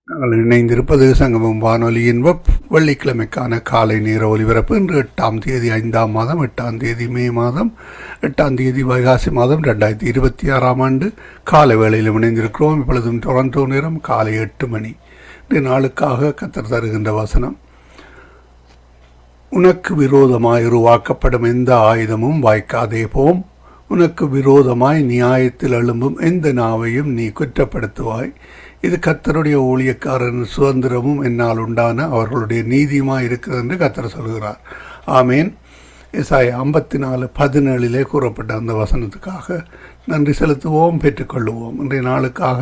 நாங்கள் இணைந்திருப்பது சங்கமம் வானொலியின் வெள்ளிக்கிழமைக்கான காலை நேர ஒலிபரப்பு. இன்று 8ஆம் தேதி 5ஆம் மாதம் 8ஆம் தேதி மே மாதம் 8ஆம் தேதி வைகாசி மாதம் 2026ஆம் ஆண்டு காலை வேளையில் இணைந்திருக்கிறோம். இப்பொழுதும் டொரண்டோ நேரம் காலை 8 மணி. இந்த நாளுக்காக கர்த்தர் தருகின்ற வசனம்: உனக்கு விரோதமாய் உருவாக்கப்படும் எந்த ஆயுதமும் வாய்க்காதே போம். உனக்கு விரோதமாய் நியாயத்தில் எழும்பும் எந்த நாவையும் நீ குற்றப்படுத்துவாய். இது கர்த்தருடைய ஊழியக்காரன் சுதந்திரமும் என்னால் உண்டான அவர்களுடைய நீதியுமாய் இருக்கிறது என்று கர்த்தர் சொல்கிறார். ஆமேன். ஏசாயா 54:17 கூறப்பட்ட அந்த வசனத்துக்காக நன்றி செலுத்துவோம், பெற்றுக்கொள்ளுவோம். இன்றைய நாளுக்காக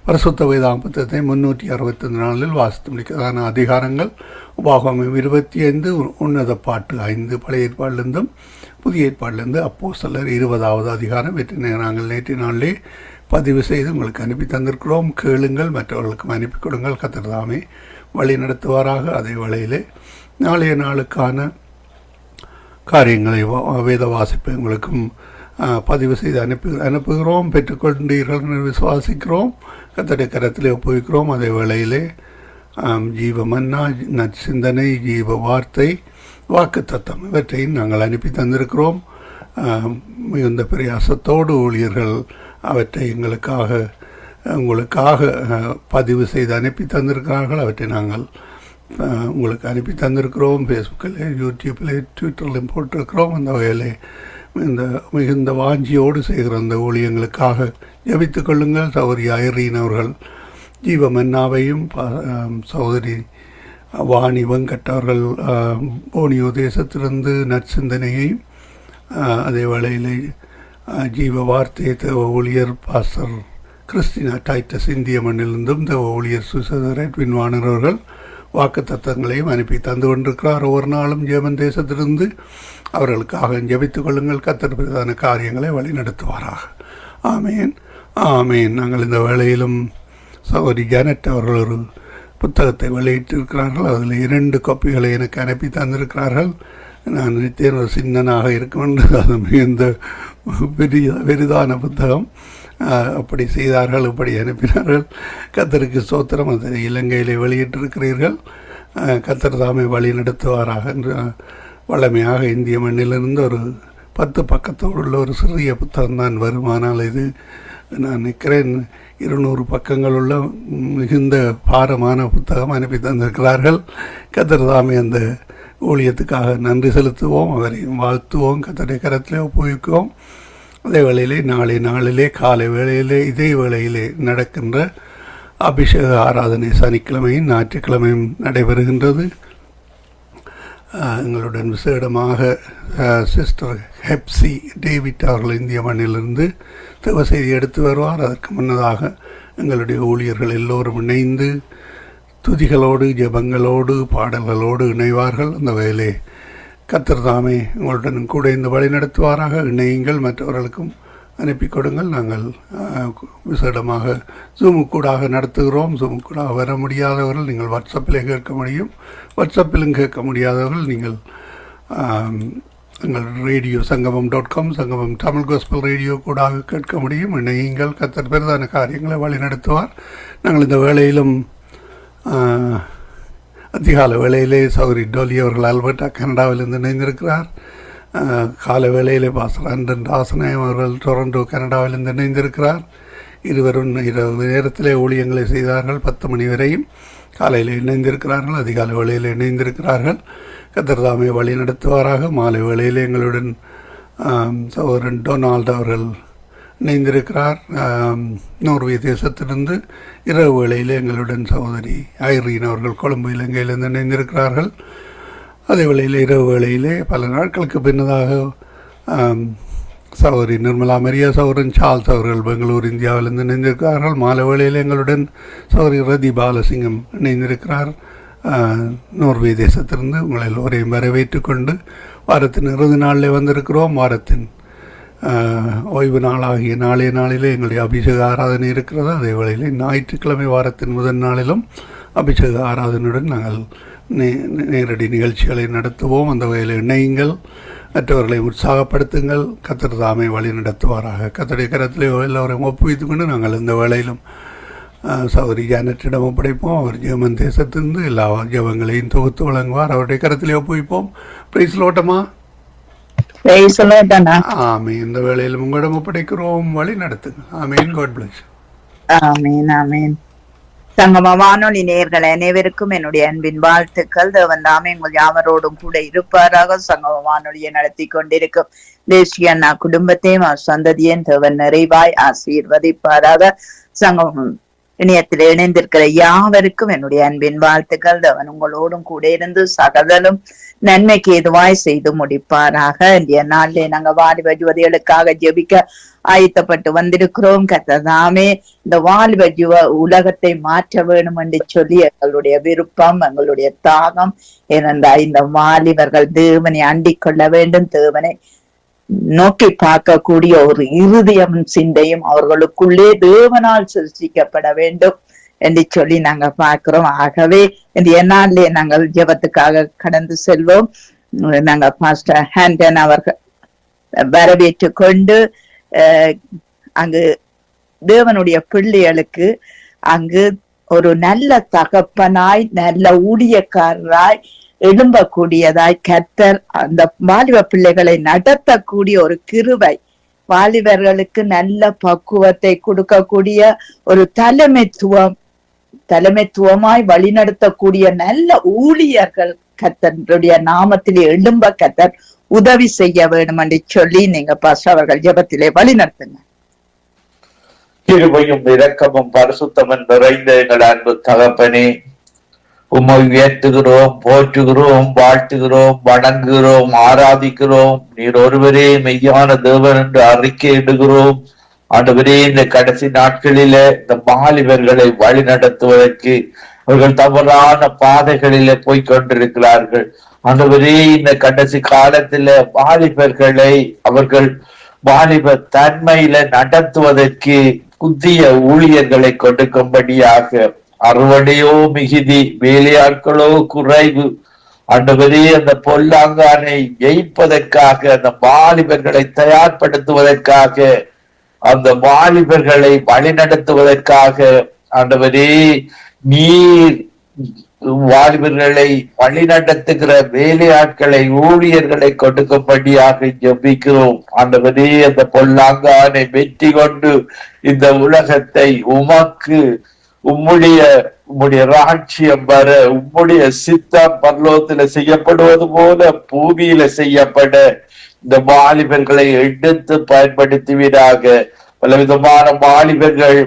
பரிசுத்த வேதாகம புத்தகத்தை 365 நாளில் வாசித்து முடிக்கிறதான அதிகாரங்கள்: உபாகமம் 25, உன்னத பாட்டு 5, பழைய ஏற்பாட்டிலிருந்தும் புதிய ஏற்பாட்டிலிருந்து அப்போஸ்தலர் 20வது அதிகாரம். நாங்கள் நேற்று நாளிலே பதிவு செய்து உங்களுக்கு அனுப்பி தந்திருக்கிறோம். கேளுங்கள், மற்றவர்களுக்கும் அனுப்பி கொடுங்கள். கர்த்தர் தாமே வழி நடத்துவாராக. அதே வேளையிலே நாளைய நாளுக்கான காரியங்களை வேத வாசிப்பு உங்களுக்கும் பதிவு செய்து அனுப்புகிறோம். பெற்றுக்கொண்டீர்கள் என்று விசுவாசிக்கிறோம். கர்த்தருடைய கரத்திலே ஒப்புவிக்கிறோம். அதே வேளையிலே ஜீவ மன்னா, நற்சிந்தனை, ஜீவ வார்த்தை, வாக்கு தத்தம் இவற்றையும் நாங்கள் அனுப்பி தந்திருக்கிறோம். மிகுந்த பிரயாசத்தோடு ஊழியர்கள் அவற்றை உங்களுக்காக பதிவு செய்து அனுப்பி தந்திருக்கிறார்கள். அவற்றை நாங்கள் உங்களுக்கு அனுப்பி தந்திருக்கிறோம். ஃபேஸ்புக்கில், யூடியூப்பில், ட்விட்டர்லையும் போட்டிருக்கிறோம். அந்த வகையிலே இந்த மிகுந்த வாஞ்சியோடு செய்கிற அந்த ஊழியங்களுக்காக ஜெபித்துக் கொள்ளுங்கள். சகோதரி ஐரீன் அவர்கள் ஜீவமன்னாவையும், சகோதரி வாணி வெங்கட் அவர்கள் போனியோ தேசத்திலிருந்து நற்சிந்தனையையும், அதே வேளையிலே ஜீவ வார்த்தை தேவ ஊழியர் பாஸ்டர் கிறிஸ்டினா டைட்டஸ் இந்திய மண்ணிலிருந்தும் தேவ ஊழியர் சுசேதர் வின்வானர் அவர்கள் வாக்கு தத்தங்களையும் அனுப்பி தந்து கொண்டிருக்கிறார். ஒவ்வொரு நாளும் ஜெர்மன் தேசத்திலிருந்து அவர்களுக்காக ஜெபித்துக் கொள்ளுங்கள். கர்த்தர் பிரதான காரியங்களை வழி நடத்துவாராக. ஆமேன், ஆமேன். நாங்கள் இந்த வேளையிலும் சகோதரி ஜானட் அவர்கள் ஒரு புத்தகத்தை வெளியிட்டிருக்கிறார்கள். அதில் 2 காப்பிகளை எனக்கு அனுப்பி தந்திருக்கிறார்கள். நான் நினைத்தேன் ஒரு சின்னனாக இருக்கும் என்று. அது மிகுந்த பெரிதான புத்தகம். அப்படி செய்தார்கள், இப்படி அனுப்பினார்கள். கர்த்தருக்கு ஸ்தோத்திரம். அதை இலங்கையிலே வெளியிட்டிருக்கிறீர்கள். கர்த்தர் தாமே வழி நடத்துவாராக என்று. வழமையாக இந்திய மண்ணிலிருந்து ஒரு 10 பக்கத்தோடு உள்ள ஒரு சிறிய புத்தகம் தான் வருமானால் இது நான் நிற்கிறேன் 200 பக்கங்கள் உள்ள மிகுந்த பாரமான புத்தகம் அனுப்பி தந்திருக்கிறார்கள். கர்த்தர் தாமே அந்த ஊழியத்துக்காக நன்றி செலுத்துவோம், அவரையும் வாழ்த்துவோம், கர்த்தருடைய கரத்திலே ஒப்புவிக்குவோம். அதே வேளையிலே நாளிலே காலை வேளையிலே இதே வேளையிலே நடக்கின்ற அபிஷேக ஆராதனை சனிக்கிழமையும் ஞாயிற்றுக்கிழமையும் நடைபெறுகின்றது. எங்களுடன் விசேடமாக சிஸ்டர் ஹெப்சி டேவிட் அவர்கள் இந்திய மண்ணிலிருந்து தேவ செய்தி எடுத்து வருவார். அதற்கு முன்னதாக எங்களுடைய ஊழியர்கள் எல்லோரும் இணைந்து துதிகளோடு, ஜெபங்களோடு, பாடல்களோடு இணைவார்கள். அந்த வேலை கர்த்தர் தாமே உங்களுடன் கூட இந்த வழி நடத்துவாராக. இணையுங்கள், மற்றவர்களுக்கும் அனுப்பி கொடுங்கள். நாங்கள் விசேடமாக ஜூமுக்கூடாக நடத்துகிறோம். ஜூமுக்கூடாக வர முடியாதவர்கள் நீங்கள் வாட்ஸ்அப்பிலே கேட்க முடியும். வாட்ஸ்அப்பிலும் கேட்க முடியாதவர்கள் நீங்கள் எங்கள் ரேடியோ சங்கமம்.com, சங்கமம் தமிழ் கோஸ்பல் ரேடியோ கூடாக கேட்க முடியும். இணையுங்கள், கர்த்தர் பெரிதான காரியங்களை வழி நடத்துவார். நாங்கள் இந்த வேளையிலும் அதிகால வேளையிலே சௌரி டோலி அவர்கள் அல்பர்டா கனடாவிலிருந்து இணைந்திருக்கிறார். கால வேளையிலே பாஸ்டர் அண்டன் ராசநாயம் அவர்கள் டொரண்டோ கனடாவிலிருந்து இணைந்திருக்கிறார். இருவரும் இரவு நேரத்திலே ஊழியங்களை செய்தார்கள். 10 மணி வரையும் காலையில் இணைந்திருக்கிறார்கள். அதிகால வேளையில் இணைந்திருக்கிறார்கள். கர்த்தர் தாமே வழி நடத்துவாராக. மாலை வேளையில் எங்களுடன் சகோதரன் டொனால்டு அவர்கள் இணைந்திருக்கிறார். நோர்வே தேசத்திலிருந்து இரவு வேளையில் எங்களுடன் சகோதரி ஐரீன் அவர்கள் கொழும்பு இலங்கையிலிருந்து இணைந்திருக்கிறார்கள். அதே வேளையில் இரவு வேளையிலே பல நாட்களுக்கு பின்னதாக சகோதரி நிர்மலா மரியா, சகோதரன் சார்ல்ஸ் அவர்கள் பெங்களூர் இந்தியாவிலிருந்து இணைந்திருக்கிறார்கள். மாலை வேளையில் எங்களுடன் சகோதரி ரதி பாலசிங்கம் இணைந்திருக்கிறார் நோர்வே தேசத்திலிருந்து. உங்களை எல்லோரையும் வரவேற்று கொண்டு வாரத்தின் இறுதி நாளில் வந்திருக்கிறோம். வாரத்தின் ஓய்வு நாளாகிய நாளைய நாளிலே எங்களுடைய அபிஷேக ஆராதனை இருக்கிறது. அதே வேளையிலே ஞாயிற்றுக்கிழமை வாரத்தின் முதல் நாளிலும் அபிஷேக ஆராதனையுடன் நாங்கள் நேரடி நிகழ்ச்சிகளை நடத்துவோம். அந்த வகையில் இணையுங்கள், மற்றவர்களை உற்சாகப்படுத்துங்கள். கர்த்தர் தாமே வழி நடத்துவாராக. கர்த்தருடைய கரத்திலே எல்லோரையும் ஒப்புவித்துக் கொண்டு நாங்கள் இந்த வேளையிலும் சௌரி ஜானட்டிடம் ஒப்படைப்போம். அவர் ஜெர்மன் தேசத்திலிருந்து எல்லா ஜெபங்களையும் தொகுத்து வழங்குவார். அவருடைய கருத்திலே ஒப்புவிப்போம். பிரைஸ் லோட்டமா. ஆமே. இந்த வேளையில் உங்களிடம் ஒப்படைக்கிறோம். வழி நடத்துங்க. ஆமீன். God bless. ஆமீன் ஆமீன். சங்கம வானொலி நேயர்கள் அனைவருக்கும் என்னுடைய அன்பின் வாழ்த்துக்கள். தேவன் தாமே உங்கள் யாவரோடும் கூட இருப்பாராக. சங்கம வானொலியை நடத்தி கொண்டிருக்கும் தேசிய அண்ணா குடும்பத்தையும் சந்ததியின் தேவன் நிறைவாய் ஆசீர்வதிப்பாராக. சங்கமம் இணையத்தில் இணைந்திருக்கிற யாவருக்கும் என்னுடைய அன்பின் வாழ்த்துக்கள். தேவன் உங்களோடும் கூட இருந்து சகலரும் நன்மைக்கு எதுவாய் செய்து முடிப்பாராக. இன்றைய நாளிலே நாங்க வாலிப யுவதிகளுக்காக ஜெபிக்க ஆயத்தப்பட்டு வந்திருக்கிறோம். கர்த்ததாமே இந்த வாலிப உலகத்தை மாற்ற வேணும் என்று சொல்லி எங்களுடைய விருப்பம், எங்களுடைய தாகம். ஏனென்றால் இந்த வாலிபர்கள் தேவனை அண்டிக் கொள்ள வேண்டும், தேவனை நோக்கி பார்க்கக்கூடிய ஒரு இருதயம் சிந்தையும் அவர்களுக்குள்ளே தேவனால் சிருஷ்டிக்கப்பட வேண்டும் என்று சொல்லி நாங்க பார்க்கிறோம். ஆகவே இந்த நாளிலே நாங்கள் ஜெபத்துக்காக கடந்து செல்வோம். நாங்க பாஸ்டர் ஹேண்டன் அவர்கள் வரவேற்று கொண்டு அங்கு தேவனுடைய பிள்ளைகளுக்கு அங்கு ஒரு நல்ல தகப்பனாய் நல்ல ஊழியக்காரராய் எழும்பக்கூடியதாய் கர்த்தர் அந்த வாலிப பிள்ளைகளை நடத்தக்கூடிய ஒரு கிருபை, வாலிபர்களுக்கு நல்ல பக்குவத்தை கொடுக்கக்கூடிய ஒரு தலைமைத்துவமாய் வழிநடத்தக்கூடிய நல்ல ஊழியர்கள் கர்த்தருடைய நாமத்திலே எழும்ப கர்த்தர் உதவி செய்ய வேண்டும் என்று சொல்லி நீங்க பாஸ்டர் அவர்கள் ஜெபத்திலே வழி நடத்துங்க. கிருபையும் இரக்கமும் பரிசுத்தமும் நிறைந்த எங்கள் அன்பு தகப்பனே, உம்மை உயர்த்துகிறோம், போற்றுகிறோம், வாழ்த்துகிறோம், வணங்குகிறோம், ஆராதிக்கிறோம். நீர் ஒருவரே மெய்யான தேவன் என்று அறிக்கையிடுகிறோம். ஆண்டவரே, இந்த கடைசி நாட்களில இந்த வாலிபர்களை வழி நடத்துவதற்கு அவர்கள் தவறான பாதைகளில போய்கொண்டிருக்கிறார்கள். ஆண்டவரே, இந்த கடைசி காலத்துல வாலிபர்களை அவர்கள் வாலிப தன்மையில நடத்துவதற்கு புதிய ஊழியர்களை கொடுக்கும்படியாக அறுவடையோ மிகுதி, வேலையாட்களோ குறைவு. ஆண்டவரே, அந்த பொல்லாங்கானை ஜெயிப்பதற்காக, அந்த வாலிபர்களை தயார்படுத்துவதற்காக, அந்த வாலிபர்களை வழிநடத்துவதற்காக ஆண்டவரே, நீர் வாலிபர்களை வழிநடத்துகிற வேலையாட்களை ஊழியர்களை கொடுக்கும்படியாக ஜெபிக்கிறோம். ஆண்டவரே, அந்த பொல்லாங்கானை வெற்றி கொண்டு இந்த உலகத்தை உமக்கு உம்முடைய ராட்சியம் வர, உம்முடைய சித்தம் பரலோகத்துல செய்யப்படுவது போல பூமியில செய்யப்பட இந்த வாலிபர்களை எடுத்து பயன்படுத்துவீராக. பலவிதமான வாலிபர்கள்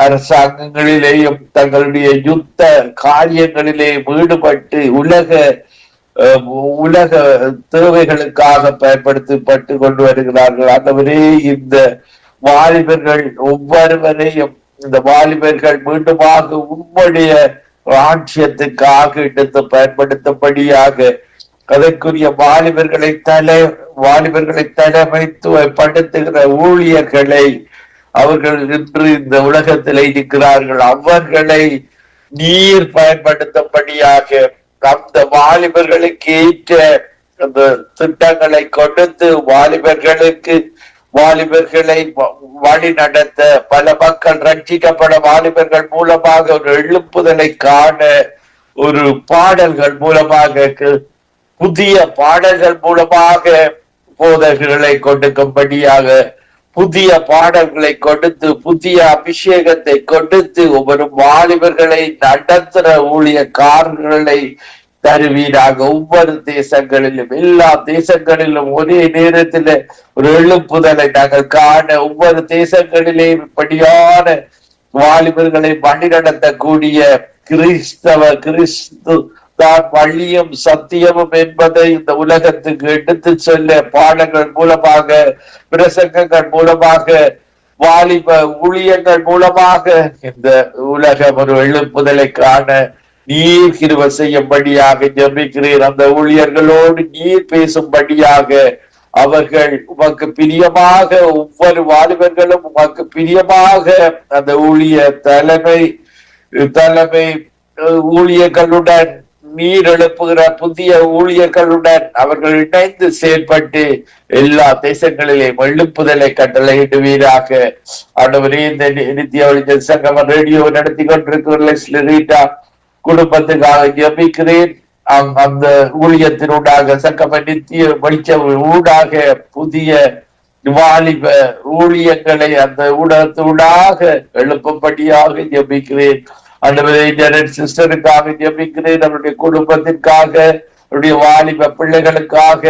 அரசாங்கங்களிலேயும் தங்களுடைய யுத்த காரியங்களிலே ஈடுபட்டு உலக தேவைகளுக்காக பயன்படுத்தப்பட்டு கொண்டு வருகிறார்கள். ஆண்டவரே, இந்த வாலிபர்கள் ஒவ்வொருவரையும் இந்த வாலிபர்கள் மீண்டுமாக உம்முடைய ராட்சியத்துக்காக எடுத்து பயன்படுத்தும்படியாக அதற்குரிய வாலிபர்களை தலைமைத்துவப்படுத்துகிற ஊழியர்களை அவர்கள் இன்று இந்த உலகத்தில் இருக்கிறார்கள். அவர்களை நீர் பயன்படுத்தும்படியாக அந்த வாலிபர்களுக்கு ஏற்ற அந்த திட்டங்களை கொடுத்து வாலிபர்களை வழி நடத்த, பல மக்கள் ரட்சிக்கப்பட வாலிபர்கள் மூலமாக ஒரு எழுப்புதலை காண, ஒரு பாடல்கள் மூலமாக, புதிய பாடல்கள் மூலமாக போதகர்களை கொடுக்கும்படியாக, புதிய பாடல்களை கொடுத்து, புதிய அபிஷேகத்தை கொடுத்து ஒவ்வொரு வாலிபர்களை நடத்துற ஊழியக்காரர்களை தருவீராக. ஒவ்வொரு தேசங்களிலும், எல்லா தேசங்களிலும் ஒரே நேரத்தில் ஒரு எழுப்புதலை நாங்கள் காண, ஒவ்வொரு தேசங்களிலே இப்படியான வாலிபர்களை வழி நடத்தக்கூடிய கிறிஸ்து தான் வழியும் சத்தியமும் என்பதை இந்த உலகத்துக்கு எடுத்து செல்ல பாடங்கள் மூலமாக, பிரசங்கங்கள் மூலமாக, வாலிப ஊழியங்கள் மூலமாக இந்த உலகம் ஒரு எழுப்புதலை காண நீர் கிருபை செய்யும்படியாக ஜெபிக்கிறீர். அந்த ஊழியர்களோடு நீர் பேசும்படியாக, அவர்கள் உமக்கு பிரியமாக, ஒவ்வொரு வாலிபர்களும் உமக்கு பிரியமாக அந்த ஊழிய தலைமை ஊழியர்களுடன் நீர் எழுப்புகிற புதிய ஊழியர்களுடன் அவர்கள் இணைந்து செயல்பட்டு எல்லா தேசங்களிலே எழுப்புதலை கட்டளையிடுவீராக. ஆண்டவரே, இந்த நித்திய ஒளிஞ்ச சங்கம ரேடியோ நடத்தி கொண்டிருக்கிற குடும்பத்துக்காக ஜெபிக்கிறேன். அந்த ஊழியத்தினூடாக சங்கம நித்திய வெளிச்ச ஊடாக புதிய வாலிப ஊழியங்களை அந்த ஊடகத்தூடாக எழுப்பும்படியாக ஜெபிக்கிறேன். ஆண்டவரே, இன்டர்நெட் சிஸ்டருக்காக ஜெபிக்கிறேன். அவருடைய குடும்பத்திற்காக, அவருடைய வாலிப பிள்ளைகளுக்காக,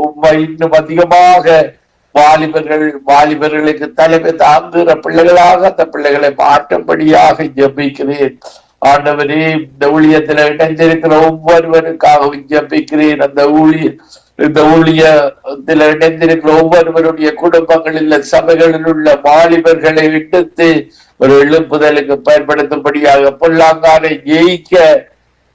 உம்மை இன்னும் அதிகமாக வாலிபர்களுக்கு தலைமை தாங்குகிற பிள்ளைகளாக அந்த பிள்ளைகளை மாற்றும்படியாக ஜெபிக்கிறேன். ஆண்டவரே, இந்த ஊழியத்தில் இணைந்திருக்கிற ஒவ்வொருவருக்காகவும் ஜெபிக்கிறேன். இந்த ஊழியத்தில் இணைந்திருக்கிற ஒவ்வொருவருடைய குடும்பங்களில் சபைகளில் உள்ள வாலிபர்களை விடுத்து ஒரு எழுப்புதலுக்கு பயன்படுத்தும்படியாக, பொல்லாங்கானை ஜெயிக்க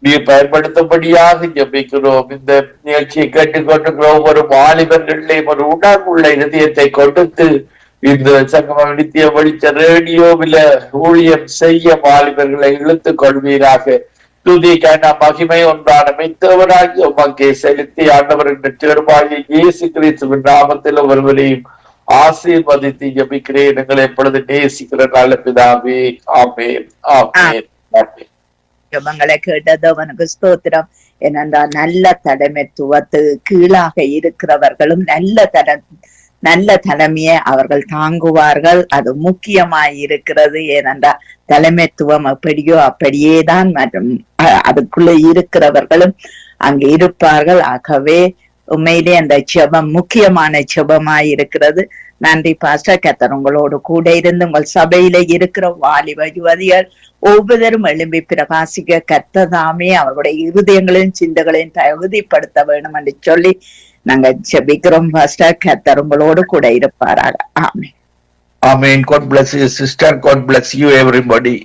நீ பயன்படுத்தும்படியாக ஜெபிக்கிறோம். இந்த நிகழ்ச்சியை கேட்டுக்கொண்டிருக்கிற ஒவ்வொரு வாலிபர்களையும் ஒரு உணர்வுள்ள இதயத்தை கொடுத்து இந்த சங்கம நித்திய வெளிச்ச ரேடியோவில ஊழியம் செய்ய வாலிபர்களை இழுத்துக் கொள்வீராக. துதிக்கான மகிமை ஒன்றான மெய்த்தவராகி உமக்கே செலுத்தி ஆண்டவரின் தேர்வாகிய இயேசு கிறிஸ்துவின் நாமத்தில் ஒருவரையும் ஆசீர்வதித்து ஜெபிக்கிறேன். எங்களை எப்பொழுது நேசிக்கிற நல்ல பிதாவே, ஆமென், ஆமென், ஆமென். ஜெபங்களை கேட்டது அவனுக்கு ஸ்தோத்திரம். ஏனென்றால் நல்ல தலைமைத்துவத்துக்கு கீழாக இருக்கிறவர்களும் நல்ல தலைமையை அவர்கள் தாங்குவார்கள். அது முக்கியமாய் இருக்கிறது. ஏனென்றால் தலைமைத்துவம் எப்படியோ அப்படியேதான் மற்றும் அதுக்குள்ள இருக்கிறவர்களும் அங்கு இருப்பார்கள். ஆகவே உண்மையிலே அந்த ஜெபம் முக்கியமான ஜெபமாய் இருக்கிறது. நன்றி பாஸ்டர். கர்த்தர் உங்களோடு கூட இருந்து உங்கள் சபையில இருக்கிற வாலிப யுவதிகள் ஒவ்வொருவரும் எழும்பி பிரகாசிக்க கர்த்ததாமே அவர்களுடைய இருதயங்களையும் சிந்தங்களையும் தகுதிப்படுத்த வேண்டும் என்று சொல்லி நாங்க ஜெபிக்கிறோம் பாஸ்டர். கர்த்தர் உங்களோடு கூட இருப்பாராக. ஆமென், ஆமென். God bless you sister. God bless you everybody.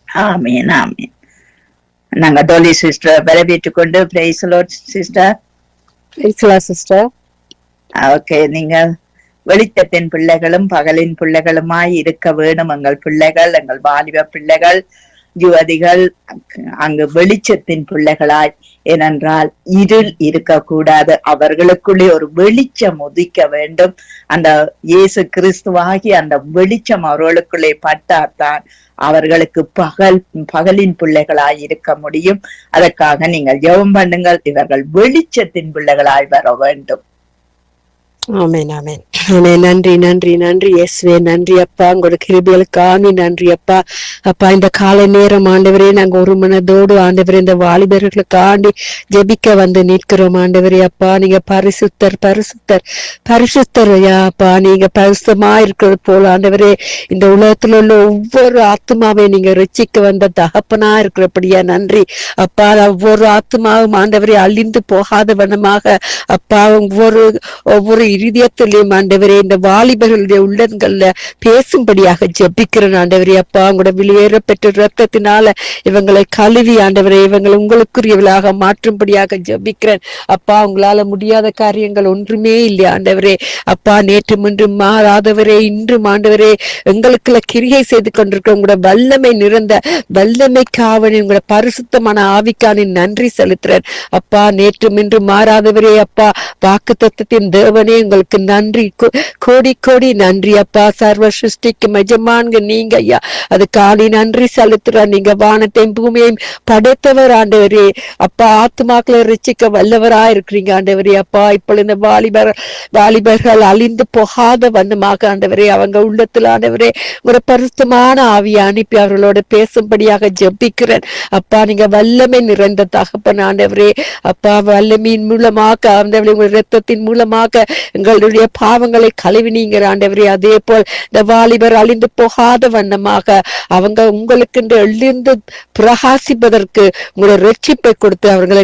ஆமென், ஆமென். நாங்க டோலி சிஸ்டர் வரவேற்றுக் கொண்டு praise Lord sister. Praise Lord sister. Okay, நீங்க வெளிச்சத்தின் பிள்ளைகளும் பகலின் பிள்ளைகளுமாய் இருக்க வேணும். எங்கள் பிள்ளைகள், எங்கள் வாலிப பிள்ளைகள், யுவதிகள் அங்கு வெளிச்சத்தின் பிள்ளைகளாய். ஏனென்றால் இருள் இருக்கக்கூடாது. அவர்களுக்குள்ளே ஒரு வெளிச்சம் உதிக்க வேண்டும். அந்த இயேசு கிறிஸ்துவாகி அந்த வெளிச்சம் அவர்களுக்குள்ளே பட்டாத்தான் அவர்களுக்கு பகலின் பிள்ளைகளாய் இருக்க முடியும். அதற்காக நீங்கள் ஜெபம் பண்ணுங்கள். இவர்கள் வெளிச்சத்தின் பிள்ளைகளாய் வர வேண்டும். ஆமென், ஆமென், ஆமென். நன்றி, நன்றி, நன்றி இயேசுவே. நன்றி அப்பா, உங்களோட கிருபைகளுக்காக நன்றி அப்பா. அப்பா, இந்த காலை நேரம் ஆண்டவரே நாங்க ஒரு மனதோடு ஆண்டவரே இந்த வாலிபர்களுக்காண்டி ஜெபிக்க வந்து நிற்கிறோம் ஆண்டவரே. அப்பா, நீங்க பரிசுத்தர் பரிசுத்தர் பரிசுத்தர் ஐயா. அப்பா, நீங்க பரிசுத்தமா இருக்கிறது போல ஆண்டவரே இந்த உலகத்துல உள்ள ஒவ்வொரு ஆத்மாவை நீங்க ரட்சிக்க வந்த தகப்பனா இருக்கிறபடியா நன்றி அப்பா. ஒவ்வொரு ஆத்மாவும் ஆண்டவரே அழிந்து போகாத வண்ணமாக அப்பா ஒவ்வொரு இருதயத்திலையும் ஆண்டவரே இந்த வாலிபர்களுடைய உள்ளங்கள்ல பேசும்படியாக ஜெபிக்கிறேன் ஆண்டவரே. அப்பா, உங்களோட வெளியேற பெற்ற ரத்தத்தினால இவங்களை கழுவி ஆண்டவரே இவங்களை உங்களுக்குரியவளாக மாற்றும்படியாக ஜெபிக்கிறேன் அப்பா. உங்களால முடியாத காரியங்கள் ஒன்றுமே இல்லை ஆண்டவரே. அப்பா, நேற்று முன்றும் மாறாதவரே, இன்றும் ஆண்டவரே எங்களுக்குள்ள கிரியை செய்து கொண்டிருக்க உங்களோட வல்லமை நிறைந்த வல்லமை காவணி உங்களோட பரிசுத்தமான ஆவிக்கானின் நன்றி செலுத்துறேன் அப்பா. நேற்றும் இன்றும் மாறாதவரே அப்பா, வாக்கு தத்தத்தின் தேவனே உங்களுக்கு நன்றி, கோடி கோடி நன்றி அப்பா. சர்வ சிருஷ்டிக்கு எஜமான்க நீங்க ஐயா, அதுக்காக நன்றி செலுத்துற. நீங்க வானத்தையும் பூமியையும் படைத்தவர் ஆண்டவரே அப்பா. ஆத்மாக்களை ரட்சிக்க வல்லவரா இருக்கிறீங்க ஆண்டவரே அப்பா. இப்பொழுது இந்த வாலிபர்கள் அழிந்து போகாத வண்ணமாக ஆண்டவரே அவங்க உள்ளத்துல ஆண்டவரே ஒரு பரிசுத்தமான ஆவியை அனுப்பி அவர்களோட பேசும்படியாக ஜெபிக்கிறேன் அப்பா. நீங்க வல்லமை நிறைந்த தகப்பன் ஆண்டவரே அப்பா. வல்லமையின் மூலமாக ஆண்டவரே உங்கள் இரத்தத்தின் மூலமாக எங்களுடைய பாவங்களை கழுவினீங்க ஆண்டவரே. அதே போல் இந்த வாலிபர் அழிந்து போகாத வண்ணமாக அவங்க உங்களுக்கு எழுந்து பிரகாசிப்பதற்கு உங்களோட ரட்சிப்பை கொடுத்து அவர்களை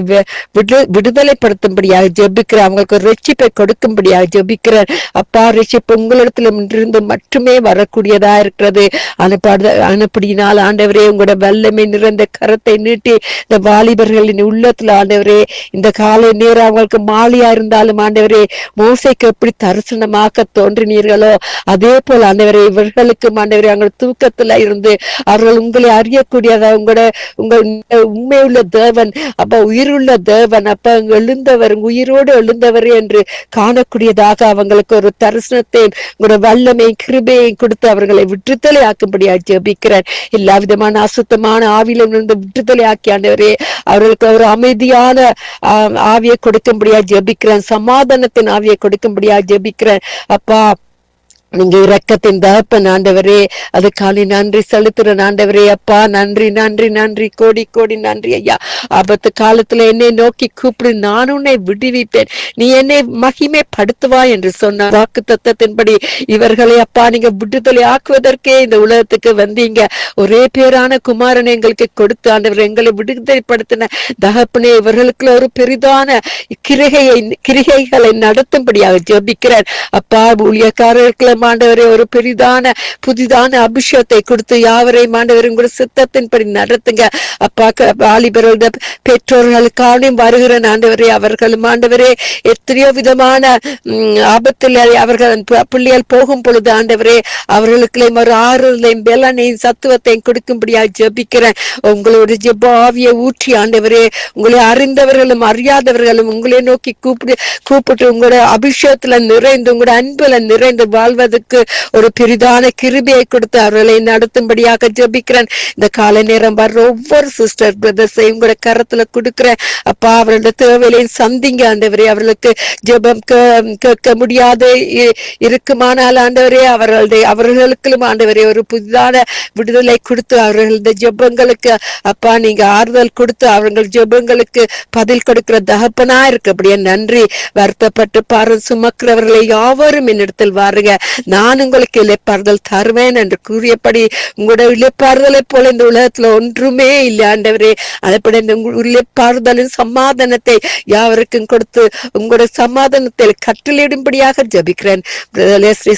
விடுதலைப்படுத்தும்படியாக ஜெபிக்கிறேன். அவங்களுக்கு ரட்சிப்பை கொடுக்கும்படியாக ஜெபிக்கிறேன் அப்பா. ரட்சிப்பு உங்களிடத்துல இருந்து மட்டுமே வரக்கூடியதா இருக்கிறது. அனுப்படினால் ஆண்டவரே உங்களோட வல்லமை நிறைந்த கரத்தை நீட்டி இந்த வாலிபர்களின் உள்ளத்துல ஆண்டவரே இந்த காலை நேரம் அவங்களுக்கு மாலையா இருந்தாலும் ஆண்டவரே மோசை அவர்களுக்கு எப்படி தரிசனமாக தோன்றினீர்களோ அதே போல ஆண்டவரே இவர்களுக்கும் ஆண்டவரே அவங்க தூக்கத்துல இருந்து அவர்கள் உங்களை அறியக்கூடியதா உங்கள் உண்மையுள்ள தேவன் அப்ப உயிருள்ள தேவன் அப்ப எழுந்தவர் உயிரோடு எழுந்தவர் என்று காணக்கூடியதாக அவங்களுக்கு ஒரு தரிசனத்தை ஒரு வல்லமை கிருபையை கொடுத்து அவர்களை விட்டுத்தலை ஆக்கும்படியா ஜெபிக்கிறேன். எல்லா விதமான அசுத்தமான ஆவியிலிருந்து விட்டுத்தலை ஆக்கி ஆண்டவரே அவர்களுக்கு ஒரு அமைதியான ஆவியை கொடுக்கும்படியா ஜெபிக்கிறேன். சமாதானத்தின் ஆவியை கொடுக்கும்படியா ஜெபிக்கிறேன். அப்பா நீங்க இரக்கத்தின் தகப்பன் ஆண்டவரே, அதுக்கான நன்றி செலுத்துறேன் ஆண்டவரே. அப்பா நன்றி நன்றி நன்றி கோடி கோடி நன்றி ஐயா. ஆபத்து காலத்துல என்னை நோக்கி கூப்பிடு, நான் உன்னை விடுவிப்பேன், நீ என்னை மகிமைப்படுத்துவா என்று சொன்ன வாக்கு தத்தத்தின்படி இவர்களை அப்பா நீங்க விடுதலை ஆக்குவதற்கே இந்த உலகத்துக்கு வந்தீங்க. ஒரே பேரான குமாரனை எங்களுக்கு கொடுத்து ஆண்டவர் எங்களை விடுதலைப்படுத்தின தகப்பனே இவர்களுக்குள்ள ஒரு பெரிதான கிரிகைகளை நடத்தும்படியாக ஜெபிக்கிறேன். அப்பா ஊழியக்காரர்களுக்கு ஆண்டவரே ஒரு பெரிதான புதிதான அபிஷேகத்தை கொடுத்து யாவரையும் ஆண்டவர் உங்களுடைய சித்தத்தின்படி நடத்துங்க. அப்பா வாலிபர்களுடைய பெற்றோர்களுக்கான வருகிற ஆண்டவரே அவர்களும் ஆண்டவரே எத்தனையோ விதமான ஆபத்தில் அவர்கள் பிள்ளைகள் போகும் பொழுது ஆண்டவரே அவர்களுக்கு ஒரு ஆறுதலையும் பலனையும் சத்துவத்தையும் கொடுக்கும்படியாக ஜெபிக்கிறேன். உங்களோட ஜெப ஆவியை ஊற்றி ஆண்டவரே உங்களை அறிந்தவர்களும் அறியாதவர்களும் உங்களை நோக்கி கூப்பிட்டு உங்களோட அபிஷேகத்துல நிறைந்து உங்களோட அன்புல நிறைந்து வாழ்வதற்கு ஒரு பெரிதான கிருபையை கொடுத்து அவர்களை நடத்தும்படியாக ஜெபிக்கிறேன். இந்த காலை நேரம் வர்ற ஒவ்வொரு சிஸ்டர் பிரதர்ஸையும் உங்களோட கரத்துல கொடுக்கிறேன். அப்பா அவர்களோட தேவையிலையும் சந்திங்க ஆண்டவரே. அவர்களுக்கு ஜெபம் கேட்க முடியாது இருக்குமானால் ஆண்டவரே அவர்களுக்கும் ஆண்டவரே ஒரு புதிதான விடுதலை கொடுத்து அவர்களது ஜெபங்களுக்கு அப்பா நீங்க ஆறுதல் கொடுத்து அவர்கள் ஜெபங்களுக்கு பதில் கொடுக்கிற தகப்பனா இருக்கப்படியே நன்றி. வருத்தப்பட்டு பாரு சுமக்கிறவர்களை யாவரும் என்னிடத்தில் வாருங்க, நான் உங்களுக்கு இளைப்பாறுதல் தருவேன் என்று கூறியபடி உங்களுடைய இளைப்பாறுதலை போல இந்த உலகத்துல ஒன்றுமே இல்லை ஆண்டவரே. அதப்படி இந்த இளைப்பாறுதலின் சமாதானத்தை யாவருக்கும் கொடுத்து உங்களுடைய சமாதானத்தை கட்டளையிடும்படியாக ஜபிக்கிறேன்.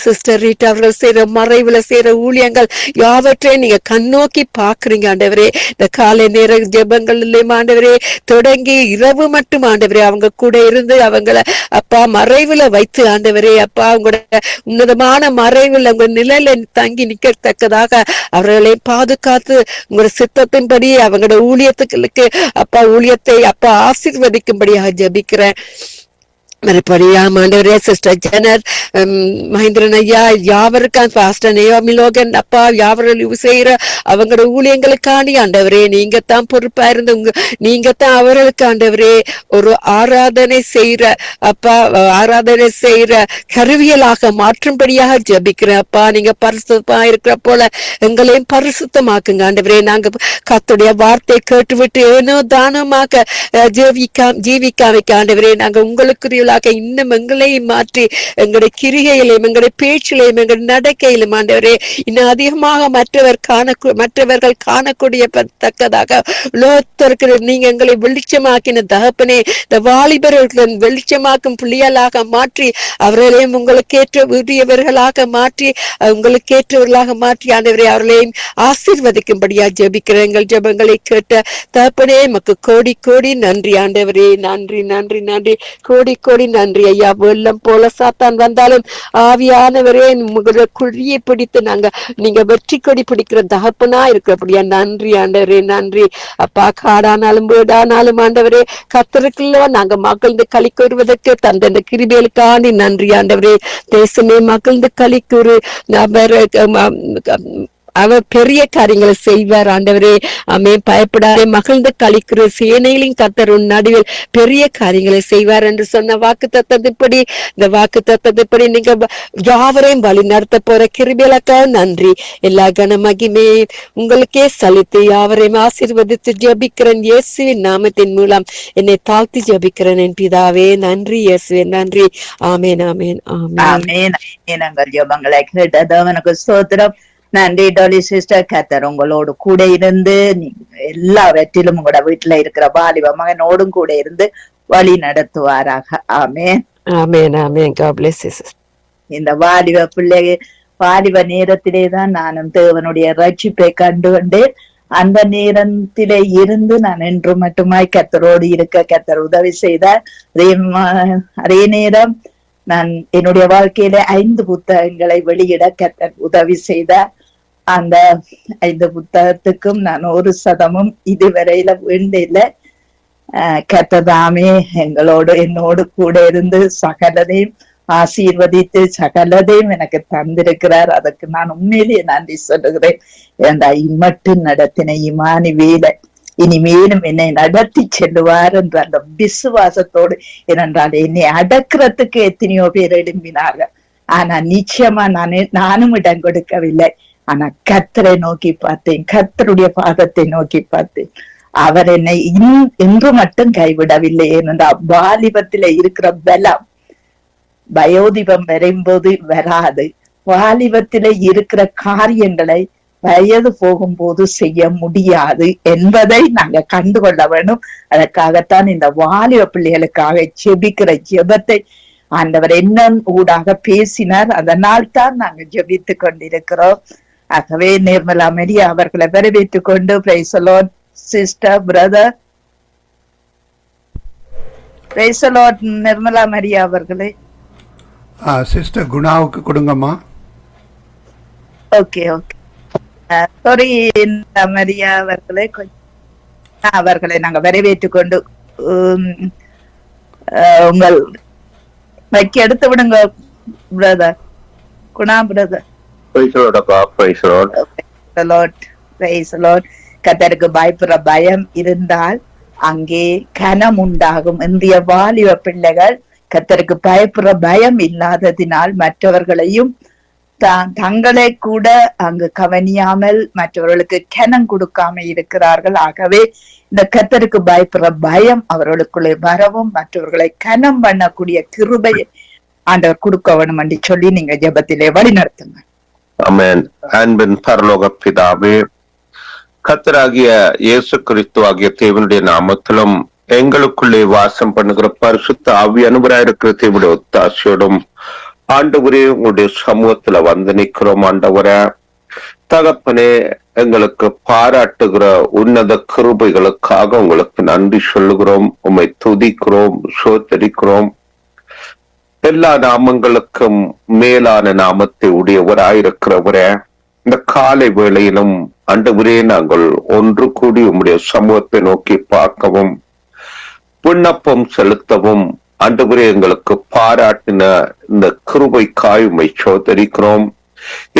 சிஸ்டர் ரீட்டா அவர்கள் செய்யற மறைவுல செய்யற ஊழியங்கள் யாவற்றையும் நீங்க கண்ணோக்கி பாக்குறீங்க ஆண்டவரே. இந்த காலை நேர ஜெபங்கள் இல்லையும் ஆண்டவரே தொடங்கி இரவு மட்டும் ஆண்டவரே அவங்க கூட இருந்து அவங்களை அப்பா மறைவுல வைத்து ஆண்டவரே அப்பா உங்களோட உன்னதமான மறைவுல உங்க நிலையில தங்கி நிக்கத்தக்கதாக அவர்களை பாதுகாத்து உங்களோட சித்தத்தின்படி அவங்களோட ஊழியத்துக்கு அப்பா ஊழியத்தை அப்பா ஆசீர்வதிக்கும்படியாக ஜெபிக்கிறேன். மறுபடியா ஆண்டவரே சிஸ்டர் ஜெனர் மகேந்திரன் ஐயா யாவருக்கான் பாஸ்டர் நேயோமி லோகன் அப்பா யாவரும் செய்யற அவங்களோட ஊழியங்களுக்காண்டி ஆண்டவரே நீங்க தான் பொறுப்பா இருந்து நீங்க தான் அவர்களுக்கு ஆண்டவரே ஒரு ஆராதனை செய்யற அப்பா ஆராதனை செய்யற கருவியலாக மாற்றும்படியாக ஜபிக்கிறேன். அப்பா நீங்க பரிசுத்தமா இருக்கிற போல எங்களையும் பரிசுத்தமாக்குங்க ஆண்டவரே. நாங்க கர்த்தருடைய வார்த்தை கேட்டுவிட்டு ஏனோ தானமாக ஜீவிக்காமைக்க ஆண்டவரே நாங்க உங்களுக்கு இன்னும் எங்களையும் மாற்றி எங்களுடைய கிரிகையிலும் எங்களுடைய பேச்சிலையும் எங்களுடைய நடக்கையிலும் ஆண்டவரே இன்னும் அதிகமாக மற்றவர்கள் காணக்கூடிய தக்கதாக உலகத்திற்கு நீங்க எங்களை வெளிச்சமாக்கின தகப்பனே இந்த வாலிபர்கள் வெளிச்சமாக்கும் பிள்ளைகளாக மாற்றி அவர்களையும் உங்களுக்கு உரியவர்களாக மாற்றி உங்களுக்கு ஏற்றவர்களாக மாற்றி ஆண்டவரே அவர்களையும் ஆசீர்வதிக்கும்படியா ஜெபிக்கிறேன். எங்கள் ஜெபங்களை கேட்ட தகப்பனே மக்கு கோடி கோடி நன்றி ஆண்டவரே. நன்றி நன்றி நன்றி கோடி கோடி நன்றி ஐயா. வெள்ளம் போல சாத்தான் வந்தாலும் ஆவியானவரே உங்களோட குழியை பிடித்து நீங்க வெற்றி கொடி பிடிக்கிற தகப்பனா இருக்கிறபடியா நன்றி ஆண்டவரே. நன்றி அப்பா. காடானாலும் வீடானாலும் ஆண்டவரே கர்த்தருக்குள்ள நாங்க மகிழ்ந்து களி கூறுவதற்கு தந்த இந்த கிருபைகளுக்காண்டி நன்றி ஆண்டவரே. தேசமே மகிழ்ந்து களி கூறு அவர் பெரிய காரியங்களை செய்வார் ஆண்டவரே. ஆமே பயப்படாதே மகிழ்ந்து களிக்கிற சேனையிலும் கர்த்தர் உன் நடுவில் பெரிய காரியங்களை செய்வார் என்று சொன்ன வாக்கு தத்தத்தின்படி இந்த வாக்கு தத்தத்தின்படி நீங்க யாவரையும் வழி நடத்த போற கிருபைகளுக்காக நன்றி. எல்லா கன மகிமே உங்களுக்கே சலித்து யாவரையும் ஆசீர்வதித்து ஜெபிக்கிறேன் இயேசுவின் நாமத்தின் மூலம் என்னை தாழ்த்தி ஜெபிக்கிறேன் என் பிதாவே. நன்றி இயேசுவே நன்றி. ஆமேன் ஆமேன் ஆமேன். எங்கள் ஜெபங்களை கேட்டதவனுக்கு ஸ்தோத்திரம். நன்றி டோலி சிஸ்டர். கர்த்தர் உங்களோடு கூட இருந்து எல்லாவற்றிலும் உங்களோட வீட்டுல இருக்கிற வாலிப மகனோடும் கூட இருந்து வழி நடத்துவாராக. ஆமேன் ஆமேன் ஆமேன். God bless you sister. இந்த வாலிப நேரத்திலேதான் நானும் தேவனுடைய ரட்சிப்பை கண்டு கொண்டேன். அந்த நேரத்திலே இருந்து நான் என்று மட்டுமாய் கர்த்தரோடு இருக்க கர்த்தர் உதவி செய்தார். அதே நேரம் நான் என்னுடைய வாழ்க்கையில 5 புத்தகங்களை வெளியிட கர்த்தர் உதவி செய்தார். அந்த 5 புத்தகத்துக்கும் நான் 1% இதுவரையில வேண்டியில. கர்த்ததாமே என்னோடு கூட இருந்து சகலதையும் ஆசீர்வதித்து சகலதையும் எனக்கு தந்திருக்கிறார். அதுக்கு நான் உண்மையிலேயே நன்றி சொல்லுகிறேன். இம்மட்டும் நடத்தின இமானுவேல இனிமேலும் என்னை நடத்தி செல்லுவார் என்ற அந்த விசுவாசத்தோடு, ஏனென்றால் என்னை அடக்கிறதுக்கு எத்தனையோ பேர் எழும்பினார்கள். ஆனா நிச்சயமா நானும் இடம் கொடுக்கவில்லை. ஆனா கர்த்தரை நோக்கி பார்த்தேன், கர்த்தருடைய பாதத்தை நோக்கி பார்த்தேன். அவர் என்னை இன்று மட்டும் கைவிடவில்லை. ஏனென்றால் வாலிபத்தில இருக்கிற பலம் வயோதிபம் வரும்போது வராது. வாலிபத்தில இருக்கிற காரியங்களை வயது போகும்போது செய்ய முடியாது என்பதை நாங்க கண்டுகொள்ள வேண்டும். அதற்காகத்தான் இந்த வாலிப பிள்ளைகளுக்காக ஜெபிக்கிற ஜெபத்தை ஆண்டவர் என்ன ஊடாக பேசினார். அதனால் தான் நாங்க ஜெபித்து கொண்டிருக்கிறோம். ஆகவே நிர்மலா மரியா அவர்களை வரவேற்றுக் கொண்டு praise the Lord sister brother. Praise the Lord Nirmala Maria அவர்களே. சிஸ்டர் குணாவுக்கு கொடுங்கம்மா. ஓகே ஓகே சாரி மரியா அவர்களே, அவர்களை நாங்க வரவேற்றுக் கொண்டு உங்கள் வைக்க எடுத்து விடுங்க பிரதர் குணா பிரதர். கர்த்தருக்கு பயப்படுற பயம் இருந்தால் அங்கே கனம் உண்டாகும். இந்திய வாலிப பிள்ளைகள் கர்த்தருக்கு பயப்படுற பயம் இல்லாததினால் மற்றவர்களையும் தங்களை கூட அங்கு கவனியாமல் மற்றவர்களுக்கு கனம் கொடுக்காம இருக்கிறார்கள். ஆகவே இந்த கர்த்தருக்கு பயப்படுற பயம் அவர்களுக்குள்ளே வரவும் மற்றவர்களை கனம் பண்ணக்கூடிய கிருபையை ஆண்டவர் கொடுக்க வேணும் என்று சொல்லி நீங்க ஜெபத்திலே வழி நடத்துங்க. ஆமென். அன்பின் பரலோக பிதாவே, கர்த்தராகிய இயேசு கிறிஸ்து ஆகிய தேவனுடைய நாமத்திலும் எங்களுக்குள்ளே வாசம் பண்ணுகிற பரிசுத்த ஆவி அனுபவராயிருக்கிற தேவனுடைய ஒத்தாசையோடும் ஆண்டவரே உங்களுடைய சமூகத்துல வந்து நிற்கிறோம். ஆண்டவரே தகப்பனே, எங்களுக்கு பாராட்டுகிற உன்னத கிருபைகளுக்காக உங்களுக்கு நன்றி சொல்லுகிறோம். உம்மை துதிக்கிறோம், சோத்தரிக்கிறோம். எல்லா நாமங்களுக்கும் மேலான நாமத்தை உடையவராயிருக்கிறவரே, இந்த காலை வேளையிலும் ஆண்டவரே நாங்கள் ஒன்று கூடி உம்முடைய சமூகத்தை நோக்கி பார்க்கவும் விண்ணப்பம் செலுத்தவும் ஆண்டவரே எங்களுக்கு பாராட்டின இந்த கிருபைக்காய் உம்மை சோதரிக்கிறோம்.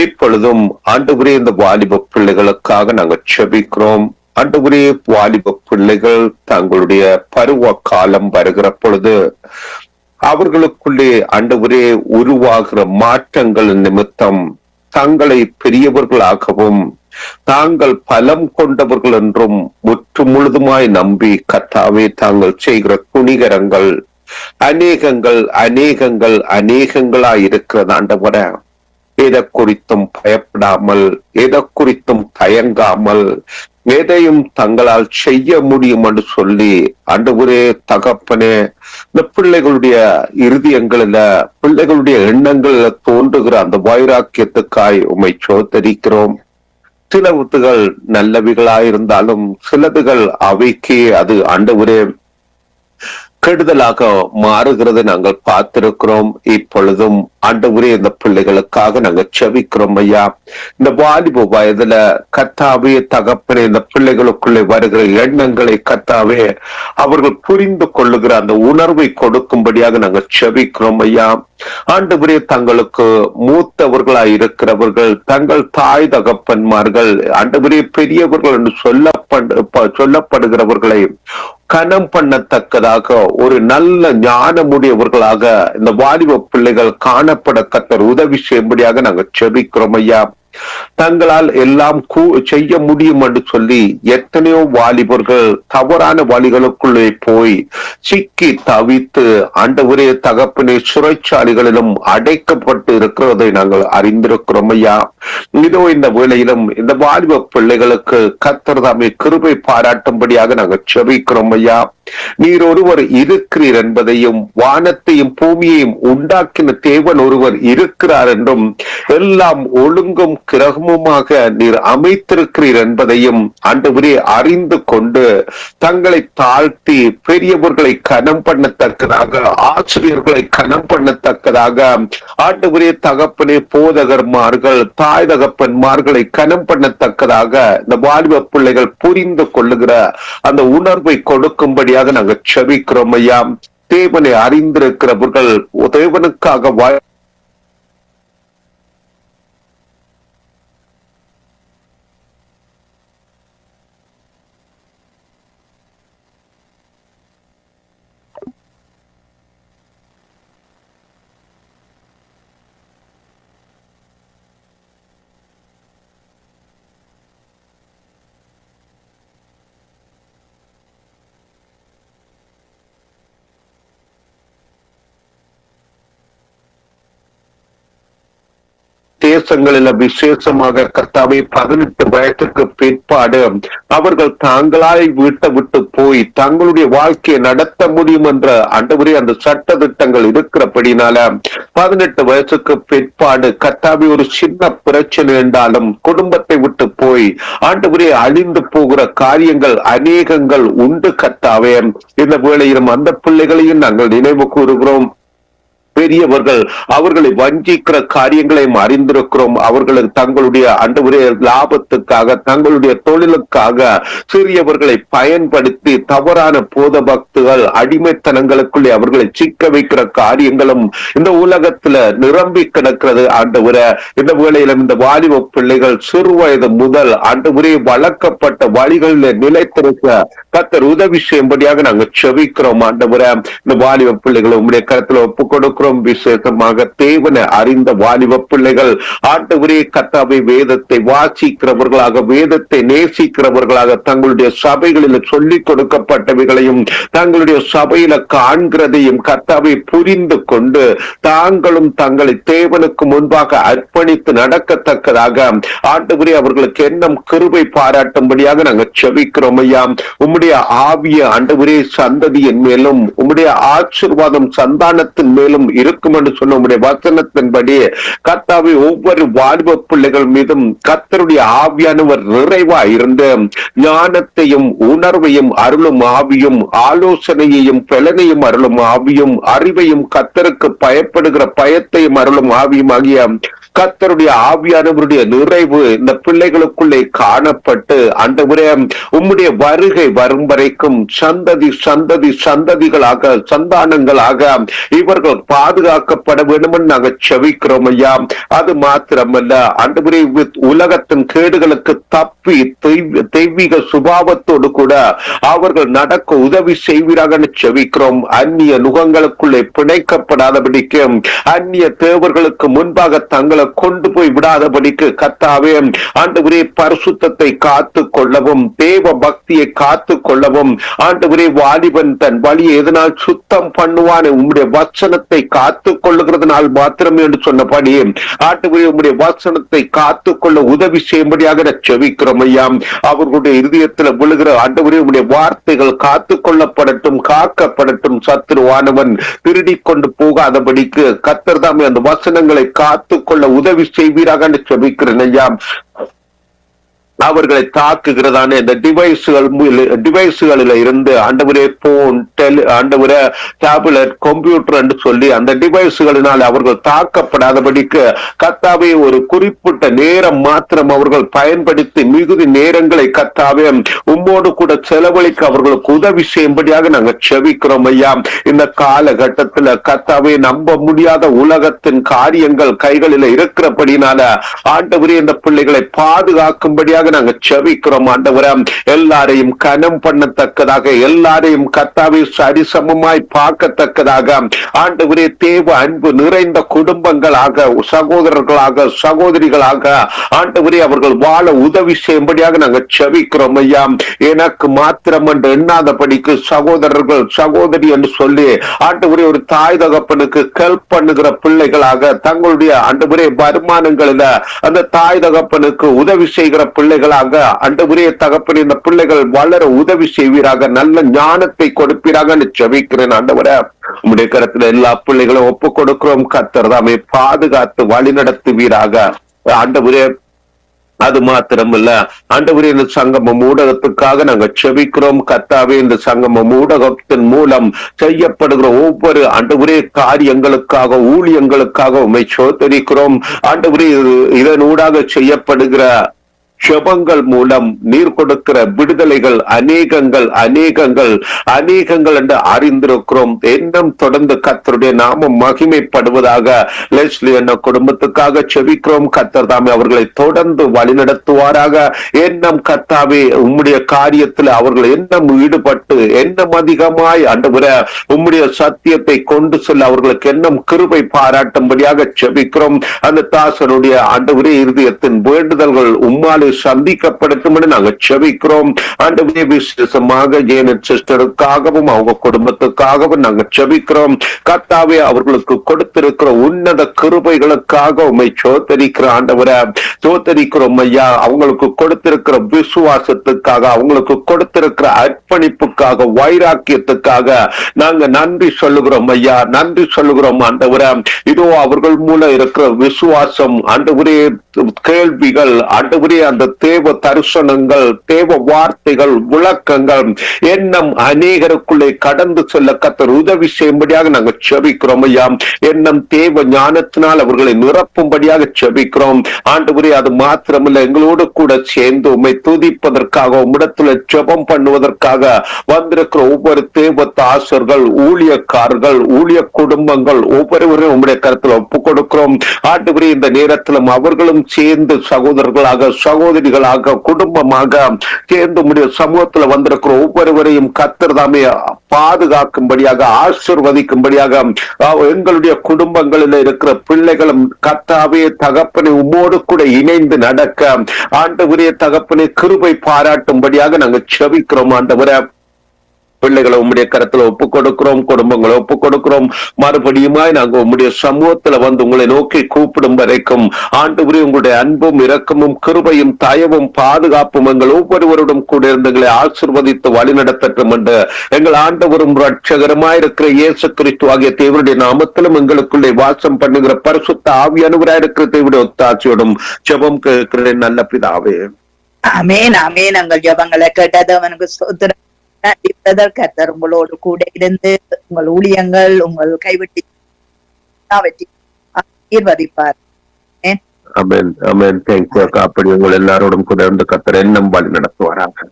இப்பொழுதும் ஆண்டவரே இந்த வாலிப பிள்ளைகளுக்காக நாங்கள் செபிக்கிறோம். ஆண்டவரே வாலிப பிள்ளைகள் தங்களுடைய பருவ காலம் வருகிற பொழுது அவர்களுக்குள்ளே ஆண்டவரே உருவாகிற மாற்றங்கள் நிமித்தம் தங்களை பெரியவர்களாகவும் தாங்கள் பலம் கொண்டவர்கள் என்றும் முற்று முழுதுமாய் நம்பி கர்த்தாவே தாங்கள் செய்கிற துணிகரங்கள் அநேகங்களாய் இருக்கிறது. ஆண்டவரே, எதை குறித்தும் பயப்படாமல், எதை குறித்தும் தயங்காமல், எதையும் தங்களால் செய்ய முடியும் என்று சொல்லி ஆண்டவரே தகப்பனே, இந்த பிள்ளைகளுடைய இருதயங்களில பிள்ளைகளுடைய எண்ணங்களில தோன்றுகிற அந்த வைராக்கியத்துக்காய் உம்மை சோதரிக்கிறோம். சிலவுகள் நல்லவைகளாயிருந்தாலும் சிலதுகள் அவைக்கு அது ஆண்டவரே கெடுதலாக மாறுகிறது நாங்கள் பார்த்திருக்கிறோம். இப்பொழுதும் ஆண்டவரே இந்த பிள்ளைகளுக்காக நாங்கள் செபிக்கிறோம். ஐயா, இந்த வாலிப வயதுல கர்த்தாவே தகப்பனே, இந்த பிள்ளைகளுக்குள்ளே வருகிற எண்ணங்களை கர்த்தாவே அவர்கள் புரிந்து கொள்ளுகிற அந்த உணர்வை கொடுக்கும்படியாக நாங்கள் செபிக்கிறோம். ஐயா, ஆண்டவரே தங்களுக்கு மூத்தவர்களாய் இருக்கிறவர்கள், தங்கள் தாய் தகப்பன்மார்கள் ஆண்டவரே பெரியவர்கள் என்று சொல்லப்படுகிறவர்களை கனம் பண்ணத்தக்கதாக ஒரு நல்ல ஞானமுடையவர்களாக இந்த வாலிப பிள்ளைகள் காணப்பட கர்த்தர் உதவி செய்யும்படியாக நாங்கள் செபிக்கிறோம். ஐயா, தங்களால் எல்லாம் செய்ய முடியும் என்று சொல்லி எத்தனையோ வாலிபர்கள் தவறான வழிகளுக்குள்ளே போய் சிக்கி தவித்து ஆண்டவரே தகப்பனே சிறைச்சாலைகளிலும் அடைக்கப்பட்டு இருக்கிறதை நாங்கள் அறிந்திருக்கிறோம். ஐயா, இதோ இந்த வேளையிலும் இந்த வாலிப பிள்ளைகளுக்கு கர்த்தர் தாமே கிருபை பாராட்டும்படியாக நாங்கள் செபிக்கிறோம். ஐயா, நீர் ஒருவர் இருக்கிறீர் என்பதையும், வானத்தையும் பூமியையும் உண்டாக்கின தேவன் ஒருவர் இருக்கிறார் என்றும், எல்லாம் ஒழுங்கும் கிரகமுமாக நீர் அமைத்திருக்கிறீர் என்பதையும் ஆண்டவரே அறிந்து கொண்டு தங்களை தாழ்த்தி பெரியவர்களை கனம் பண்ணத்தக்கதாக, ஆசிரியர்களை கனம் பண்ணத்தக்கதாக, ஆண்டவரே தகப்பனே போதகர்மார்கள் தாய் தகப்பன்மார்களை கனம் பண்ணத்தக்கதாக இந்த வாலிப பிள்ளைகள் புரிந்து கொள்ளுகிற அந்த உணர்வை கொடுக்கும்படியாக நாங்கள் செபிக்கிறோம் ஐயா. தேவனை அறிந்திருக்கிறவர்கள் தேவனுக்காக தேசங்களில் விசேஷமாக கர்த்தாவே 18 வயதுக்கு பிற்பாடு அவர்கள் தாங்களாய் வீட்டை விட்டு போய் தங்களுடைய வாழ்க்கையை நடத்த முடியும் என்ற ஆண்டவரே அந்த சட்ட திட்டங்கள் இருக்கிறபடினால 18 வயசுக்கு பிற்பாடு கர்த்தாவே ஒரு சின்ன பிரச்சனை என்றாலும் குடும்பத்தை விட்டு போய் ஆண்டவரே அழிந்து போகிற காரியங்கள் அநேகங்கள் உண்டு கர்த்தாவே. இந்த வேளையிலும் அந்த பிள்ளைகளையும் நாங்கள் நினைவு கூறுகிறோம். பெரியவர்கள் அவர்களை வஞ்சிக்கிற காரியங்களையும் அறிந்திருக்கிறோம். அவர்கள் தங்களுடைய ஆண்டவரே லாபத்துக்காக தங்களுடைய தொழிலுக்காக சிறியவர்களை பயன்படுத்தி தவறான போத பக்திகள் அடிமைத்தனங்களுக்குள்ளே அவர்களை சிக்க வைக்கிற காரியங்களும் இந்த உலகத்துல நிரம்பி கிடக்கிறது. ஆண்டவரே இந்த வேளையிலும் இந்த வாலிப பிள்ளைகள் சிறு வயது முதல் ஆண்டவரே வளர்க்கப்பட்ட வழிகளில் நிலைத்திருக்க கர்த்தர் உதவி செய்யும்படியாக நாங்கள் செபிக்கிறோம். ஆண்டவரே இந்த வாலிப பிள்ளைகளை உங்களுடைய கருத்துல ஒப்புக் கொடுக்கிறோம். விசேஷமாக தேவனை அறிந்த வாலிப பிள்ளைகள் ஆண்டவரே கர்த்தாவே வேதத்தை வாசிக்கிறவர்களாக வேதத்தை நேசிக்கிறவர்களாக தங்களுடைய சபைகளில் சொல்லிக் கொடுக்கப்பட்டவைகளையும் தங்களுடைய சபையில காண்கிறதையும் கர்த்தாவை புரிந்து கொண்டு தாங்களும் தங்களை தேவனுக்கு முன்பாக அர்ப்பணித்து நடக்கத்தக்கதாக ஆண்டவரே அவர்களுக்கு எண்ணம் கிருபை பாராட்டும்படியாக நாங்கள் செபிக்கிறோம் ஐயா. உம்முடைய ஆவிய ஆண்டவரே சந்ததியின் மேலும் உம்முடைய ஆசீர்வாதம் சந்தானத்தின் மேலும் இருக்கும் என்று சொன்ன உம்முடைய வசனத்தின்படி கர்த்தாவே ஒவ்வொரு வாலிப பிள்ளைகள் மீதும் கர்த்தருடைய ஆவியானவர் நிறைவா இருந்து ஞானத்தையும் உணர்வையும் அருளும் ஆவியும் ஆலோசனையையும் பலனையும் அருளும் ஆவியும் அறிவையும் கர்த்தருக்கு பயப்படுகிற பயத்தையும் அருளும் ஆவியும் ஆகிய கர்த்தருடைய ஆவியானவருடைய நிறைவு இந்த பிள்ளைகளுக்குள்ளே காணப்பட்டு ஆண்டவரே உம்முடைய வருகை வரும் வரைக்கும் சந்ததி சந்ததி சந்ததிகளாக சந்தானங்களாக இவர்கள் பாதுகாக்கப்பட வேண்டும் என்று நாங்கள் செபிக்கிறோம் ஐயா. அது மாத்திரமல்ல ஆண்டவரே உலகத்தின் கேடுகளுக்கு தப்பி தெய்வீக சுபாவத்தோடு கூட அவர்கள் நடக்க உதவி செய்வீராக செபிக்கிறோம். அந்நிய நுகங்களுக்குள்ளே பிணைக்கப்படாதபடிக்கு அந்நிய தேவர்களுக்கு முன்பாக தங்களை கொண்டு போய் விடாதபடிக்கு கர்த்தாவே ஆண்டவரே பரிசுத்தத்தை காத்து கொள்ளவும் தேவ பக்தியை காத்து கொள்ளவும் ஆண்டவரே வாலிபன் தன் வழியை எதனால் சுத்தம் பண்ணுவான் உம்முடைய வசனத்தை காத்து கொள்ளுகிறதுனால் மாத்திரமே என்று சொன்னபடி ஆண்டவரே உம்முடைய வசனத்தை காத்து கொள்ள உதவி செய்யும்படியாக செபிக்கிறோம் ஐயா. அவர்களுடைய இருதயத்தில் விழுகிற ஆண்டவரே உம்முடைய வார்த்தைகள் காத்து கொள்ளப்படட்டும் காக்கப்படட்டும். சத்துருவானவன் திருடி கொண்டு போகாதபடிக்கு கர்த்தர் தாமே அந்த வசனங்களை காத்து கொள்ள உதவி செய்வீராக செபிக்கிறேன் ஐயா. அவர்களை தாக்குகிறதான இந்த டிவைஸ்களில் இருந்து ஆண்டவரே போன் ஆண்டவரே டேப்லெட் கம்ப்யூட்டர் என்று சொல்லி அந்த டிவைஸ்களினால் அவர்கள் தாக்கப்படாதபடிக்கு கர்த்தாவே ஒரு குறிப்பிட்ட நேரம் மாத்திரம் அவர்கள் பயன்படுத்தி மிகுதி நேரங்களை கர்த்தாவே உம்மோடு கூட செலவழிக்க அவர்களுக்கு உதவி செய்யும்படியாக நாங்கள் செபிக்கிறோம் ஐயா. இந்த காலகட்டத்தில் கர்த்தாவே நம்ப முடியாத உலகத்தின் காரியங்கள் கைகளில் இருக்கிறபடினால ஆண்டவரே இந்த பிள்ளைகளை பாதுகாக்கும்படியாக நாங்கள் செபிக்கிறோம் ஆண்டவரே. எல்லாரையும் கனம் பண்ணத்தக்கதாக எல்லாரையும் கர்த்தாவே சரிசமமாய் பார்க்கத்தக்கதாக ஆண்டவரே தேவ அன்பு நிறைந்த குடும்பங்களாக சகோதரர்களாக சகோதரிகளாக ஆண்டவரே அவர்கள் வாழ உதவி செய்யும்படியாக நாங்கள் செபிக்கிறோம் ஐயா. எனக்கு மாத்திரம் என்று எண்ணாதபடிக்கு சகோதரர்கள் சகோதரி என்று சொல்லி ஆண்டவரே ஒரு தாய் தகப்பனுக்கு ஹெல்ப் பண்ணுகிற பிள்ளைகளாக தங்களுடைய ஆண்டவரே வருமானங்களில அந்த தாய் தகப்பனுக்கு உதவி செய்கிற பிள்ளைகள் பிள்ளைகளாக ஆண்டவரே தகப்பனே இந்த பிள்ளைகள் வளர உதவி செய்வீராக, நல்ல ஞானத்தை கொடுப்பீராக ஜெபிக்கிறேன் ஆண்டவரே. உம்முடைய கரத்துல எல்லா பிள்ளைகளும் ஒப்பு கொடுக்கிறோம். கர்த்தர் தாமே பாதுகாத்து வழி நடத்துவீராக ஆண்டவரே. அது மாத்திரமல்ல ஆண்டவரே, இந்த சங்கமம் ஊடகத்துக்காக நாங்க செபிக்கிறோம். கர்த்தாவே, இந்த சங்கமம் ஊடகத்தின் மூலம் செய்யப்படுகிற ஒவ்வொரு ஆண்டவரே காரியங்களுக்காக ஊழியங்களுக்காக உம்மை ஸ்தோத்திரிக்கிறோம். ஆண்டவரே, இதனூடாக செய்யப்படுகிற ஜெபங்கள் மூலம் நீர் கொடுக்கிற விடுதலைகள் அநேகங்கள் அநேகங்கள் அநேகங்கள் என்று அறிந்திருக்கிறோம். இன்னும் தொடர்ந்து கர்த்தருடைய நாமம் மகிமைப்படுவதாக. லெஸ்லி என்ற குடும்பத்துக்காக செபிக்கிறோம். கர்த்தர் தாமே அவர்களை தொடர்ந்து வழிநடத்துவாராக. எண்ணம் கர்த்தாவே உம்முடைய காரியத்தில் அவர்கள் எண்ணம் ஈடுபட்டு எண்ணம் அதிகமாய் ஆண்டவரே உம்முடைய சத்தியத்தை கொண்டு செல்ல அவர்களுக்கு எண்ணம் கிருபை பாராட்டும்படியாக செபிக்கிறோம். அந்த தாசனுடைய ஆண்டவரே இருதயத்தின் வேண்டுதல்கள் உம்மாலே சந்திக்கப்படுத்தும் என்று நாங்கள் செபிக்கிறோம். ஆண்டவரே, விசேஷமாக ஜேனட் சிஸ்டருக்காகவும் அவங்க குடும்பத்துக்காகவும் நாங்கள் செபிக்கிறோம். கர்த்தாவே, அவர்களுக்கு கொடுத்திருக்கிற உன்னத கிருபைகளுக்காக உம்மை ஸ்தோத்திரிக்கிற ஆண்டவரே, ஸ்தோத்திரிக்கிறோம் ஐயா. அவங்களுக்கு கொடுத்திருக்கிற விசுவாசத்துக்காக, அவங்களுக்கு கொடுத்திருக்கிற அர்ப்பணிப்புக்காக, வைராக்கியத்துக்காக நாங்க நன்றி சொல்லுகிறோம் ஐயா, நன்றி சொல்லுகிறோம் ஆண்டவரே. இதோ அவர்கள் மூலம் இருக்கிற விசுவாசம் ஆண்டவரே, கேள்விகள் ஆண்டவரே, அந்த தேவ தரிசனங்கள், தேவ வார்த்தைகள், விளக்கங்கள் எண்ணம் அநேகருக்குள்ளே கடந்து செல்ல கர்த்தர் உதவி செய்யும்படியாக நாங்கள் செபிக்கிறோம் ஐயா. எண்ணம் தேவ ஞானத்தினால் அவர்களை நிரப்பும்படியாக செபிக்கிறோம் ஆண்டவரே. அது மாத்திரமல்ல, எங்களோடு கூட சேர்ந்து உம்மை துதிப்பதற்காக, உம்மிடத்துல ஜெபம் பண்ணுவதற்காக வந்திருக்கிற ஒவ்வொரு தேவ தாசர்கள், ஊழியக்காரர்கள், ஊழிய குடும்பங்கள் ஒவ்வொருவரையும் உம்முடைய கருத்துல ஒப்புக் கொடுக்கிறோம் ஆண்டவரே. இந்த நேரத்திலும் அவர்களும் சேர்ந்து சகோதரர்களாக, சகோதரிகளாக, குடும்பமாக சேர்ந்து உம்முடைய சமூகத்துல வந்திருக்கிற ஒவ்வொருவரையும் கர்த்தர் தாமே பாதுகாக்கும்படியாக, ஆசீர்வதிக்கும்படியாக, எங்களுடைய குடும்பங்களில் இருக்கிற பிள்ளைகளும் கர்த்தாவே தகப்பனை உம்மோடு கூட இணைந்து நடக்க ஆண்டவரே தகப்பனை கிருபை பாராட்டும்படியாக நாங்கள் செபிக்கிறோம் ஆண்டவரே. பிள்ளைகளை உம்முடைய கரத்துல ஒப்புக் கொடுக்கிறோம், குடும்பங்களை ஒப்புக் கொடுக்கிறோம். மறுபடியுமாய் நாங்க உம்முடைய சமூகத்துல வந்து உங்களை நோக்கி கூப்பிடும் வரைக்கும் ஆண்டவரே உங்களுடைய அன்பும் இரக்கமும் கிருபையும் தயவும் பாதுகாப்பும் எங்கள் ஒவ்வொருவருடன் கூட இருந்து எங்களை ஆசீர்வதித்து வழி நடத்தட்டும் என்று எங்கள் ஆண்டவரும் ரட்சகருமாய் இருக்கிற இயேசு கிறிஸ்து ஆகிய தேவனுடைய நாமத்திலும் எங்களுக்குள்ளே வாசம் பண்ணுகிற பரிசுத்த ஆவியானவராய் இருக்கிற தேவனுடைய ஒத்தாட்சியோடும் ஜெபம் கேட்கிறேன் நல்ல பிதாவே. ஆமென், ஆமென். எங்கள் ஜெபங்களை கேட்டது அவனுக்கு ஸ்தோத்திரம். கர்த்தர் உங்களோடு கூட இருந்து உங்கள் ஊழியங்கள் உங்கள் கைவிட்டு ஆசீர்வதிப்பார். ஆமென், ஆமென். தேங்க்யூ அக்கா. அப்படி உங்கள் எல்லாரோடும் கூட இருந்து கர்த்தர் எண்ணம் வழி நடத்துவாராக.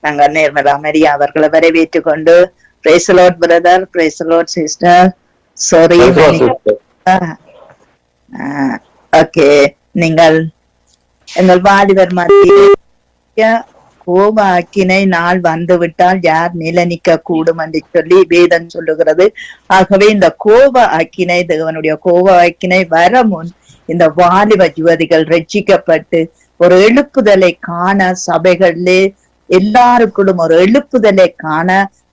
நாங்கள் நேர்மலா மரியா அவர்களை வரவேற்றுக் கொண்டு praise the Lord brother, praise the Lord sister. Sorry, okay. நீங்கள் எங்கள் வாலிபர் மத்திய கோப அக்கினை நாள் வந்து விட்டால் யார் நிலநிக்க கூடும் என்று சொல்லி வேதம் சொல்லுகிறது. ஆகவே இந்த கோப அக்கினை, தேவனுடைய கோப அக்கினை வர முன் இந்த வாலிப யுவதிகள் ரட்சிக்கப்பட்டு ஒரு எழுப்புதலை காண, சபைகளிலே எல்லாருக்குள்ளும் ஒரு எழுப்புதலை காண,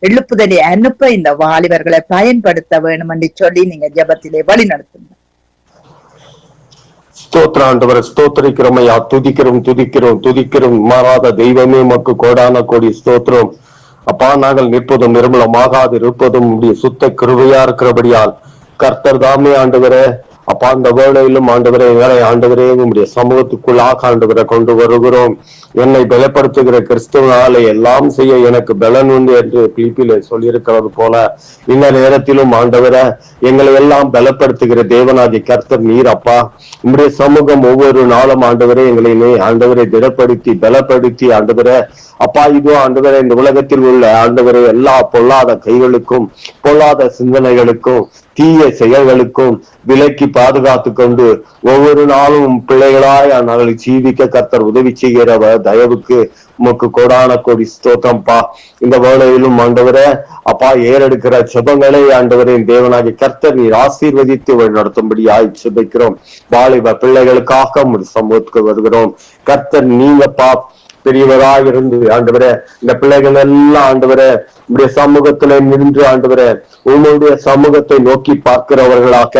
எழுப்புதலை அனுப்ப இந்த வாலிபர்களை பயன்படுத்த வேண்டும் என்று சொல்லி நீங்க ஜெபத்திலே வழி நடத்துங்க. ஸ்தோத்திர ஆண்டவரை ஸ்தோத்திரிக்கிறோம் ஐயா. துதிக்கிறோம் துதிக்கிறோம் துதிக்கிறோம். மாறாத தெய்வமே மக்கு கோடான கோடி ஸ்தோத்திரம் அப்பா. நாங்கள் நிற்பதும் நிர்மலமாகாது இருப்பதும் உடைய சுத்த கிருபையா இருக்கிறபடியால் கர்த்தர் தாமே ஆண்டவரே அப்பா அந்த வேளையிலும் ஆண்டவரே எங்களை ஆண்டவரே உங்களுடைய சமூகத்துக்குள்ளாக ஆண்டவரை கொண்டு வருகிறோம். என்னை பலப்படுத்துகிற கிறிஸ்துவனாலே எல்லாம் செய்ய எனக்கு பலன் உண்டு என்று பிலிப்பிலே சொல்லியிருக்கிறது போல இந்த நேரத்திலும் ஆண்டவரை எங்களை எல்லாம் பலப்படுத்துகிற தேவனாகி கர்த்தர் நீர் அப்பா. உங்களுடைய சமூகம் ஒவ்வொரு நாளும் ஆண்டவரே எங்களை ஆண்டவரை திடப்படுத்தி பலப்படுத்தி ஆண்டவரை அப்பா இதோ ஆண்டவரை இந்த உலகத்தில் உள்ள ஆண்டவரை எல்லா பொல்லாத கைகளுக்கும் பொல்லாத சிந்தனைகளுக்கும் தீய செயல்களுக்கும் விலக்கி பாதுகாத்து கொண்டு ஒவ்வொரு நாளும் பிள்ளைகளாய் நாங்கள் ஜீவிக்க கர்த்தர் உதவி செய்கிறவர் தயவுக்கு உமக்கு கோடான கோடி ஸ்தோத்திரம்ப்பா. இந்த வேளையிலும் ஆண்டவரே அப்பா ஏறெடுக்கிற ஜெபங்களை ஆண்டவரே தேவனாகிய கர்த்தர் நீர் ஆசீர்வதித்து வழி நடத்தும்படி ஜெபிக்கிறோம். வாலிப பிள்ளைகளுக்காக ஒரு சமூகத்துக்கு வருகிறோம். கர்த்தர் நீங்கப்பா பெரியவராக இருந்து ஆண்டவரே இந்த பிள்ளைகள் எல்லாம் ஆண்டவரே உங்களுடைய சமூகத்திலே நின்று ஆண்டவரே உங்களுடைய சமூகத்தை நோக்கி பார்க்கிறவர்களாக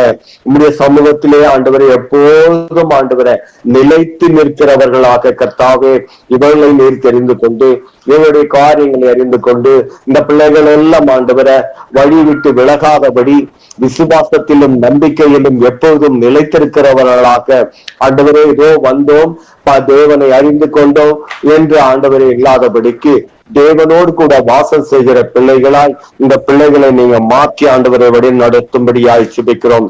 உங்களுடைய சமூகத்திலே ஆண்டவரை எப்போதும் ஆண்டவரை நிலைத்து நிற்கிறவர்களாக கர்த்தாவே இவர்களை நீர் தெரிந்து கொண்டு இவருடைய காரியங்களை அறிந்து கொண்டு இந்த பிள்ளைகள் எல்லாம் ஆண்டவரை வழி விட்டு விலகாதபடி விசுவாசத்திலும் நம்பிக்கையிலும் எப்போதும் நிலைத்திருக்கிறவர்களாக ஆண்டவரே இதோ வந்தோம் தேவனை அறிந்து கொண்டோம் என்று ஆண்டவரை இல்லாதபடிக்கு தேவனோடு கூட வாசம் செய்கிற பிள்ளைகளாய் இந்த பிள்ளைகளை நீங்க மாற்றி ஆண்டவரை வழி நடத்தும்படியாய் ஜெபிக்கிறோம்.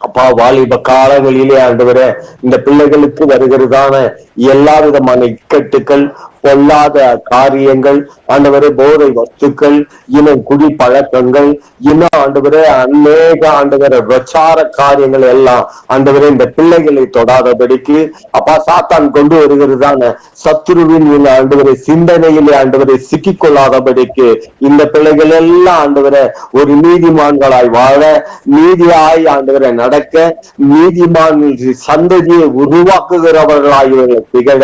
அப்பா வாலிப காலங்களிலே ஆண்டவரே இந்த பிள்ளைகளுக்கு வருகிறதான எல்லா விதமான இக்கட்டுகள் பொல்லாத காரியங்கள் ஆண்டவரே போதை வஸ்துக்கள் இன்னும் குடி பழக்கங்கள் இன்னும் ஆண்டவரே அநேக ஆண்டவரே பிரச்சார காரியங்கள் எல்லாம் ஆண்டவரே இந்த பிள்ளைகளை தொடாதபடிக்கு அப்பா சாத்தான் கொண்டு வருகிறதான சத்துருவின் ஆண்டவரை சிந்தனையிலே ஆண்டவரை சிக்கிக் கொள்ளாதபடிக்கு இந்த பிள்ளைகள் எல்லாம் ஆண்டவரை ஒரு நீதிமான்களாய் வாழ நீதியாய் ஆண்டவரை நடக்க நீதிமான் சந்ததியை உருவாக்குகிறவர்களாய் இவர்களை திகழ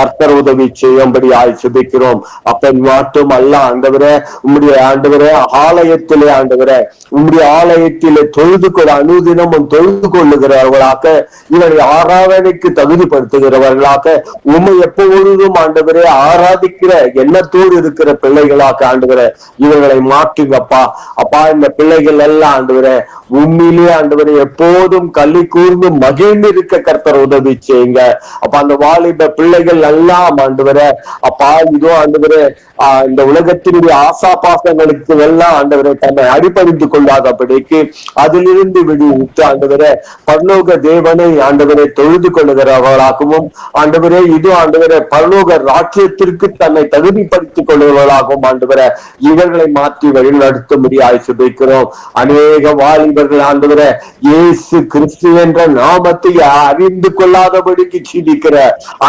கர்த்தர் உதவி செய்யும்படி ஜெபிக்கிறோம். அப்ப மட்டும் அல்ல ஆண்டவரே உம்முடைய ஆண்டவரே ஆலயத்திலே ஆண்டவரே உம்முடைய ஆலயத்திலே தொழுது கொள்ள அனுதினமும் தொழுது கொள்ளுகிறவர்களாக இவரை ஆராதனைக்கு தகுதிப்படுத்துகிறவர்களாக உம்மை எப்பொழுதும் ஆண்டவரே ஆராதிக்கிற எண்ணத்தோடு இருக்கிற பிள்ளைகளாக ஆண்டவரே இவர்களை மாற்றுங்கப்பா. அப்பா இந்த பிள்ளைகள் எல்லாம் ஆண்டவரே உண்மையிலே ஆண்டவரை எப்போதும் கல்வி கூர்ந்து மகிழ்ந்து இருக்க கர்த்தர் உதவி செய்யுங்க. அப்ப அந்த வாலிப பிள்ளைகள் எல்லாம் ஆண்டவரை அப்பா இதோ ஆண்டவரே இந்த உலகத்தினுடைய ஆசா பாசங்களுக்கு எல்லாம் ஆண்டவரை தன்னை அடிபணிந்து கொள்ளாதபடிக்கு அதிலிருந்து விடுவித்து ஆண்டவரே பரலோக தேவனை ஆண்டவரை தொழுது கொள்ளுகிறவர்களாகவும் ஆண்டவரே இது ஆண்டவரை பரலோக ராஜ்யத்திற்கு தன்னை தகுதிப்படுத்திக் கொள்ளுகிறவர்களாகவும் ஆண்டவரை இவர்களை மாற்றி வழி நடத்தும்படியாய் ஜெபிக்கிறோம். அநேக வாலிபர்கள் ஆண்டவரை இயேசு கிறிஸ்து என்ற நாமத்தை அறிந்து கொள்ளாதபடிக்கு சீடிக்கிற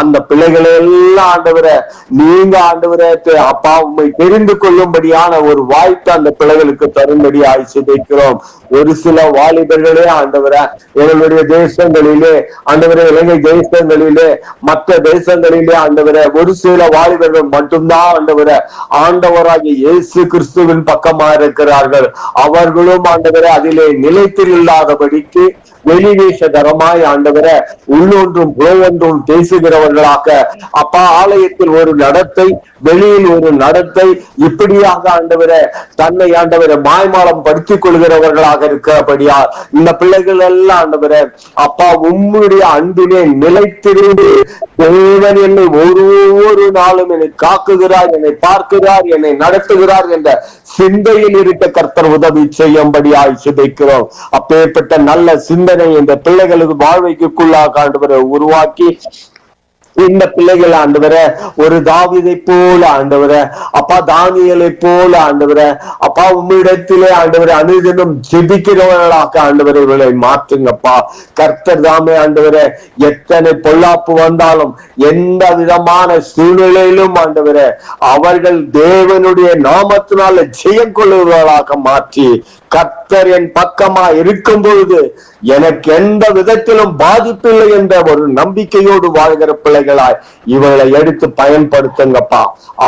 அந்த பிள்ளைகளை எல்லாம் ஆண்டவரை நீங்க ஆண்டவரை அப்பா உண்மை தெரிந்து கொள்ளும்படியான ஒரு வாய்ப்பு அந்த பிள்ளைகளுக்கு தரும்படியாய் ஜெபிக்கிறோம். ஒரு சில வாலிபர்களே ஆண்டவரை எங்களுடைய தேசங்களிலே ஆண்டவரை இலங்கை தேசங்களிலே மற்ற தேசங்களிலே ஆண்டவரை ஒரு சில வாலிபர்கள் மட்டும்தான் ஆண்டவரை ஆண்டவராகிய இயேசு கிறிஸ்துவின் பக்கமா இருக்கிறார்கள். அவர்களும் ஆண்டவரை அதிலே நிலைத்தில்லாதபடிக்கு வெளிவேஷகரமாய் ஆண்டவரை உள்ளொன்றும் புறவொன்றும் பேசுகிறவர்களாக அப்பா ஆலயத்தில் ஒரு நடத்தை வெளியில் ஒரு நடத்தை இப்படியாக ஆண்டவரை தன்னை ஆண்டவரை மாய்மாலம் படுத்திக் கொள்கிறவர்களாக இருக்கிறபடியா இந்த பிள்ளைகள் எல்லாம் ஆண்டவரை அப்பா உம்முடைய அன்பிலே நிலைத்திருந்து தேவன் என்னை ஒரு நாளும் என்னை காக்குகிறார் என்னை பார்க்கிறார் என்னை நடத்துகிறார் என்ற சிந்தையில் இருக்க கர்த்தர் உதவி செய்யும்படியாய் ஜெபிக்கிறோம். அப்பேற்பட்ட நல்ல சிந்தனை இந்த பிள்ளைகளுக்கு வாழ்வைக்குள்ளாக ஆண்டவரை உருவாக்கி இந்த பிள்ளைகள் ஆண்டவரை ஒரு தாவீதை போல ஆண்டவரை அப்பா தானியேலை போல ஆண்டவரை அப்பா உம்மிடத்திலே ஆண்டவரை அனுதினம் ஜெபிக்கிறவர்களாக ஆண்டவரை இவர்களை மாற்றுங்கப்பா. கர்த்தர் தாமே ஆண்டவரை எத்தனை பொல்லாப்பு வந்தாலும் எந்த விதமான சூழ்நிலையிலும் ஆண்டவரை அவர்கள் தேவனுடைய நாமத்தினால ஜெயம் கொள்ளுவர்களாக மாற்றி கர்த்தர் என் பக்கமா இருக்கும் பொழுது எனக்கு எந்த விதத்திலும் பாதிப்பில்லை என்ற ஒரு நம்பிக்கையோடு வாழ்கிற பிள்ளைகளாய் இவர்களை எடுத்து பயன்படுத்துங்கப்பா.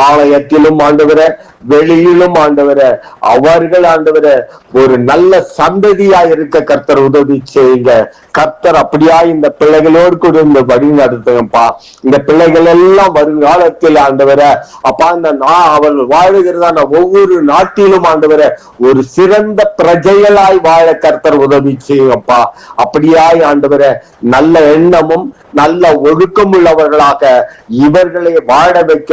ஆலயத்திலும் ஆண்டவரை வெளியிலும் ஆண்டவரை அவர்கள் ஆண்டவரை ஒரு நல்ல சந்ததியாய் இருக்க கர்த்தர் உதவி செய்யுங்க. கர்த்தர் அப்படியா இந்த பிள்ளைகளோடு கூட இந்த வழி நடத்துங்கப்பா. இந்த பிள்ளைகள் எல்லாம் வருங்காலத்தில் ஆண்டவரை அப்பா இந்த அவர்கள் வாழுகிறதான ஒவ்வொரு நாட்டிலும் ஆண்டவரை ஒரு சிறந்த பிரஜைகளாய் வாழ கர்த்தர் உதவி செய்யுங்கப்பா. அப்படியாய் ஆண்டவரை நல்ல எண்ணமும் நல்ல ஒழுக்கம் உள்ளவர்களாக இவர்களை வாழ வைக்க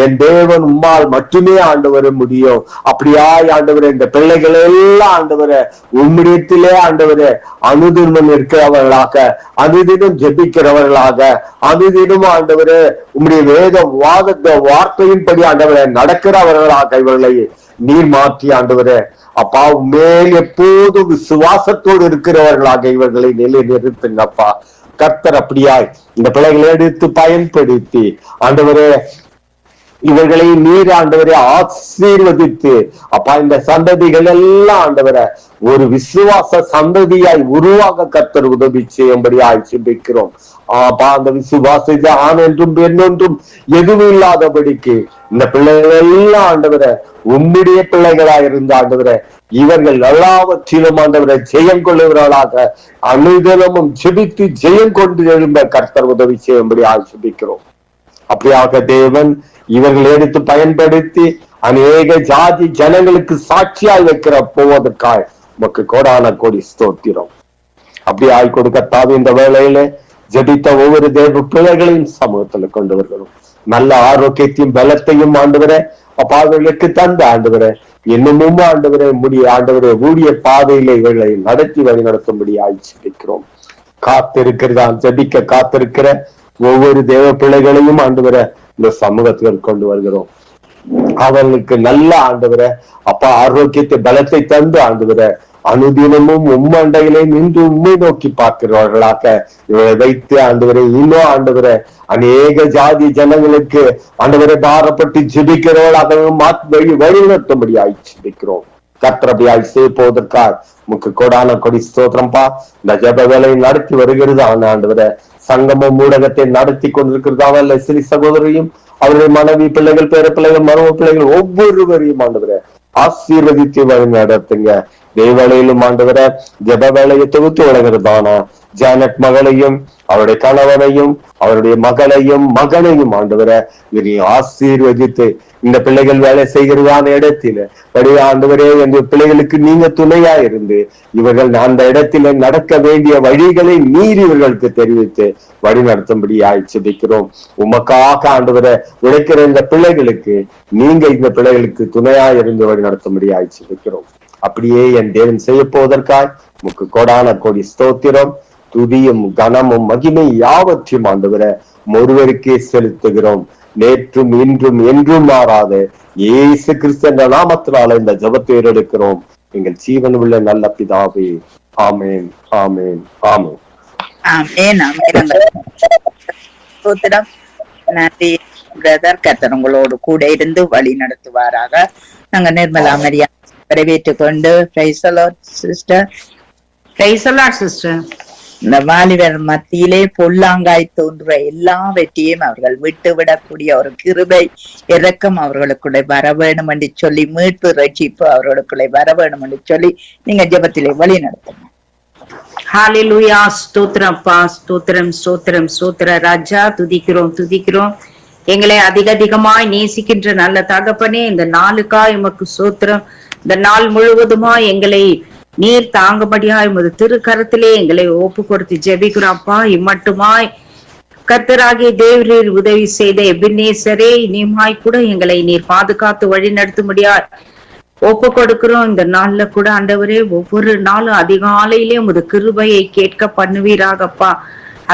என் தேவன் உம்மால் மட்டுமே ஆண்டவர முடியும். அப்படியாய் ஆண்டவரை இந்த பிள்ளைகள் எல்லாம் ஆண்டவரை உம்மிடத்திலே ஆண்டவரை அனுதினம் இருக்கிறவர்களாக அனுதினம் ஜெபிக்கிறவர்களாக அனுதினம் ஆண்டவரை உம்முடைய வேத வார்த்தையின்படி ஆண்டவரை நடக்கிறவர்களாக இவர்களை நீர் மாற்றி ஆண்டவரை அப்பா மேல் எப்போதும் விசுவாசத்தோடு இருக்கிறவர்களாக இவர்களை நிலை நிறுத்துங்கப்பா. கர்த்தர் அப்படியாய் இந்த பிள்ளைகளை எடுத்து பயன்படுத்தி ஆண்டவரே இவர்களை நீர் ஆண்டவரை ஆசீர்வதித்து அப்பா இந்த சந்ததிகள் எல்லாம் ஆண்டவரை ஒரு விசுவாச சந்ததியாய் உருவாக கர்த்தர் உதவி செய்யும்படியாய் சிந்திக்கிறோம். அப்பா அந்த விசுவாசத்தை ஆண் என்றும் பெண் என்றும் எதுவும் இல்லாதபடிக்கு இந்த பிள்ளைகள் எல்லாம் ஆண்டவரை உம்முடைய பிள்ளைகளாய் இருந்த ஆண்டவரை இவர்கள் எல்லாவற்றிலும் ஆண்டவரை ஜெயம் கொள்ளுகிறவர்களாக அனுதினமும் ஜெபித்து ஜெயம் கொண்டு எழும்ப கர்த்தர் உதவி செய்யும்படி ஆசிபிக்கிறோம். அப்படியாக தேவன் இவர்கள் எடுத்து பயன்படுத்தி அநேக ஜாதி ஜனங்களுக்கு சாட்சியாய் வைக்கிற போவதற்காய் உமக்கு கோடான கோடி ஸ்தோத்திரம். அப்படி ஆய் கொடுக்கத்தாது இந்த வேளையில ஜெபித்த ஒவ்வொரு தேவ பிள்ளைகளையும் சமூகத்துல கொண்டு வருகிறோம். நல்ல ஆரோக்கியத்தையும் பலத்தையும் ஆண்டவரை அவர்களுக்கு தந்த ஆண்டவரை இன்னமும் ஆண்டவரை ஆண்டவரை ஊழிய பாதையில இவர்களை நடத்தி வழி நடத்தும்படி ஆய்ச்சிக்கிறோம். காத்திருக்கிறதான் ஜெபிக்க காத்திருக்கிற ஒவ்வொரு தேவ பிள்ளைகளையும் ஆண்டவரை இந்த சமூகத்திற்கு கொண்டு வருகிறோம். அவர்களுக்கு நல்ல ஆண்டவரை அப்பா ஆரோக்கியத்தை பலத்தை தந்து ஆண்டவரை அனுதினமும் உம்மண்டையிலே நின்று உண்மை நோக்கி பார்க்கிறவர்களாக இவரை வைத்து ஆண்டவரை இன்னும் ஆண்டவரை அநேக ஜாதி ஜனங்களுக்கு ஆண்டவரை பாரப்பட்டு ஜெபிக்கிறவர்களாக வழிநடத்தும்படி ஆய்ச்சிக்கிறோம். கர்த்தரபடியாய் செய்ய போவதற்காக முக்கு கோடான கொடி ஸ்தோத்திரம்பா. இந்த ஜெப வேலையை நடத்தி வருகிறது ஆண்டவரை சங்கமம் ஊடகத்தை நடத்தி கொண்டிருக்கிறதாவல்ல சிறி சகோதரியும் அவருடைய மனைவி பிள்ளைகள் பேர பிள்ளைகள் மரும பிள்ளைகள் ஒவ்வொருவரையும் ஆண்டவரை ஆசீர்வதித்து வழி நடத்துங்க. தேவலையிலும் ஆண்டவரை ஜெப வேலையை தொகுத்து வழங்குறதான ஜானட் மகளையும் அவருடைய கணவனையும் அவருடைய மகளையும் மகனையும் ஆண்டவரை இவரை ஆசீர்வதித்து இந்த பிள்ளைகள் வேலை செய்கிறதான இடத்தில ஆண்டவரே எங்க பிள்ளைகளுக்கு நீங்க துணையா இருந்து இவர்கள் அந்த இடத்தில நடக்க வேண்டிய வழிகளை நீர் இவர்களுக்கு தெரிவித்து வழி நடத்தும்படி ஆய்ச்சிக்கிறோம். உமக்காக ஆண்டவரை உழைக்கிற இந்த பிள்ளைகளுக்கு நீங்க இந்த பிள்ளைகளுக்கு துணையா இருந்து வழி நடத்தும்படி ஆய்ச்சிக்கிறோம். அப்படியே என் தேவன் செய்ய போவதற்காய் முக்கு கோடான கோடி ஸ்தோத்திரம் துதியும் கனமும் மகிமை யாவற்றையும் ஆண்டவரை ஒருவருக்கே செலுத்துகிறோம். நேற்றும் இன்றும் என்றும் மாறாத இயேசு கிறிஸ்து என்ற நாமத்தினால இந்த ஜெபத்தை எடுக்கிறோம் எங்கள் ஜீவன் உள்ள நல்ல பிதாவே. ஆமேன் ஆமேன் ஆமேன் ஆமேன் ஆமேன். நன்றி பிரதர். கர்த்தர் உங்களோடு கூட இருந்து வழி நடத்துவாராக. நாங்க நிர்மலா மரியா வரவேற்றுக் கொண்டு praise the Lord sister. Praise the Lord sister. இந்த வாலிபர் மத்தியிலே பொல்லாங்காய் தோன்ற எல்லா வெற்றியும் அவர்கள் விட்டு விடக்கூடிய ஒரு கிருபை இரக்கம் அவர்களுக்குள்ளே வர வேணும் என்று சொல்லி மீட்பு ரட்சிப்பு அவர்களுக்குள்ளே வர வேணும் என்று சொல்லி நீங்க ஜெபத்திலே வழி நடத்தணும். ஹalleluya. ஸ்தோத்திரம் அப்பா, ஸ்தோத்திரம் ஸ்தோத்திரம் ஸ்தோத்திர ராஜா. துதிக்கிறோம் துதிக்கிறோம். எங்களை அதிகமாய் நேசிக்கின்ற நல்ல தகப்பனே, இந்த நாளுக்காய் உமக்கு ஸ்தோத்திரம். இந்த நாள் முழுவதுமா எங்களை நீர் தாங்கும்படியாய் உமது திருக்கரத்திலே எங்களை ஒப்பு கொடுத்து ஜெபிக்கிறோம் அப்பா. இம்மட்டுமாய் கர்த்தராகிய தேவரீர் உதவி செய்த எபினேசரே, இனிமாய் கூட எங்களை நீர் பாதுகாத்து வழி நடத்தும்படியாய் ஒப்பு கொடுக்கிறோம். இந்த நாள்ல கூட ஆண்டவரே ஒவ்வொரு நாளும் அதிகாலையிலே உமது கிருபையை கேட்க பண்ணுவீராகப்பா.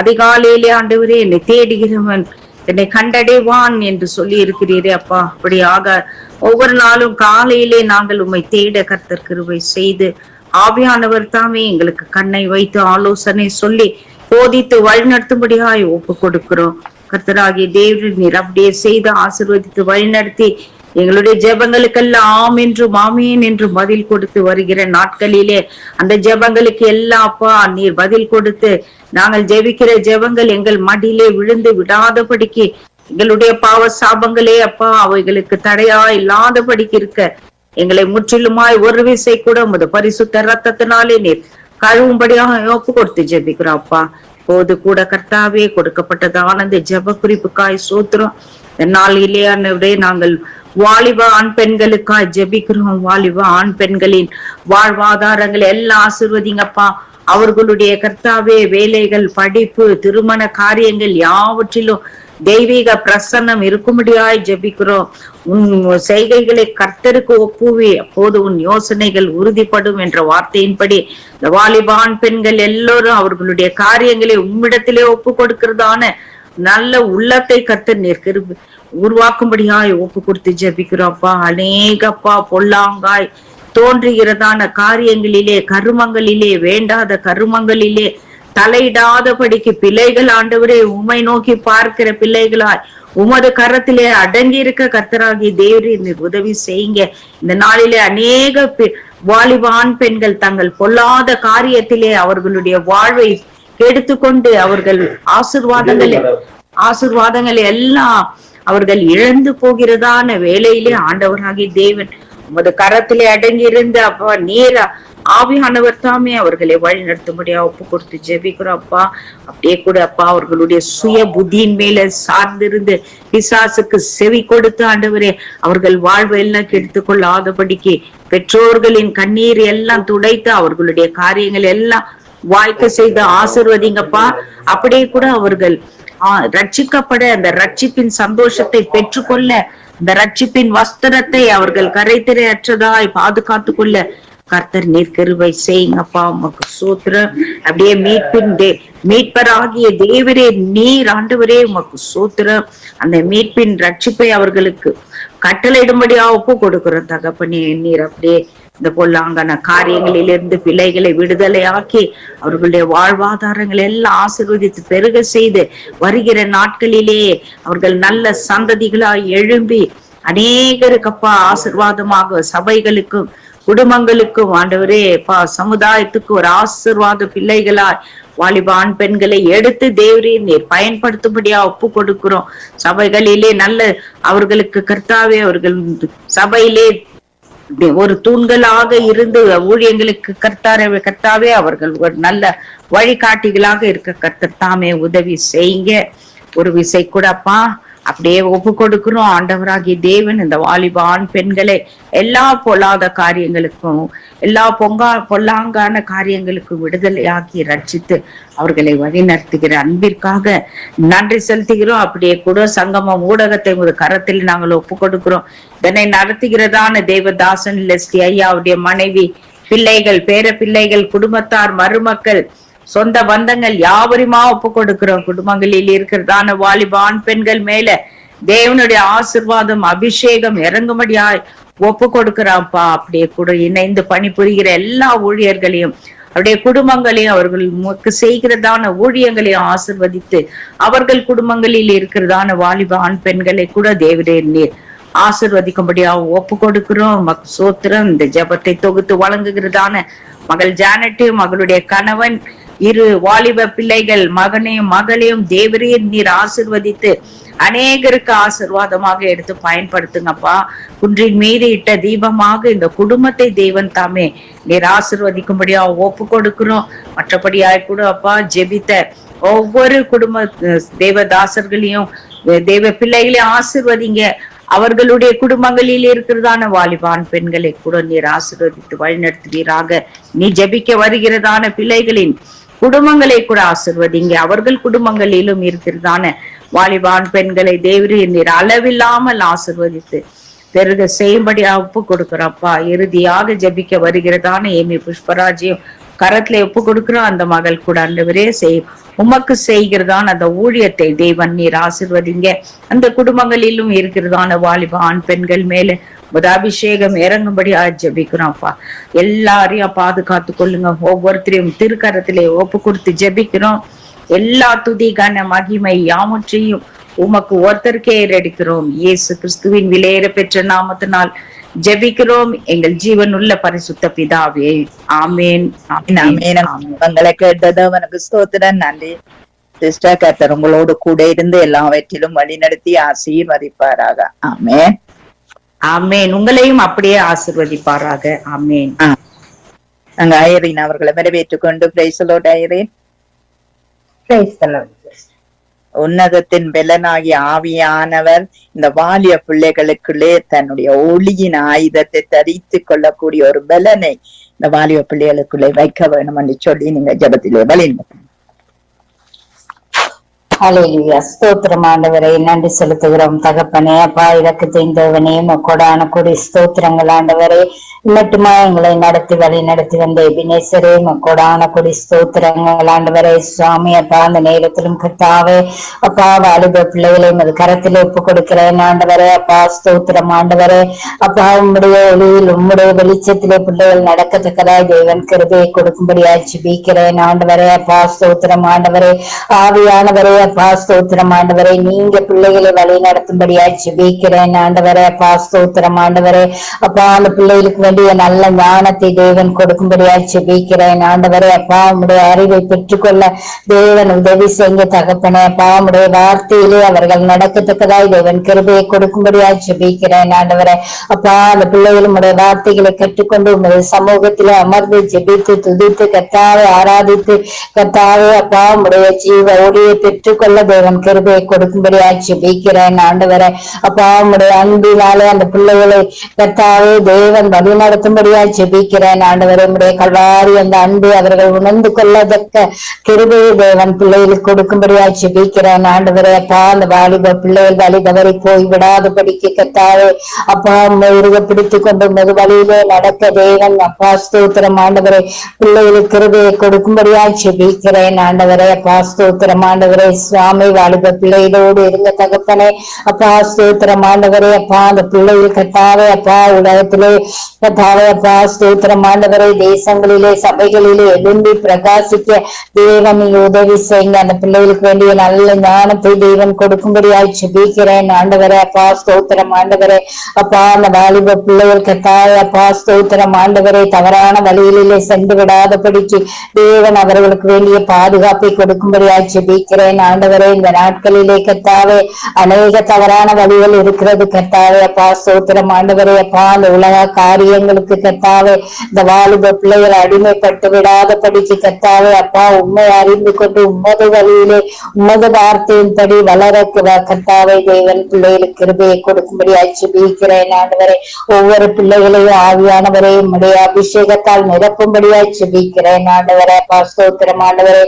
அதிகாலையிலே ஆண்டவரே என்னை தேடுகிறவன் என்னை கண்டடைவான் என்று சொல்லி இருக்கிறீரே அப்பா. அப்படியாக ஒவ்வொரு நாளும் காலையிலே நாங்கள் உம்மை தேட கர்த்தர் கிருபை செய்து ஆவியானவர் தாமே எங்களுக்கு கண்ணை வைத்து ஆலோசனை சொல்லி போதித்து வழிநடத்தும்படியாய் ஒப்பு கொடுக்கிறோம். கர்த்தராகிய தேவன் நீர் அப்படியே செய்து ஆசீர்வதித்து வழிநடத்தி எங்களுடைய ஜெபங்களுக்கெல்லாம் ஆம் என்றும் ஆமேன் என்று பதில் கொடுத்து வருகிற நாட்களிலே அந்த ஜெபங்களுக்கு எல்லாம் அப்பா நீர் பதில் கொடுத்து நாங்கள் ஜெபிக்கிற ஜெபங்கள் எங்கள் மடியிலே விழுந்து விடாதபடிக்கு எங்களுடைய பாவ சாபங்களே அப்பா அவைகளுக்கு தடையா இல்லாதபடிக்கு இருக்க எங்களை முற்றிலுமாய் ஒரு விசை கூட உமது பரிசுத்த ரத்தத்தினாலே நீர் கழுவும்படியாக ஒப்பு கொடுத்து ஜெபிக்கிறோம் அப்பா. போது கூட கர்த்தாவே கொடுக்கப்பட்டதான இந்த ஜெப குறிப்புக்காய் சோத்திரம். நாளிலே நாங்கள் வாலிப ஆண் பெண்களுக்காய் ஜெபிக்கிறோம். வாலிப ஆண் பெண்களின் வாழ்வாதாரங்கள் எல்லாம் ஆசீர்வதிங்கப்பா. அவர்களுடைய கர்த்தாவே வேலைகள், படிப்பு, திருமண காரியங்கள் யாவற்றிலும் தெய்வீக பிரசன்னம் இருக்கும்படியாய் ஜெபிக்கிறோம். உன் செய்கைகளை கர்த்தருக்கு ஒப்புவி, அப்போது உன் யோசனைகள் உறுதிப்படும் என்ற வார்த்தையின்படி இந்த வாலிபான் பெண்கள் எல்லோரும் அவர்களுடைய காரியங்களை உம்மிடத்திலே ஒப்பு கொடுக்கிறதான நல்ல உள்ளத்தை கர்த்தர் நீர் உருவாக்கும்படியாய் ஒப்பு கொடுத்து ஜெபிக்கிறோம்ப்பா. அநேகப்பா பொல்லாங்காய் தோன்றுகிறதான காரியங்களிலே, கருமங்களிலே, வேண்டாத கருமங்களிலே தலையிடாதபடிக்கு பிள்ளைகள் ஆண்டவரே உம்மை நோக்கி பார்க்கிற பிள்ளைகளாய் உமது கரத்திலே அடங்கி இருக்க கர்த்தராகிய தேவரே நீர் உதவி செய்யுங்க. இந்த நாளிலே அநேக வாலிபான் பெண்கள் தங்கள் பொல்லாத காரியத்திலே அவர்களுடைய வாழ்வை கெடுத்துக்கொண்டு அவர்கள் ஆசீர்வாதங்களை எல்லாம் அவர்கள் இழந்து போகிறதான வேளையிலே ஆண்டவராகிய தேவன் உமது கரத்திலே அடங்கி இருந்து அப்பா நீர் ஆவியானவர் தாமே அவர்களை வழி நடத்தும்படியா ஒப்பு கொடுத்து ஜெபிக்கிறோம் அப்பா. அப்படியே கூட அப்பா அவர்களுடைய சுய புத்தியின் மேல சார்ந்திருந்து பிசாசுக்கு செவி கொடுத்து ஆண்டவரே அவர்கள் வாழ்வை எல்லாம் கெடுத்துக் கொள்ளாதபடிக்கு பெற்றோர்களின் கண்ணீர் எல்லாம் துடைத்து அவர்களுடைய காரியங்கள் எல்லாம் வாய்க்க செய்து ஆசீர்வதிங்கப்பா. அப்படியே கூட அவர்கள் ரட்சிக்கப்பட அந்த ரட்சிப்பின் சந்தோஷத்தை பெற்றுக்கொள்ள இந்த ரட்சிப்பின் வஸ்திரத்தை அவர்கள் கரைத்திரை அற்றதாய் பாதுகாத்து கொள்ள கர்த்தர் நீர் கிருபை செய்யுங்கப்பா. உமக்கு சோத்திரம். அப்படியே மீட்பராகிய தேவரே நீர் ஆண்டவரே உமக்கு சோத்திரம். அந்த மீட்பின் ரட்சிப்பை அவர்களுக்கு கட்டளையிடும்படியா ஒப்பு கொடுக்கிறோம் தகப்பனே. நீர் அப்படியே இந்த பொல்லாங்கான காரியங்களிலிருந்து பிள்ளைகளை விடுதலையாக்கி அவர்களுடைய வாழ்வாதாரங்களை எல்லாம் ஆசீர்வதித்து பெருக செய்து வருகிற நாட்களிலே அவர்கள் நல்ல சந்ததிகளாய் எழும்பி அநேகருக்கப்பா ஆசீர்வாதமாக சபைகளுக்கும் குடும்பங்களுக்கும் ஆண்டவரே சமுதாயத்துக்கு ஒரு ஆசீர்வாத பிள்ளைகளாய் வாலிபான் பெண்களை எடுத்து தேவரே நீர் பயன்படுத்தும்படியா ஒப்பு கொடுக்கிறோம். சபைகளிலே நல்ல அவர்களுக்கு கர்த்தாவே அவர்கள் சபையிலே ஒரு தூண்களாக இருந்து ஊழியங்களுக்கு கர்த்தாவே அவர்கள் ஒரு நல்ல வழிகாட்டிகளாக இருக்க கர்த்தர் தாமே உதவி செய்யுங்க. ஒரு விசை கூடப்பா அப்படியே ஒப்பு கொடுக்கிறோம் ஆண்டவராகிய தேவன் இந்த வாலிபான் பெண்களை எல்லா பொல்லாத காரியங்களுக்கும் எல்லா பொல்லாங்கான காரியங்களுக்கும் விடுதலையாக்கி ரட்சித்து அவர்களை வழி நடத்துகிற அன்பிற்காக நன்றி செலுத்துகிறோம். அப்படியே கூட சங்கமம் ஊடகத்தை ஒரு கரத்தில் நாங்கள் ஒப்பு கொடுக்கிறோம். இதனை நடத்துகிறதான தேவதாசன் லெஸ்டி ஐயாவுடைய மனைவி, பிள்ளைகள், பேர பிள்ளைகள், குடும்பத்தார், மருமக்கள், சொந்த பந்தங்கள் யாவருமா ஒப்பு கொடுக்கிறோம். குடும்பங்களில் இருக்கிறதான வாலிபான் பெண்கள் மேல தேவனுடைய ஆசீர்வாதம் அபிஷேகம் இறங்கும்படியாய் ஒப்பு கொடுக்கிறான்ப்பா. அப்படியே கூட இணைந்து பணிபுரிகிற எல்லா ஊழியர்களையும் அவருடைய குடும்பங்களையும் அவர்களுக்கு செய்கிறதான ஊழியங்களையும் ஆசீர்வதித்து அவர்கள் குடும்பங்களில் இருக்கிறதான வாலிபான் பெண்களை கூட தேவரே நீர் ஆசீர்வதிக்கும்படியா ஒப்பு கொடுக்கிறோம். சோத்திரம். இந்த ஜெபத்தை தொகுத்து வழங்குகிறதான மகள் ஜானட்டையும் மகளுடைய கணவன், இரு வாலிப பிள்ளைகள், மகனையும் மகளையும் தேவரே நீர் ஆசீர்வதித்து அநேகருக்கு ஆசீர்வாதமாக எடுத்து பயன்படுத்துங்கப்பா. குன்றின் மீது இட்ட தீபமாக இந்த குடும்பத்தை தேவன் தாமே நீர் ஆசீர்வதிக்கும்படியா ஒப்பு கொடுக்கிறோம். மற்றபடியாய் கூட அப்பா ஜெபித்த ஒவ்வொரு குடும்ப தேவதாசர்களையும் தேவ பிள்ளைகளையும் ஆசீர்வதிங்க. அவர்களுடைய குடும்பங்களில் இருக்கிறதான வாலிபான் பெண்களை கூட நீர் ஆசீர்வதித்து வழிநடத்துவீராக. நீ ஜெபிக்க வருகிறதான பிள்ளைகளின் குடும்பங்களை கூட ஆசீர்வதிங்க. அவர்கள் குடும்பங்களிலும் இருக்கிறதான வாலிபான் பெண்களை தேவரே நீர் அளவில்லாமல் ஆசீர்வதித்து பெருக செய்யும்படியா ஒப்பு கொடுக்கிறப்பா. இறுதியாக ஜெபிக்க வருகிறதான ஏமி புஷ்பராஜையும் கரத்துல ஒப்பு கொடுக்கிறோம். அந்த மகள் கூட ஆண்டவரே உமக்கு செய்கிறதான அந்த ஊழியத்தை தேவன் நீர் ஆசீர்வதிங்க. அந்த குடும்பங்களிலும் இருக்கிறதான வாலிபான் பெண்கள் மேல அபிஷேகம் இறங்கும்படி ஜெபிக்கிறோம்ப்பா. எல்லாரையும் பாதுகாத்து கொள்ளுங்க. ஒவ்வொருத்தரையும் திருக்கரத்திலே ஒப்பு கொடுத்து ஜெபிக்கிறோம். எல்லா துதி கன மகிமை யாவற்றையும் உமக்கு ஒருத்தருக்கே ஏறெடுக்கிறோம். இயேசு கிறிஸ்துவின் விலையேற பெற்ற நாமத்தினால் ஜெபிக்கிறோம் எங்கள் ஜீவன் உள்ள பரிசுத்த பிதாவே, ஆமேன். உங்களை கேட்டது அவனுக்கு ஸ்தோத்திரம். நன்றி சிஸ்டர். கர்த்தர் உங்களோடு கூட இருந்து எல்லாவற்றிலும் வழி நடத்தி ஆசீர்வதிப்பாராக. ஆமேன். ஆமேன். உங்களையும் அப்படியே ஆசீர்வதிப்பாராக. ஆமேன். நாங்க ஐரீன் அவர்களை வரவேற்றுக் கொண்டு பிரைஸ் தி லார்ட். ஐரீன், உன்னதத்தின் பெலனாகிய ஆவியானவர் இந்த வாலிய பிள்ளைகளுக்குள்ளே தன்னுடைய ஒளியின் ஆயுதத்தை தரித்து கொள்ளக்கூடிய ஒரு பலனை இந்த வாலிய பிள்ளைகளுக்குள்ளே வைக்க வேணும் என்று சொல்லி நீங்க ஜெபத்திலே வழிங்க. ஹல்லேலூயா. ஸ்தோத்திரம் ஆண்டவரை நன்றி செலுத்துகிறோம் தகப்பனே. அப்பா இறக்கு தேய்ந்தவனே கொடான கொடி ஸ்தோத்திரங்கள் ஆண்டவரே. மட்டுமா எங்களை நடத்தி வழி நடத்தி வந்த எபினேசரே கொடான கொடி ஸ்தோத்திரங்கள் ஆண்டவரே. சுவாமி அப்பா அந்த நேரத்திலும் கர்த்தாவே அப்பா வாலிப பிள்ளைகளை அது கரத்திலே ஒப்பு கொடுக்கிறேன் ஆண்டவரே. அப்பா ஸ்தோத்திரம் ஆண்டவரே. அப்பா உம்முடைய ஒளியில் உம்முடைய வெளிச்சத்திலே பிள்ளைகள் நடக்கத்தக்கதாய் தேவன் கிருபையை கொடுக்கும்படியா ஜெபிக்கிறேன் ஆண்டவரே. அப்பா ஸ்தோத்திரம் ஆண்டவரே. ஆவியானவரே அப்பா ஸ்தோத்திரம் ஆண்டவரே, நீங்க பிள்ளைகளை வழி நடத்தும்படியா ஜெபிக்கிறேன் ஆண்டவரே. அப்பா ஸ்தோத்திரம் ஆண்டவரே, அப்பா அந்த பிள்ளைகளுக்கு வேண்டிய நல்ல ஞானத்தை தேவன் கொடுக்கும்படியா ஜெபிக்கிறேன் ஆண்டவரே. அப்பா உம்முடைய அறிவை பெற்றுக்கொள்ள தேவன் உதவி செய்ய தகப்பனே. அப்பா உம்முடைய வார்த்தையிலே அவர்கள் நடக்கத்தக்கதாய் தேவன் கிருபையை கொடுக்கும்படியா ஜெபிக்கிறேன் ஆண்டவரே. அப்பா அந்த பிள்ளைகள் உம்முடைய வார்த்தைகளை கற்றுக்கொண்டு உம்முடைய சமூகத்திலே அமர்ந்து ஜெபித்து துதித்து கர்த்தாவை ஆராதித்து கர்த்தாவே அப்பா உம்முடைய ஜீவ ஒளியை பெற்றுக்கொள்ள தேவன் கிருபையை கொடுக்கும்படியா ஜெபிக்கிறேன் ஆண்டவரே. அப்பா உம்முடைய அன்பினாலே அந்த பிள்ளைகளை கர்த்தாவே தேவன் வழி நடத்தும்படியா ஜெபிக்கிறேன் ஆண்டவரே. உம்முடைய கல்வாரி அந்த அன்பு அவர்கள் உணர்ந்து கொள்ளத்தக்க கிருபையை தேவன் பிள்ளைகளுக்கு கொடுக்கும்படியா ஜெபிக்கிறேன் ஆண்டவரே. அப்பா அந்த வாலிப பிள்ளைகள் வழி தவறி போய் விடாதபடிக்கு கர்த்தாவே அப்பா உம்மை இருக பிடித்துக் கொண்டு உமது வழியிலே நடக்க தேவன் அப்பா ஸ்தோத்திரம் ஆண்டவரே பிள்ளைகளுக்கு கிருபையை கொடுக்கும்படியா ஜெபிக்கிறேன் ஆண்டவரே. அப்பா ஸ்தோத்திரம் ஆண்டவரே, சுவாமி வாலிப பிள்ளைகளோடு இருந்த தகப்பனே. அப்பா ஸ்தோத்திரம் ஆண்டவரே, அப்பா அந்த பிள்ளைகள் கர்த்தாவே அப்பா உலகத்திலே கர்த்தாவே அப்பா ஸ்தோத்திரம் ஆண்டவரே தேசங்களிலே சபைகளிலே எழும்பி பிரகாசிக்க தேவன் நீங்க உதவி செய்யுங்க. அந்த பிள்ளைகளுக்கு வேண்டிய நல்ல ஞானத்தை தேவன் கொடுக்கும்படியா ஜெபிக்கிறேன் ஆண்டவரே. அப்பா ஸ்தோத்திரம் ஆண்டவரே, அப்பா அந்த வாலிப பிள்ளைகள் கர்த்தாவே அப்பா ஸ்தோத்திரம் ஆண்டவரே தவறான வழிகளிலே சென்று விடாதபடிக்கு தேவன் அவர்களுக்கு வேண்டிய பாதுகாப்பை கொடுக்கும்படியா ஜெபிக்கிறேன் ஆண்டவரே. இந்த நாட்களிலே கர்த்தாவே அநேக தவறான வழிகள் இருக்கிறது கர்த்தாவே. அப்பா ஸ்தோத்திரம் ஆண்டவரே, அப்பா அந்த உலக காரியங்களுக்கு கர்த்தாவே இந்த வாலிப பிள்ளைகள் அடிமைப்பட்டு விடாதபடிக்கு கர்த்தாவே அப்பா உண்மை அறிந்து கொண்டு உம்மது வழியிலே உம்மது வார்த்தையின்படி வளர கர்த்தாவே தேவன் பிள்ளைகளுக்கு கிருபையை கொடுக்கும்படியா ஜெபிக்கிறேன் ஆண்டவரே. ஒவ்வொரு பிள்ளைகளையும் ஆவியானவரே உம்முடைய அபிஷேகத்தால் நிரப்பும்படியா ஜெபிக்கிறேன் ஆண்டவரே. அப்பா ஸ்தோத்திரம் ஆண்டவரே,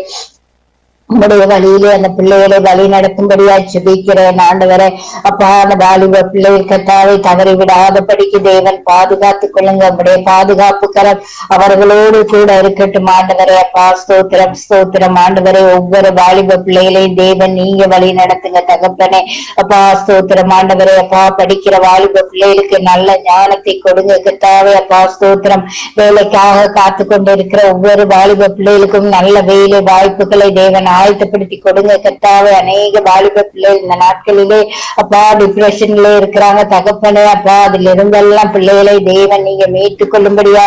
உம்முடைய வழியிலே அந்த பிள்ளைகளை வழி நடத்தும்படியா ஜெபிக்கிறேன் ஆண்டவரே. அப்பா அந்த வாலிப பிள்ளைகள் கர்த்தாவை தவறி விடாதபடிக்கு தேவன் பாதுகாத்துக் கொள்ளுங்க. உம்முடைய பாதுகாப்பு கரம் அவர்களோடு கூட இருக்கட்டும் ஆண்டவரே. அப்பா ஸ்தோத்திரம் ஸ்தோத்திரம் ஆண்டவரே, ஒவ்வொரு வாலிப பிள்ளைகளையும் தேவன் நீங்க வழி நடத்துங்க தகப்பனே. அப்பா ஸ்தோத்திரம் ஆண்டவரே, அப்பா படிக்கிற வாலிப பிள்ளைகளுக்கு நல்ல ஞானத்தை கொடுங்க கர்த்தாவே. அப்பா ஸ்தோத்திரம், வேலைக்காக காத்து கொண்டு இருக்கிற ஒவ்வொரு வாலிப பிள்ளைகளுக்கும் நல்ல வேலை வாய்ப்புகளை தேவன் ஆயத்தப்படுத்தி கொடுங்க கர்த்தாவே. அநேக வாலிப பிள்ளைகள் இந்த நாட்களிலே அப்பா டிப்ரெஷன்ல இருக்கிறாங்க தகப்பனே. அப்பா அதுல இருந்தெல்லாம் பிள்ளைகளை தேவன் நீங்க மீட்டுக் கொள்ளும்படியா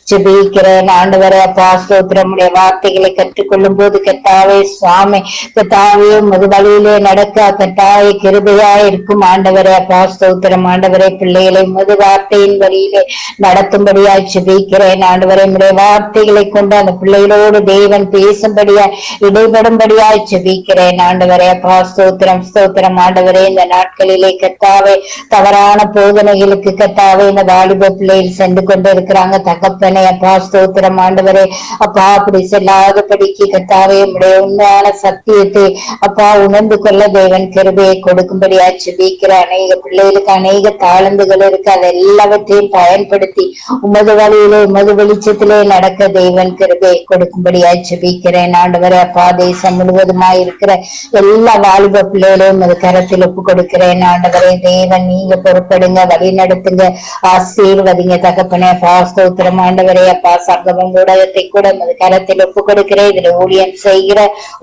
ஜெபிக்கிறேன் ஆண்டவரே. அப்பா ஸ்தோத்திரம், உடைய வார்த்தைகளை கற்றுக்கொள்ளும் போது கர்த்தாவே சுவாமி கர்த்தாவே உமது வழியிலே நடக்க கர்த்தாவே கிருபையா இருக்கும் ஆண்டவரே. அப்பா ஸ்தோத்திரம் ஆண்டவரே, பிள்ளைகளை உமது வார்த்தையின் வழியிலே நடத்தும்படியா ஜெபிக்கிறேன் ஆண்டவரே. உடைய வார்த்தைகளை கொண்டு அந்த பிள்ளைகளோடு தேவன் பேசும்படியா இடைபடும்படியா ஜெபிக்கிறேன் ஆண்டவரே. அப்பா ஸ்தோத்திரம் ஸ்தோத்திரம் ஆண்டவரே, இந்த நாட்களிலே கர்த்தாவே தவறான போதனைகளுக்கு கர்த்தாவே இந்த வாலிப பிள்ளைகள் சென்று கொண்டு இருக்கிறாங்க தகப்பனே. அப்பா ஸ்தோத்திரம் ஆண்டவரே, அப்பா அப்படி செல்லாதபடிக்கு கர்த்தாவே உம்முடைய உண்மையான சத்தியத்தை அப்பா உணர்ந்து கொள்ள தேவன் கிருபையை கொடுக்கும்படியா ஜெபிக்கிற அநேக பிள்ளைகளுக்கு அநேக தாளந்துகள் இருக்கு. அது எல்லாவற்றையும் பயன்படுத்தி உமது வழியிலே உமது வெளிச்சத்திலே நடக்க தேவன் கிருபையை கொடுக்கும்படியா ஜெபிக்கிறேன் ஆண்டவரே. அப்பா தேசம் முழுவதுமாய் இருக்கிற எல்லா வாலிப பிள்ளைகளையும் அது கரத்தில் ஒப்பு கொடுக்கிறேன் ஆண்டவரே. தேவன் நீங்க பொறுப்படுங்க, வழி நடத்துங்க, ஆசீர்வதிங்க தகப்பனே. அப்பா ஸ்தோத்திரம் ஆண்டவரே. அப்பா சங்கமம் ஊடகத்தை கூட அது கரத்தில் ஒப்பு கொடுக்கிறேன். இதுல ஊழியம் செய்கிற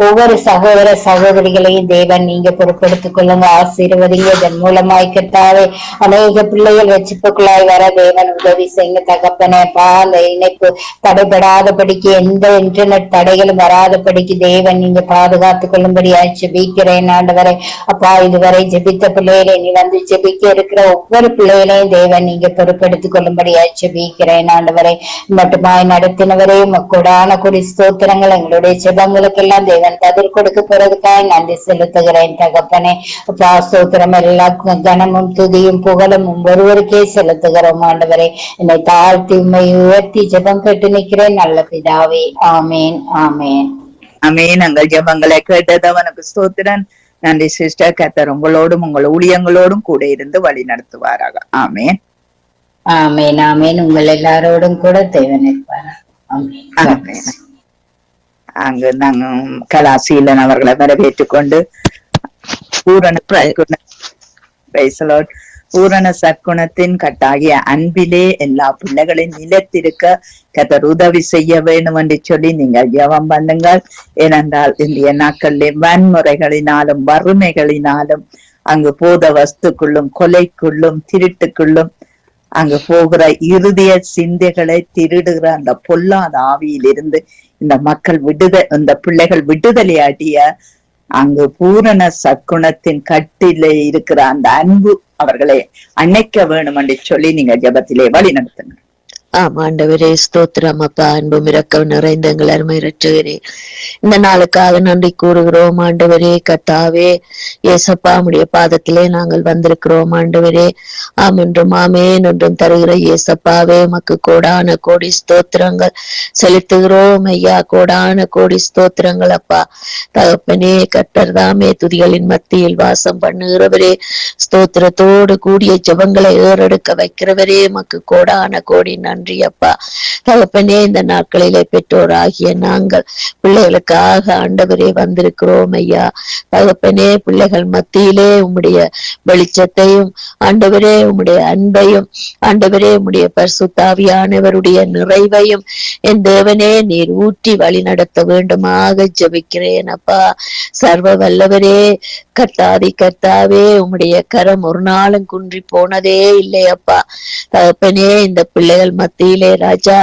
ஒவ்வொரு சகோதர சகோதரிகளையும் தேவன் நீங்க பொறுப்படுத்திக் கொள்ளுங்க, ஆசீர்வதிங்க. இதன் மூலமாய் கர்த்தாவே அநேக பிள்ளைகள் ரட்சிப்புக்குள்ளாய் வர தேவன் உதவி செய்யுங்க தகப்பனே. அப்பா அந்த இணைப்பு தடைபடாதபடிக்கு எந்த இன்டர்நெட் தடைகளும் வராதபடிக்கு தேவன் நீங்க பாதுகாத்துக் கொள்ளும்படியா ஜெபிக்கிறேன் ஆண்டவரே. அப்பா இதுவரை ஜெபித்த பிள்ளைகளை நீ வந்து ஜெபிக்க இருக்கிற ஒவ்வொரு பிள்ளைகளையும் தேவன் நீங்க பொறுப்படுத்திக் கொள்ளும்படியா ஜெபிக்கிறேன் ஆண்டவரை. மட்டுமாய் நடத்தினவரே கொடான கொடி ஸ்தோத்திரங்கள். எங்களுடைய ஜெபங்களுக்கெல்லாம் தேவன் பதில் கொடுக்க போறதுக்காக நன்றி செலுத்துகிறேன் தகப்பனே. அப்பா ஸ்தோத்திரம், எல்லா கனமும் துதியும் புகழும் ஒருவருக்கே செலுத்துகிறோம் ஆண்டவரை. என்னை தாழ்த்தி உண்மை உயர்த்தி ஜெபம் கேட்டு நிற்கிறேன் நல்ல பிதாவே. ஆமேன் ஆமேன் ஆமென். எங்கள் ஜெபங்களை கேட்டதவனுக்கு ஸ்தோத்திரன். நன்றி சிஸ்டர். கர்த்தர் உங்களோடும் உங்கள் ஊழியங்களோடும் கூட இருந்து வழி நடத்துவாராக. ஆமென் ஆமேன் ஆமேன். உங்கள் எல்லாரோடும் கூட தேவன் இருப்பார். ஆமேன் ஆமென். அங்கு நாங்க கலாசீலன் அவர்களை வரவேற்றுக் கொண்டு பூரண பிரைஸ் லார்ட் பூரண சற்குணத்தின் கட்டாகிய அன்பிலே எல்லா பிள்ளைகளின் நிலைத்திருக்க கர்த்தர் உதவி செய்ய வேண்டும் என்று சொல்லி நீங்கள் ஜெபம் பண்ணுங்கள். ஏனென்றால் இந்திய நாட்களிலே வன்முறைகளினாலும் வறுமைகளினாலும் அங்கு போத வஸ்துக்குள்ளும் கொலைக்குள்ளும் திருட்டுக்குள்ளும் அங்கு போகிற இறுதிய சிந்தைகளை திருடுகிற அந்த பொல்லாத ஆவியிலிருந்து இந்த மக்கள் இந்த பிள்ளைகள் விடுதலையாடிய அங்கு பூரண சற்குணத்தின் கட்டிலே இருக்கிற அந்த அன்பு அவர்களை அணைக்க வேணும் என்று சொல்லி நீங்க ஜெபத்திலே வழி நடத்துங்க. ஆண்டவரே ஸ்தோத்திரம் அப்பா. அன்பும் இரக்கம் நிறைந்த எங்கள் அருமை இரட்சகரே, இந்த நாளுக்காக நன்றி கூறுகிறோம் ஆண்டவரே. கர்த்தாவே ஏசப்பா உம்முடைய பாதத்திலே நாங்கள் வந்திருக்கிறோம் ஆண்டவரே. ஆமென்றும் ஆமேன் என்றும் தருகிற ஏசப்பாவே உமக்கு கோடான கோடி ஸ்தோத்திரங்கள் செலுத்துகிறோம் ஐயா. கோடான கோடி ஸ்தோத்திரங்கள் அப்பா. தகப்பனே கர்த்தர் தாமே துதிகளின் மத்தியில் வாசம் பண்ணுகிறவரே, ஸ்தோத்திரத்தோடு கூடிய ஜெபங்களை ஏறெடுக்க வைக்கிறவரே, உமக்கு கோடான கோடி நன்றி அப்பா. தகப்பனே இந்த நாட்களிலே பெற்றோராகிய நாங்கள் பிள்ளைகளுக்காக ஆண்டவரே வந்திருக்கிறோம் ஐயா. தகப்பனே பிள்ளைகள் மத்தியிலே உம்முடைய வெளிச்சத்தையும் ஆண்டவரே உம்முடைய அன்பையும் ஆண்டவரே உம்முடைய பரிசுத்தாவியானவருடைய நிறைவையும் என் தேவனே நீர் ஊற்றி வழி நடத்த வேண்டுமாக ஜெபிக்கிறேன் அப்பா. சர்வ வல்லவரே கர்த்தாவே உம்முடைய கரம் ஒரு நாளும் குன்றி போனதே இல்லை அப்பா. தகப்பனே இந்த பிள்ளைகள் மத்தியிலே ராஜா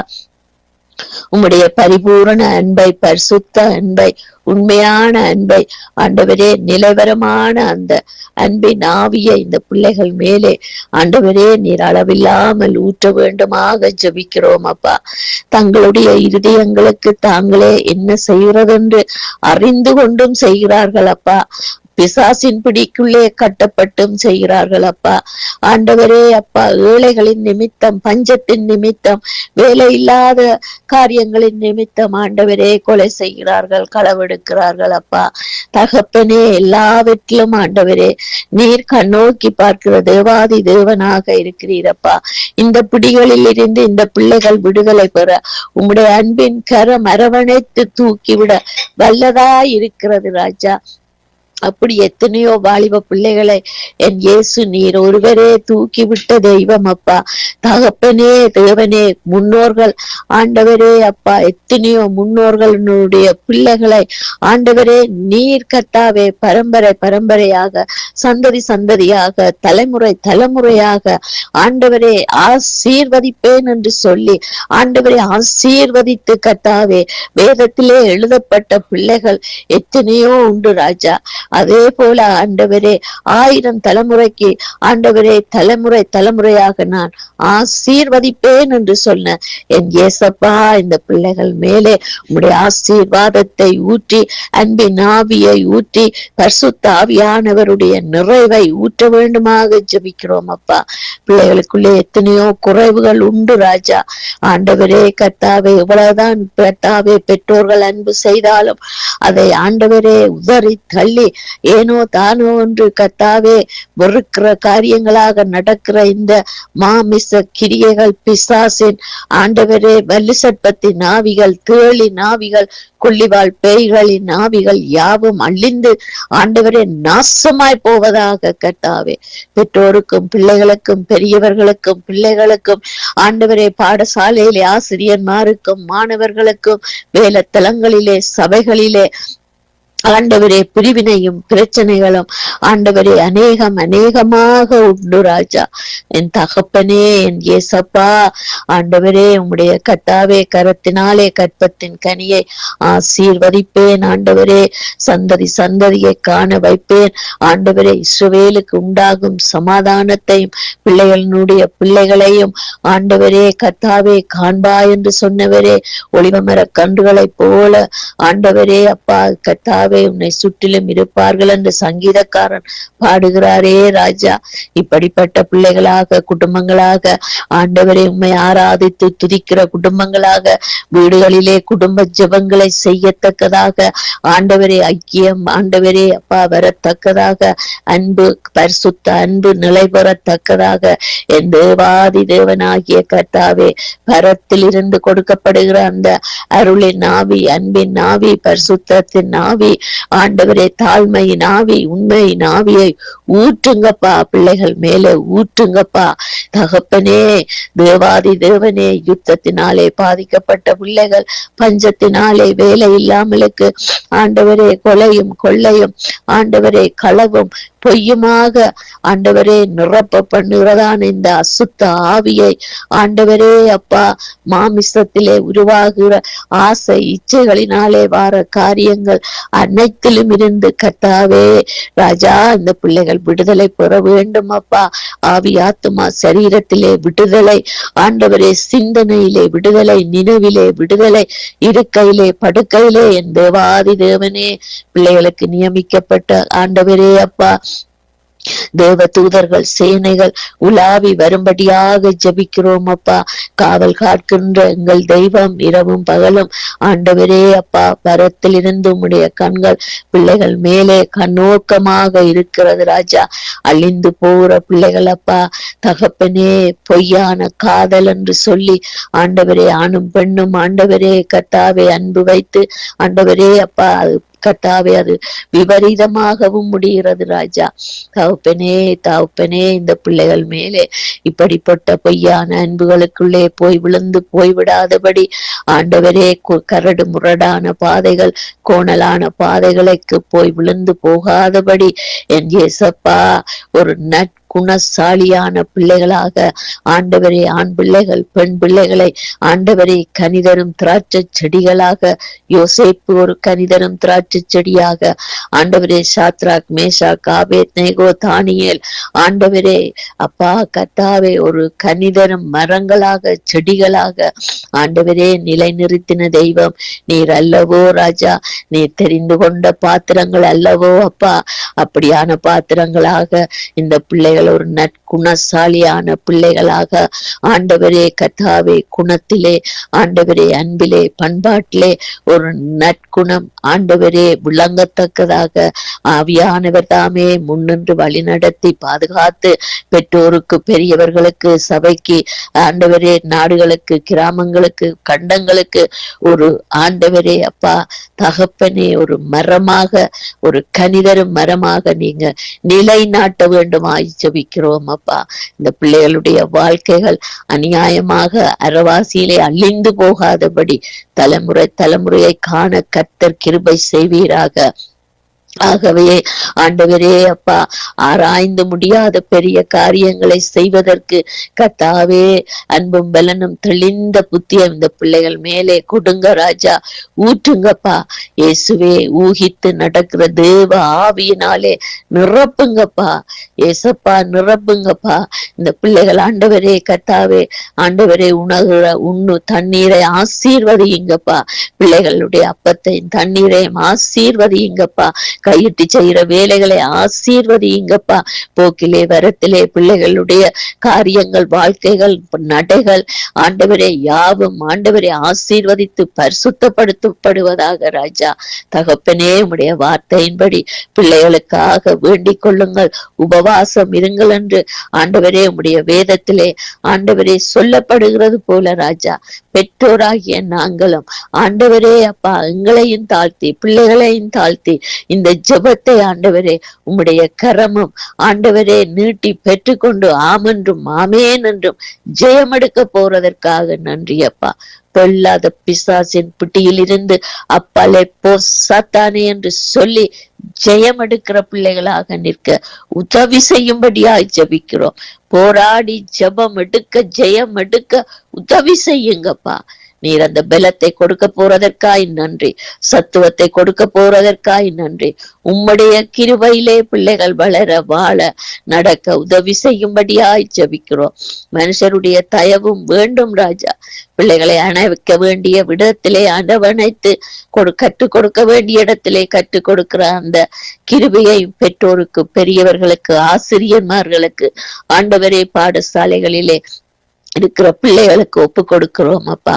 உம்முடைய பரிபூரண அன்பை, பரிசுத்த அன்பை, உண்மையான அன்பை ஆண்டவரே நிலவரமான அந்த அன்பின் ஆவியை இந்த பிள்ளைகள் மேலே ஆண்டவரே நீர் அளவில்லாமல் ஊற்ற வேண்டுமாக ஜெபிக்கிறோம் அப்பா. தங்களுடைய இருதயங்களுக்கு தாங்களே என்ன செய்கிறதென்று அறிந்து கொண்டும் செய்கிறார்கள் அப்பா. பிசாசின் பிடிக்குள்ளே கட்டப்பட்டும் செய்கிறார்கள் அப்பா. ஆண்டவரே அப்பா, ஏழைகளின் நிமித்தம், பஞ்சத்தின் நிமித்தம், வேலை இல்லாத காரியங்களின் நிமித்தம் ஆண்டவரே கொலை செய்கிறார்கள், களவெடுக்கிறார்கள் அப்பா. தகப்பனே எல்லாவற்றிலும் ஆண்டவரே நீர் கண்ணோக்கி பார்க்கிற தேவாதி தேவனாக இருக்கிறீரப்பா. இந்த பிடிகளில் இருந்து இந்த பிள்ளைகள் விடுதலை பெற உம்முடைய அன்பின் கரம் அரவணைத்து தூக்கிவிட வல்லதா இருக்கிறது ராஜா. அப்படி எத்தனையோ வாலிப பிள்ளைகளை என் இயேசு நீர் ஒருவரே தூக்கி விட்ட தெய்வம் அப்பா. தகப்பனே தேவனே, முன்னோர்கள் ஆண்டவரே அப்பா, எத்தனையோ முன்னோர்களுடைய பிள்ளைகளை ஆண்டவரே நீர் கர்த்தாவே பரம்பரை பரம்பரையாக, சந்ததி சந்ததியாக, தலைமுறை தலைமுறையாக ஆண்டவரே ஆசீர்வதிப்பேன் என்று சொல்லி ஆண்டவரே ஆசீர்வதித்து கர்த்தாவே வேதத்திலே எழுதப்பட்ட பிள்ளைகள் எத்தனையோ உண்டு ராஜா. அதே போல ஆண்டவரே 1000 தலைமுறைக்கு ஆண்டவரே தலைமுறை தலைமுறையாக நான் ஆசீர்வதிப்பேன் என்று சொன்ன என் இயேசப்பா, இந்த பிள்ளைகள் மேலே உம்முடைய ஆசீர்வாதத்தை ஊற்றி, அன்பின் ஆவியை ஊற்றி, பரிசுத்த ஆவியானவருடைய நிறைவை ஊற்ற வேண்டுமாக ஜெபிக்கிறோம் அப்பா. பிள்ளைகளுக்குள்ளே எத்தனையோ குறைவுகள் உண்டு ராஜா. ஆண்டவரே கர்த்தாவே, எவ்வளவுதான் கர்த்தாவே பெற்றோர்கள் அன்பு செய்தாலும் அதை ஆண்டவரே உதறி தள்ளி ஏனோ தானோ என்று கர்த்தாவே வெறுக்கிற காரியங்களாக நடக்கிற இந்த மாமிச கிரியைகள், பிசாசின் ஆண்டவரே வல்லிசற்பத்தின் ஆவிகள், தேளின் ஆவிகள், கொள்ளிவாள் பேய்களின் ஆவிகள் யாவும் அழிந்து ஆண்டவரே நாசமாய் போவதாக கர்த்தாவே. பெற்றோருக்கும் பிள்ளைகளுக்கும் பெரியவர்களுக்கும் பிள்ளைகளுக்கும் ஆண்டவரே பாடசாலையிலே ஆசிரியர்மாருக்கும் மாணவர்களுக்கும் வேலைத்தலங்களிலே சபைகளிலே ஆண்டவரே பிரிவினையும் பிரச்சனைகளும் ஆண்டவரே அநேகமாக உண்டு ராஜா. என் தகப்பனே என் இயேசப்பா, ஆண்டவரே உம்முடைய கர்த்தாவே கரத்தினாலே கற்பத்தின் கனியை ஆசீர்வதிப்பேன் ஆண்டவரே. சந்ததி சந்ததியை காண வைப்பேன் ஆண்டவரே. இஸ்ரவேலுக்கு உண்டாகும் சமாதானத்தையும் பிள்ளைகளுடைய பிள்ளைகளையும் ஆண்டவரே கர்த்தாவே காண்பா என்று சொன்னவரே. ஒளிவமர கன்றுகளைப் போல ஆண்டவரே அப்பா கர்த்தாவே உன்னை சுற்றிலும் இருப்பார்கள் என்று சங்கீதக்காரன் பாடுகிறாரே ராஜா. இப்படிப்பட்ட பிள்ளைகளாக, குடும்பங்களாக ஆண்டவரே உம்மை ஆராதித்து துதிக்கிற குடும்பங்களாக, வீடுகளிலே குடும்ப ஜெபங்களை செய்யத்தக்கதாக ஆண்டவரே ஐக்கியம் ஆண்டவரே அப்பா வரத்தக்கதாக, அன்பு பரிசுத்த அன்பு நிலை பெறத்தக்கதாக என் தேவாதி தேவனாகிய கர்த்தாவே பரத்தில் இருந்து கொடுக்கப்படுகிற அந்த அருளின் ஆவி, அன்பின் ஆவி, பரிசுத்தத்தின் ஆவி ஆண்டவரே தாழ்மையின் ஆவி, உண்மையின் ஆவியை ஊற்றுங்கப்பா, பிள்ளைகள் மேலே ஊற்றுங்கப்பா தகப்பனே. தேவாதி தேவனே, யுத்தத்தினாலே பாதிக்கப்பட்ட பிள்ளைகள், பஞ்சத்தினாலே வேலை இல்லாமலுக்கு ஆண்டவரே கொலையும் கொள்ளையும் ஆண்டவரே களவும் பொய்யுமாக ஆண்டவரே நிரப்ப பண்ணுகிறதான இந்த அசுத்த ஆவியை ஆண்டவரே அப்பா, மாமிசத்திலே உருவாகிற ஆசை இச்சைகளினாலே வார காரியங்கள் அனைத்திலும் இருந்து கர்த்தாவே ராஜா, இந்த பிள்ளைகள் விடுதலை பெற வேண்டும் அப்பா. ஆவி ஆத்துமா சரீரத்திலே விடுதலை ஆண்டவரே, சிந்தனையிலே விடுதலை, நினைவிலே விடுதலை, இருக்கையிலே படுக்கையிலே என் தேவாதி தேவனே, பிள்ளைகளுக்கு நியமிக்கப்பட்ட ஆண்டவரே அப்பா தேவ தூதர்கள் சேனைகள் உலாவி வரும்படியாக ஜெபிக்கிறோம் அப்பா. காவல் காக்கின்ற எங்கள் தெய்வம் இரவும் பகலும் ஆண்டவரே அப்பா, பரத்திலிருந்து உம்முடைய கண்கள் பிள்ளைகள் மேலே கண்ணோக்கமாக இருக்கிறது ராஜா. அழிந்து போகிற பிள்ளைகள் அப்பா தகப்பனே, பொய்யான காதல் என்று சொல்லி ஆண்டவரே ஆணும் பெண்ணும் ஆண்டவரே கர்த்தாவே அன்பு வைத்து ஆண்டவரே அப்பா கர்த்தாவே அது விபரீதமாகவும் முடிகிறது ராஜா. தகப்பனே தகப்பனே, இந்த பிள்ளைகள் மேலே இப்படிப்பட்ட பொய்யான அன்புகளுக்குள்ளே போய் விழுந்து போய்விடாதபடி ஆண்டவரே, கரடு முரடான பாதைகள், கோணலான பாதைகளுக்கு போய் விழுந்து போகாதபடி என் இயேசப்பா ஒரு குணசாலியான பிள்ளைகளாக ஆண்டவரே, ஆண் பிள்ளைகள் பெண் பிள்ளைகளை ஆண்டவரே கனிதரும் திராட்சை செடிகளாக, யோசேப்பு ஒரு கனிதரும் திராட்சை செடியாக ஆண்டவரே, சாத்ராக் மேஷாக் ஆபேத்நேகோ தானியேல் ஆண்டவரே அப்பா கர்த்தாவே ஒரு கனிதரும் மரங்களாக செடிகளாக ஆண்டவரே நிலைநிறுத்தின தெய்வம் நீர் அல்லவோ ராஜா. நீர் தெரிந்து கொண்ட பாத்திரங்கள் அல்லவோ அப்பா. அப்படியான பாத்திரங்களாக இந்த பிள்ளைகள் ஒரு நற்குணசாலியான பிள்ளைகளாக ஆண்டவரே கர்த்தாவே, குணத்திலே ஆண்டவரே, அன்பிலே, பண்பாட்டிலே ஒரு நற்குணம் ஆண்டவரே விளங்கத்தக்கதாக ஆவியானவர் தாமே முன்னின்று வழி நடத்தி பாதுகாத்து பெற்றோருக்கு, பெரியவர்களுக்கு, சபைக்கு ஆண்டவரே, நாடுகளுக்கு, கிராமங்களுக்கு, கண்டங்களுக்கு ஒரு ஆண்டவரே அப்பா தகப்பனே ஒரு மரமாக, ஒரு கனிதரும் மரமாக நீங்க நிலைநாட்ட வேண்டுமாய் ஜெபிக்கிறோம் அப்பா. இந்த பிள்ளைகளுடைய வாழ்க்கைகள் அநியாயமாக அரவாசியிலே அழிந்து போகாதபடி தலைமுறை தலைமுறையை காண கர்த்தர் கிருபை செய்வீராக. ஆகவே ஆண்டவரே அப்பா, ஆராய்ந்து முடியாத பெரிய காரியங்களை செய்வதற்கு கர்த்தாவே அன்பும் பலனும் தெளிந்த புத்திய இந்த பிள்ளைகள் மேலே கொடுங்க ராஜா. ஊற்றுங்கப்பா இயேசுவே. ஊகித்து நடக்கிற தேவ ஆவியினாலே நிரப்புங்கப்பா ஏசப்பா, நிரப்புங்கப்பா இந்த பிள்ளைகள் ஆண்டவரே கர்த்தாவே. ஆண்டவரே உண்ணு தண்ணீரை ஆசீர்வதியுங்கப்பா. பிள்ளைகளுடைய அப்பத்தையும் தண்ணீரையும் ஆசீர்வதியுங்கப்பா. கையிட்டு செய்கிற வேலைகளை ஆசீர்வதியுங்கப்பா. போக்கிலே வரத்திலே பிள்ளைகளுடைய காரியங்கள், வாழ்க்கைகள், நடைகள் ஆண்டவரே யாவும் ஆண்டவரே ஆசீர்வதித்து பரிசுத்தப்படுத்தப்படுவதாக ராஜா. தகப்பனே, உம்முடைய வார்த்தையின்படி பிள்ளைகளுக்காக வேண்டிக் கொள்ளுங்கள், உபவாசம் இருங்கள் என்று ஆண்டவரே உம்முடைய வேதத்திலே ஆண்டவரே சொல்லப்படுகிறது போல ராஜா. பெற்றோராகிய நாங்களும் ஆண்டவரே அப்பா எங்களையும் தாழ்த்தி பிள்ளைகளையும் தாழ்த்தி இந்த ஜெபத்தை ஆண்டவரே உம்முடைய கரமும் ஆண்டவரே நீட்டி பெற்றுக்கொண்டு ஆமென்றும் ஆமேன் என்றும் ஜெயமெடுக்க போறதற்காக நன்றி அப்பா. பொல்லாத பிசாசின் பிட்டியில் இருந்து அப்பாலே போ சாத்தானே என்று சொல்லி ஜெயம் எடுக்கிற பிள்ளைகளாக நிற்க உதவி செய்யும்படியாய் ஜெபிக்கிறோம். போராடி ஜெபம் எடுக்க, ஜெயம் எடுக்க உதவி செய்யுங்கப்பா. நீர் அந்த பலத்தை கொடுக்க போறதற்காய் நன்றி, சத்துவத்தை கொடுக்க போறதற்காய் நன்றி. உம்முடைய கிருபையிலே பிள்ளைகள் வளர, வாழ, நடக்க உதவி செய்யும்படியாய் ஜெபிக்கிறோம். மனுஷருடைய தயவும் வேண்டும் ராஜா. பிள்ளைகளை அணைக்க வேண்டிய விடத்திலே அரவணைத்து கற்றுக் கொடுக்க வேண்டிய இடத்திலே கற்றுக் கொடுக்கிற அந்த கிருபையை பெற்றோருக்கு, பெரியவர்களுக்கு, ஆசிரியர்மார்களுக்கு ஆண்டவரே பாடசாலைகளிலே இருக்கிற பிள்ளைகளுக்கு ஒப்பு கொடுக்கிறோம் அப்பா.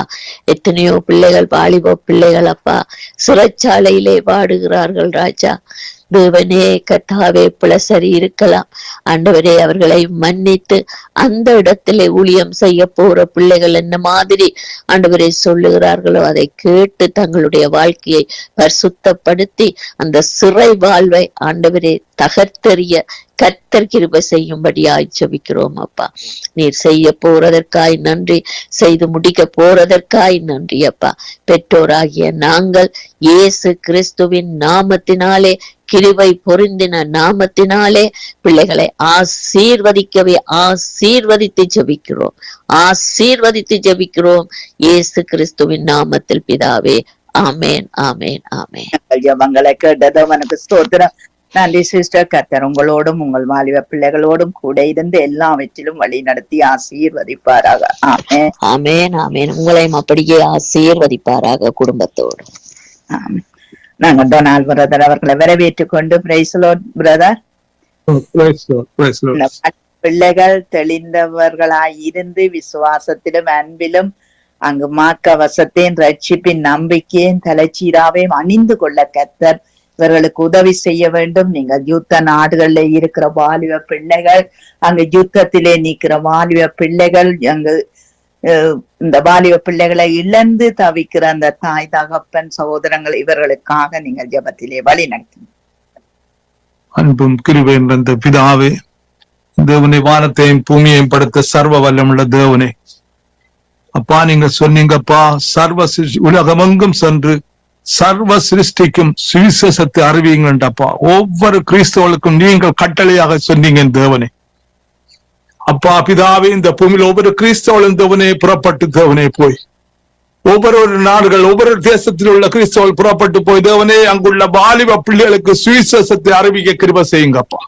எத்தனையோ பிள்ளைகள், வாலிப பிள்ளைகள் அப்பா சிறைச்சாலையிலே வாடுகிறார்கள் ராஜா. தேவனே கர்த்தாவே பிளசரி இருக்கலாம் ஆண்டவரே, அவர்களை மன்னித்து அந்த இடத்திலே ஊழியம் செய்ய போற பிள்ளைகள் என்ன மாதிரி ஆண்டவரே சொல்லுகிறார்களோ அதை கேட்டு தங்களுடைய வாழ்க்கையை பரிசுத்தப்படுத்தி அந்த சிறை வாழ்வை ஆண்டவரே தகர்த்தெறிய கர்த்தர் கிருபை செய்யும்படியாய் ஜெபிக்கிறோம் அப்பா. நீர் செய்ய போறதற்காய் நன்றி, செய்து முடிக்க போறதற்காய் நன்றி அப்பா. பெற்றோராகிய நாங்கள் இயேசு கிறிஸ்துவின் நாமத்தினாலே, கிருபை பொருந்தின நாமத்தினாலே பிள்ளைகளை ஆசீர்வதிக்கவே ஆசீர்வதித்து ஜெபிக்கிறோம், ஆசீர்வதித்து ஜெபிக்கிறோம் இயேசு கிறிஸ்துவின் நாமத்தில் பிதாவே. ஆமேன், ஆமேன், ஆமேன். ஜெபங்களை கேட்டது உனக்கு ஸ்தோத்திரம். நன்றி சிஸ்டர். கர்த்தர் உங்களோடும் உங்கள் வாலிப பிள்ளைகளோடும் கூட இருந்து எல்லாவற்றிலும் வழி நடத்தி ஆசீர்வதிப்பாராக. ஆமென், ஆமேன், ஆமேன். உங்களையும் அப்படியே ஆசீர்வதிப்பாராக குடும்பத்தோடு. ஆமென். நாங்கள் டொனால்ட் பிரதர் அவர்களை வரவேற்றுக் கொண்டு பிரைஸ் லார்ட் பிரதர். பிள்ளைகள் தெளிந்தவர்களாய் இருந்து விசுவாசத்திலும் அன்பிலும் அங்கு மார்க்க வசத்தையும் ரட்சிப்பின் நம்பிக்கையும் தலைச்சீராவையும் அணிந்து கொள்ள கர்த்தர் இவர்களுக்கு உதவி செய்ய வேண்டும். நீங்கள் யுத்த நாடுகள்ல இருக்கிற வாலிப பிள்ளைகள், அங்கு யுத்தத்திலே நிற்கிற வாலிப பிள்ளைகள், அங்கு இந்த வாலிப பிள்ளைகளை இழந்து தவிக்கிற அந்த தாய் தகப்பன் சகோதரங்கள், இவர்களுக்காக நீங்கள் ஜெபத்திலே வழி நடத்துங்க. அன்பும் கிருபை நிறைந்த பிதாவே, தேவனை வானத்தையும் பூமியையும் படுத்த சர்வ வல்லமுள்ள தேவனே, அப்பா நீங்க சொன்னீங்கப்பா, உலகமெங்கும் சென்று சர்வ சிருஷ்டிக்கும் சுவிசேஷத்தை அறிவிங்கப்பா. ஒவ்வொரு கிறிஸ்தவர்களுக்கும் நீங்கள் கட்டளையாக சொன்னீங்க தேவனே. அப்பா பிதாவே, இந்த பூமியில் ஒவ்வொரு கிறிஸ்தவர்களும் தேவனே புறப்பட்டு தேவனே போய் ஒவ்வொரு நாடுகள், ஒவ்வொரு தேசத்தில் உள்ள கிறிஸ்தவர்கள் புறப்பட்டு போய் தேவனே அங்குள்ள வாலிப பிள்ளைகளுக்கு சுவிசேஷத்தை அறிவிக்க கிருபை செய்யுங்கப்பா.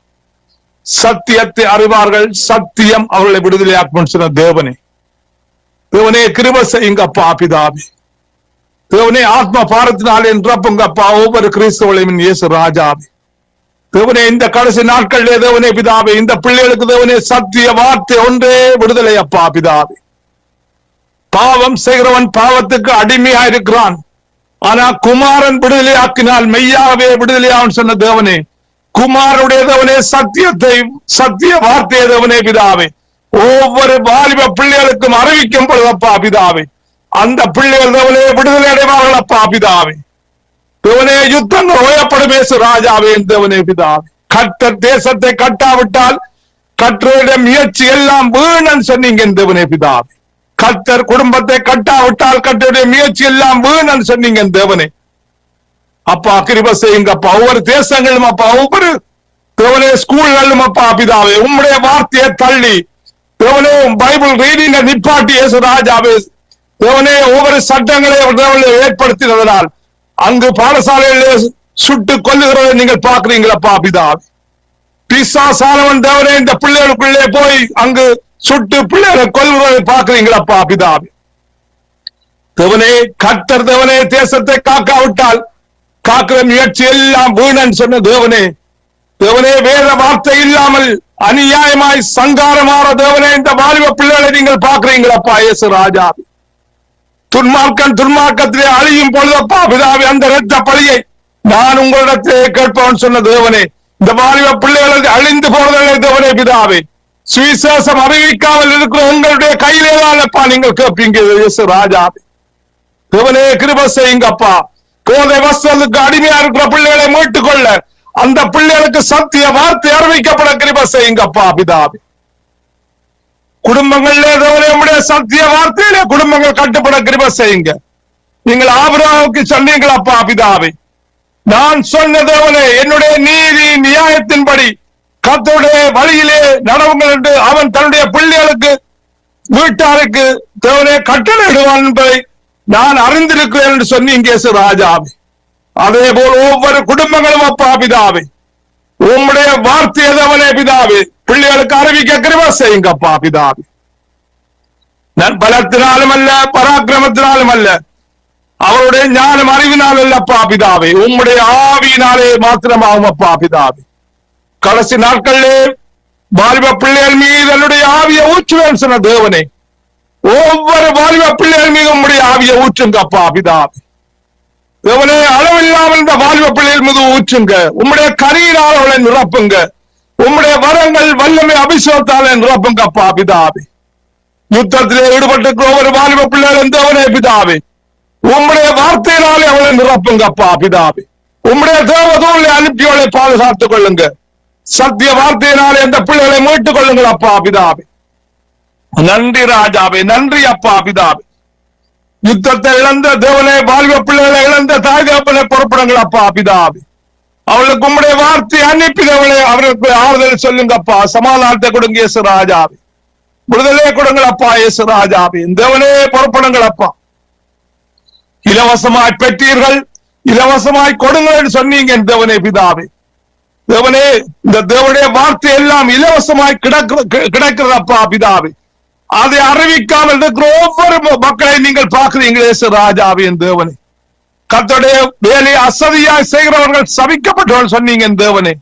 சத்தியத்தை அறிவார்கள், சத்தியம் அவர்களை விடுதலையாக்கும் சொன்ன தேவனே. தேவனே கிருபை செய்யுங்கப்பா பிதாவே. தேவனே ஆத்ம பாரத்தினாலே நிரப்புங்கப்பா ஒவ்வொரு கிறிஸ்தவர்களையும் இயேசு ராஜாவே. தேவனே இந்த கடைசி நாட்களிலே தேவனே பிதாவே, இந்த பிள்ளைகளுக்கு தேவனே சத்திய வார்த்தை ஒன்றே விடுதலை அப்பா பிதாவே. பாவம் செய்கிறவன் பாவத்துக்கு அடிமையா இருக்கிறான், ஆனா குமாரன் விடுதலையாக்கினால் மெய்யாகவே விடுதலையாகும் சொன்ன தேவனே. குமாரனுடைய தேவனே சத்தியத்தை, சத்திய வார்த்தையை தேவனே பிதாவே ஒவ்வொரு வாலிப பிள்ளைகளுக்கும் அறிவிக்கும் பொழுதப்பா பிதாவே, அந்த பிள்ளைகள் தேவனே விடுதலை அடைவார்கள் அப்பா பிதாவே. தேவனே யுத்தங்கள் ஓயப்படும் இயேசு ராஜாவே தேவனே பிதாவே. கர்த்தர் தேசத்தை கட்டாவிட்டால் கர்த்தருடைய முயற்சி எல்லாம் வீணன் சொன்னீங்க தேவனே பிதாவே. கர்த்தர் குடும்பத்தை கட்டாவிட்டால் கர்த்தருடைய முயற்சி எல்லாம் வீணன் சொன்னீங்க தேவனே. அப்பா கிருபை செய்யுங்கப்பா. ஒவ்வொரு தேசங்களும் அப்பா, ஒவ்வொரு தேவனே ஸ்கூல்களும் அப்பா பிதாவே உம்முடைய வார்த்தையை தள்ளி தேவனே பைபிள் ரீடிங்க நிப்பாட்டி இயேசு ராஜாவே தேவனே ஒவ்வொரு சட்டங்களை ஏற்படுத்தினதனால் அங்கு பாடசாலையிலே சுட்டு கொல்லுகிறதை நீங்கள் பார்க்கிறீங்களப்பா பிதாவே. பிசாசானவன் தேவனே இந்த பிள்ளைகளுக்குள்ளே போய் அங்கு சுட்டு பிள்ளைகளை கொல்லுகிறதை பார்க்கிறீங்களப்பா பிதாவே. தேவனே கர்த்தர் தேவனே தேசத்தை காக்காவிட்டால் காக்கிற முயற்சி எல்லாம் வீணன் சொன்ன தேவனே. தேவனே வேத வார்த்தை இல்லாமல் அநியாயமாய் சங்காரமான தேவனே இந்த வாலிப பிள்ளைகளை நீங்கள் பார்க்கிறீங்களப்பா இயேசு ராஜா. துன்மார்க்கன் துன்மார்க்கத்திலே அழியும் பொழுதப்பா பிதாவே, அந்த இரத்த பழியை நான் உங்களிடத்திலே கேட்பவன் சொன்ன தேவனே. இந்த வாலிப பிள்ளைகளை அழிந்து போறதில்லை தேவனே பிதாவே. சுவிசேஷம் அறிவிக்காமல் இருக்கிற உங்களுடைய கையிலேதானப்பா நீங்கள் கேட்பீங்க இயேசு ராஜா. தேவனே கிருபை செய்யுங்கப்பா. கோதை வஸ்திரத்துக்கு அடிமையா இருக்கிற பிள்ளைகளை மீட்டுக் கொள்ள அந்த பிள்ளைகளுக்கு சத்திய வார்த்தை அறிவிக்கப்பட கிருபை செய்யுங்கப்பா பிதாவே. குடும்பங்களிலே தேவனே உம்முடைய சத்திய வார்த்தையிலே குடும்பங்கள் கட்டுப்பட கிருபை செய்யுங்க. நீங்கள் ஆபிரகாமுக்கு சொன்னீங்களப்பா பிதாவே, நான் சொன்ன தேவனே என்னுடைய நீதி நியாயத்தின்படி கர்த்தருடைய வழியிலே நடவுங்கள் என்று அவன் தன்னுடைய பிள்ளைகளுக்கு வீட்டாருக்கு தேவனே கட்டளையிடுவான் என்பதை நான் அறிந்திருக்கிறேன் என்று சொன்னீங்க இயேசு ராஜாவே. அதே போல் ஒவ்வொரு குடும்பங்களும் அப்பா பிதாவே உம்முடைய வார்த்தையை தேவனே பிதாவே பிள்ளைகளுக்கு அறிவிக்க கிருபை செய்யுங்கப்பா பிதாவே. பலத்தினாலும் அல்ல, பராக்கிரமத்தினாலும் அல்ல, அவருடைய ஞானம் அறிவினால் அல்லப்பா பிதாவே, உம்முடைய ஆவியினாலே மாத்திரமாகும் அப்பா பிதாவே. கடைசி நாட்களிலே வாலிப பிள்ளைகள் மீது என்னுடைய ஆவியை ஊற்றுவேன் சொன்ன தேவனே. ஒவ்வொரு வாலிப பிள்ளைகள் மீது உம்முடைய ஆவியை ஊற்றுங்கப்பா பிதாவே. தேவனே அளவில்லாமல் இந்த வாலிப பிள்ளைகள் மீது ஊற்றுங்க. உம்முடைய கனியினால் அவளை நிரப்புங்க. உம்முடைய வரங்கள் வல்லமை அபிஷேகத்தாலே நிரப்புங்க அப்பா பிதாவே. யுத்தத்திலே ஈடுபட்டிருக்கிற ஒவ்வொரு வாலிப பிள்ளைகளும் தேவனே பிதாவே, உம்முடைய வார்த்தையினாலே அவளை நிரப்புங்க அப்பா பிதாவே. உம்முடைய தேவதூரை அனுப்பி அவளை பாதுகாத்துக் கொள்ளுங்க. சத்திய வார்த்தையினாலே இந்த பிள்ளைகளை மீட்டுக் கொள்ளுங்கள் அப்பா பிதாவே. நன்றி ராஜாவே, நன்றி அப்பா பிதாவே. யுத்தத்தை இழந்த தேவனே வாலிப பிள்ளைகளை இழந்த தாய் தகப்பனை புறப்படுங்கள் அப்பா பிதாவே. அவளுக்கு உம்முடைய வார்த்தை அனுப்பி அவர்களுக்கு ஆறுதல் சொல்லுங்கப்பா. சமாதானத்தை கொடுங்க இயேசு ராஜாவே. விடுதலை கொடுங்கள் அப்பா இயேசு ராஜாவே. தேவனே புறப்படுங்கள் அப்பா. இலவசமாய் பெற்றீர்கள், இலவசமாய் கொடுங்கள் என்று சொன்னீங்க தேவனே பிதாவே. தேவனே இந்த தேவனுடைய வார்த்தை எல்லாம் இலவசமாய் கிடைக்கிறது அப்பா பிதாவே. அதை அறிவிக்காமல் இருக்கிற ஒவ்வொரு மக்களை நீங்கள் பார்க்கிறீங்களே ராஜாவே. தேவனே கர்த்தருடைய வேலையை அசதியாய் செய்கிறவர்கள் சபிக்கப்பட்டவர்கள் சொன்னீங்க தேவனே.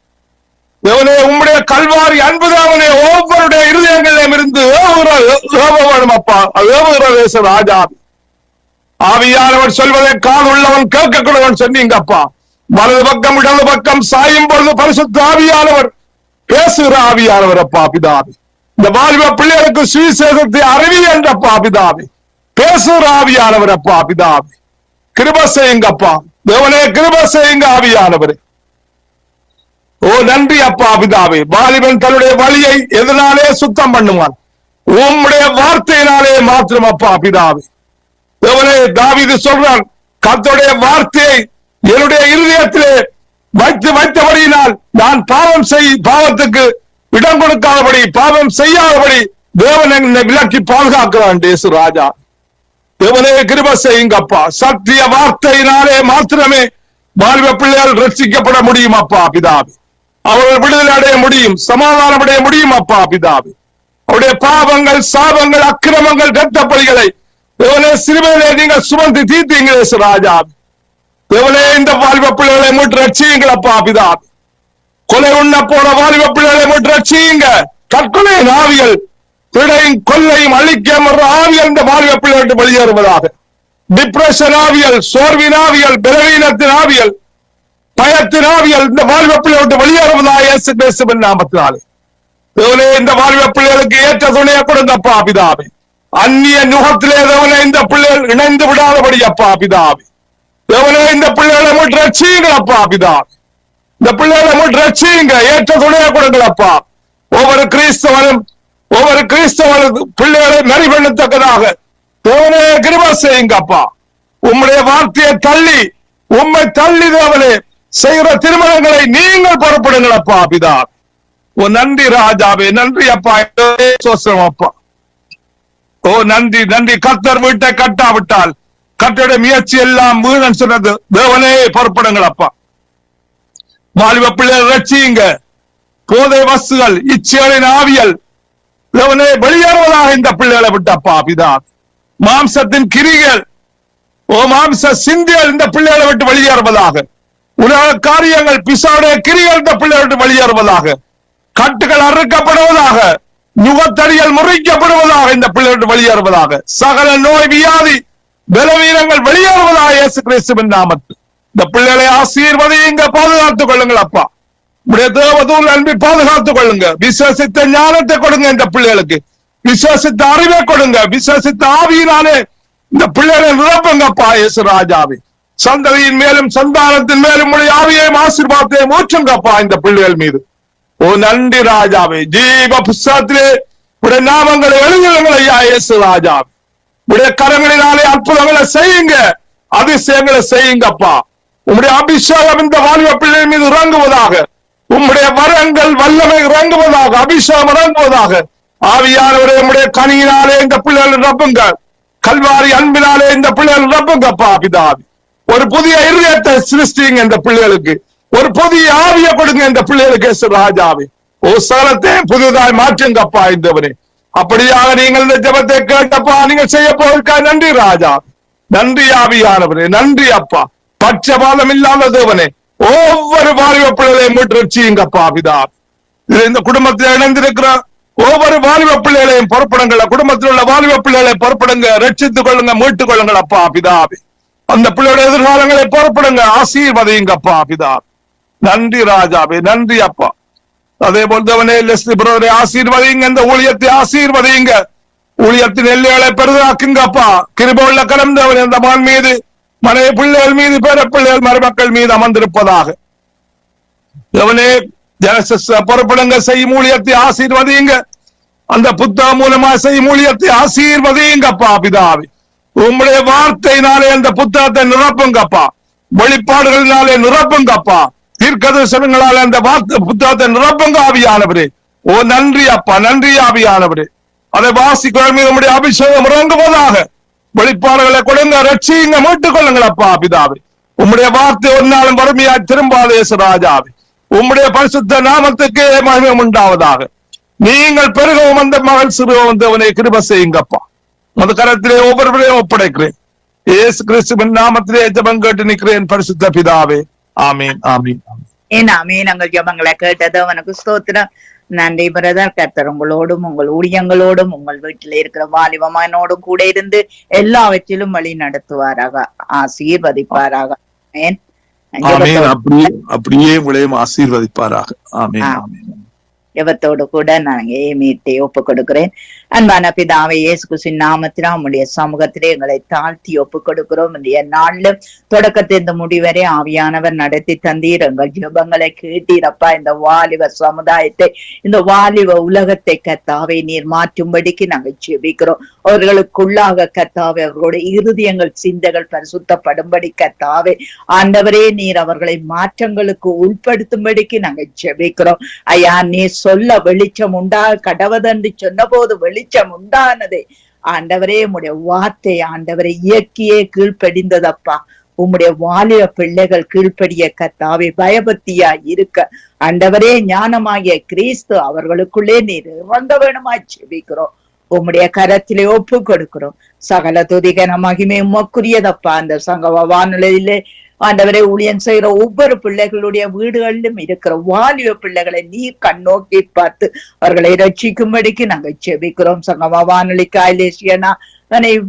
தேவனே உம்முடைய கல்வாரி அன்பு தேவனே ஒவ்வொருடைய இருதயங்களிலும் இருந்து ஏவ அப்பா. ஏவுகிற ராஜாவே. ஆவியானவர் சொல்வதை காது உள்ளவன் கேட்கக்கூடவன் சொன்னீங்க அப்பா. வலது பக்கம் இடது பக்கம் சாயும் பொழுது பரிசுத்த ஆவியானவர் பேசுகிற ஆவியானவர் அப்பா பிதாவே. இந்த வாலிப பிள்ளைகளுக்கு சுவிசேஷத்தை அறிவி என்றப்பா பிதாவே. பேசுகிற ஆவியானவர் அப்பா பிதாவே. கிருப செய்யுங்கப்பா தேவனே, கிருப செய்யுங்க ஆவியானவரே. ஓ நன்றி அப்பா பிதாவே. வாலிபன் தன்னுடைய வழியை எதனாலே சுத்தம் பண்ணுவான்? உம்முடைய வார்த்தையினாலே மாத்திரம் அப்பா பிதாவே. தேவனே தாவீது சொல்றான், கர்த்தருடைய வார்த்தையை என்னுடைய இருதயத்திலே வைத்தபடியினால் நான் பாவத்துக்கு இடம் கொடுக்காதபடி, பாவம் செய்யாதபடி தேவன் என்னை விலக்கி பாதுகாக்கிறான் இயேசு ராஜா. தேவனே கிருப செய்யுங்கப்பா. சத்திய வார்த்தையினாலே மாத்திரமே வாலிப பிள்ளைகள் ரட்சிக்கப்பட முடியும் அப்பா பிதாவே. அவர்கள் விடுதலை அடைய முடியும், சமாதானம் அடைய முடியும் அப்பா பிதாவே. அவருடைய பாவங்கள், சாபங்கள், அக்கிரமங்கள், இரத்தப்பலிகளை தேவனே சிறுமையிலே நீங்கள் சுமந்து தீர்த்தீங்களே ராஜா. தேவனே இந்த வாலிப பிள்ளைகளை மீட்டு ரட்சியுங்கள் அப்பா பிதாவே. கொலை உண்ண போன வாலிப பிள்ளைகளை மீட்டு ரட்சியுங்க. தற்கொலை ஆவிகள், பிழையும் கொள்ளையும் அழிக்க ஆவியல் இந்த வாலிப பிள்ளைகளை வெளியேறுவதாக. டிப்ரெஷன் ஆவியல், சோர்வின் ஆவியல், பலவீனத்தின் ஆவியல், பயத்தின் ஆவியல் இந்த வாலிப பிள்ளைகளை வெளியேறுவதாக இயேசு கிறிஸ்துவின் நாமத்தினாலே. தேவனே இந்த வாலிப பிள்ளைகளுக்கு ஏற்ற துணையை கொடுங்க அப்பா பிதாவே. அந்நிய நுகத்திலே தேவனே இந்த பிள்ளைகள் இணைந்து விடாதபடி அப்பா பிதாவே. தேவனே இந்த பிள்ளைகளை மீட்டு ரட்சியுங்க அப்பா பிதாவே. இந்த பிள்ளைகளை மீட்டு ரட்சியுங்க, ஏற்ற துணையை கொடுங்களப்பா. ஒவ்வொரு கிறிஸ்தவனும் பிள்ளைகளை நெறிபண்ணத்தக்கதாக தேவனே கிருபை செய்யுங்கப்பா. உம்முடைய வார்த்தையை தள்ளி, உம்மை தள்ளி தேவனே செய்கிற திருமணங்களை நீங்கள் புறப்படுங்களப்பா பிதாவே. ஓ நன்றி ராஜாவே, நன்றி அப்பா. அப்பா ஓ நன்றி, நன்றி. கர்த்தர் வீட்டை கட்டாவிட்டால் கர்த்தருடைய முயற்சி எல்லாம் வீணன் சொன்னது தேவனே புறப்படுங்கள் அப்பா. வாலிப பிள்ளைகள் ரட்சியுங்க. போதை வஸ்துகள், இச்சைகளின் ஆவியல் தேவனே வெளியேறுவதாக இந்த பிள்ளைகளை விட்டப்பா பிதா. மாம்சத்தின் கிரிகள், ஓ மாம்ச சிந்தியல் இந்த பிள்ளைகளை விட்டு வெளியேறுவதாக. உலக காரியங்கள், பிசாவுடைய கிரிகள் இந்த பிள்ளைகளை விட்டு வெளியேறுவதாக. கட்டுகள் அறுக்கப்படுவதாக, நுகத்தடிகள் முறிக்கப்படுவதாக, இந்த பிள்ளைகள் வெளியேறுவதாக. சகல நோய், வியாதி, பலவீனங்கள் வெளியேறுவதாக இயேசு கிறிஸ்துவின் நாமத்தில். இந்த பிள்ளைகளை ஆசீர்வதிங்க, பாதுகாத்துக் கொள்ளுங்கள் அப்பா. உடைய தேவதூர் அன்பை பாதுகாத்துக் கொள்ளுங்க. விசுவாசித்த ஞானத்தை கொடுங்க இந்த பிள்ளைகளுக்கு. விசுவாசித்த அறிவை கொடுங்க. விசுவாசித்த ஆவியினாலே இந்த பிள்ளைகளை நிரப்புங்கப்பா இயேசு ராஜாவே. சந்ததியின் மேலும் சந்தானத்தின் மேலும் உடைய ஆவியையும் ஆசீர்வாதத்தையும் ஊற்றுங்கப்பா இந்த பிள்ளைகள் மீது. ஓ நன்றி ராஜாவே. ஜீவ புஸ்தகத்திலே உடைய நாமங்களை எழுதுங்கள் ஐயா இயேசு ராஜாவே. உடைய கரங்களினாலே அற்புதங்களை செய்யுங்க, அதிசயங்களை செய்யுங்கப்பா. உம்முடைய அபிஷேகம் இந்த வாலிப பிள்ளை மீது இறங்குவதாக. உம்முடைய வரங்கள் வல்லமை இறங்குவதாக, அபிஷேகம் இறங்குவதாக. ஆவியானவரே உம்முடைய கனியினாலே இந்த பிள்ளைகள் நிரப்புங்க. கல்வாரி அன்பினாலே இந்த பிள்ளைகள் நிரப்புங்கப்பா பிதாவே. ஒரு புதிய இருதயத்தை சிருஷ்டிங்க இந்த பிள்ளைகளுக்கு. ஒரு புதிய ஆவியை கொடுங்க இந்த பிள்ளைகளுக்கு ராஜாவே. ஓ சகலத்தை புதியதாய் மாற்றுங்கப்பா இந்தவனே. அப்படியாக நீங்கள் இந்த ஜெபத்தை கேட்டப்பா, நீங்கள் செய்ய போவதற்காக நன்றி ராஜா. நன்றி ஆவியானவரே, நன்றி அப்பா. பட்சபாதம் இல்லாத தேவனே, ஒவ்வொரு வாலிப பிள்ளைகளையும் மீட்டு ரட்சியுங்கப்பா பிதாவே. இந்த குடும்பத்தில் இணைந்திருக்கிற ஒவ்வொரு வாலிப பிள்ளைகளையும் பொறுப்படுங்கள். குடும்பத்தில் உள்ள வாலிப பிள்ளைகளை பொறுப்படுங்க, ரட்சித்துக் கொள்ளுங்க, மீட்டுக் கொள்ளுங்கள் அப்பா பிதாவே. அந்த பிள்ளையோட எதிர்காலங்களை பொறுப்படுங்க, ஆசீர்வதிங்கப்பா பிதா. நன்றி ராஜாவே, நன்றி அப்பா. அதே போல் தேவனே லெஸ்லி பிரதரை ஆசீர்வதிங்க, இந்த ஊழியத்தை ஆசீர்வதிங்க, ஊழியத்தின் எல்லைகளை பெரிதாக்குங்கப்பா. கிருபையுள்ள கரம் தேவனே அந்த மகன் மீது, மனைவி பிள்ளைகள் மீது, பேர பிள்ளைகள் மருமக்கள் மீது அமர்ந்திருப்பதாக. தேவனே ஜெனசிஸ் பொறுப்படுங்க, செய்யும் ஊழியத்தை ஆசீர்வதிங்க, அந்த புத்தகம் மூலமா செய்யும் ஊழியத்தை ஆசீர்வதிங்கப்பா பிதாவே. உங்களுடைய வார்த்தையினாலே அந்த புத்தகத்தை நிரப்புங்கப்பா, வெளிப்பாடுகளினாலே நிரப்புங்கப்பா, தீர்க்கதரிசனங்களாலே அந்த புத்தகத்தை நிரப்புங்க ஆவியானவரே. ஓ நன்றி அப்பா, நன்றி ஆவியானவரே. அதை வாசிக்கிறோம், உங்களுடைய அபிஷேகம் இறங்குவதாக. வெளிப்பாடுகளை கொடுங்க, ரட்சியுங்க, மீட்டுக் கொள்ளுங்கள் அப்பா பிதாவே. உம்முடைய வார்த்தை ஒரு நாளும் வறுமையா திரும்பாதே ராஜாவே. உம்முடைய பரிசுத்த நாமத்துக்கே மகிமை உண்டாவதாக. நீங்கள் பெருகவும் அந்த மகள் சிறுவம் தேவனை கிருபை செய்யுங்கப்பா. அந்த கரத்திலே ஒவ்வொருவரையும் ஒப்படைக்கிறேன். இயேசு கிறிஸ்துவின் நாமத்திலே ஜெபம் கேட்டு நிற்கிறேன் பரிசுத்த பிதாவே. ஆமீன், ஆமீன், ஆமீன். நாங்கள் ஜெபங்களை கேட்டது அவனுக்கு ஸ்தோத்திரம். நன்றி பிரதர். கர்த்தர் உங்களோடும் உங்கள் ஊழியங்களோடும் உங்கள் வீட்டில் இருக்கிற வாலிபமானோடும் கூட இருந்து எல்லாவற்றிலும் வழி நடத்துவாராக, ஆசீர்வதிப்பாராக. அப்படியே உங்களையும் ஆசீர்வதிப்பாராக. ஆமீன், ஆமீன். ஜெபத்தோடு கூட நான் மீட்டை ஒப்பு கொடுக்கிறேன். அன்பான பிதாவை இயேசு கிறிஸ்துவின் நாமத்திலே உம்முடைய சமூகத்திலே எங்களை தாழ்த்தி ஒப்பு கொடுக்கிறோம். இந்த நாளிலும் தொடக்கத்தை இந்த முடிவரை ஆவியானவர் நடத்தி தந்தீர். எங்கள் ஜெபங்களை கேட்டீரப்பா. இந்த வாலிப சமுதாயத்தை, இந்த வாலிப உலகத்தை கர்த்தாவை நீர் மாற்றும்படிக்கு நாங்கள் ஜெபிக்கிறோம். அவர்களுக்குள்ளாக கர்த்தாவை அவர்களுடைய இருதயங்கள் சிந்தைகள் பரிசுத்தப்படும்படி கர்த்தாவே ஆண்டவரே நீர் அவர்களை மாற்றங்களுக்கு உட்படுத்தும்படிக்கு நாங்கள் ஜெபிக்கிறோம். ஐயா நீர் சொல்ல வெளிச்சம் உண்டா கடவதென்று சொன்ன போது வெளிச்சம் உண்டானதே. ஆண்டவரே உம்முடைய வார்த்தை ஆண்டவரை இயக்கியே கீழ்ப்படிந்ததப்பா. உம்முடைய வாலிப பிள்ளைகள் கீழ்ப்படிய கர்த்தாவே பயபக்தியா இருக்க ஆண்டவரே ஞானமாகிய கிறிஸ்து அவர்களுக்குள்ளே நீர் இறங்க வேணுமா ஜெபிக்கிறோம். உம்முடைய கரத்திலே ஒப்பு கொடுக்கிறோம். சகல துதிகன மகிமை உமக்குரியதப்பா. அந்த சங்கம வானொலியிலே ஆண்டவரை ஊழியம் செய்கிற ஒவ்வொரு பிள்ளைகளுடைய வீடுகளிலும் இருக்கிற வாலிப பிள்ளைகளை நீர் கண்ணோக்கி பார்த்து அவர்களை ரட்சிக்கும்படிக்கு நாங்கள் ஜெபிக்கிறோம். சங்கம வானொலிக்காய் லேசியனா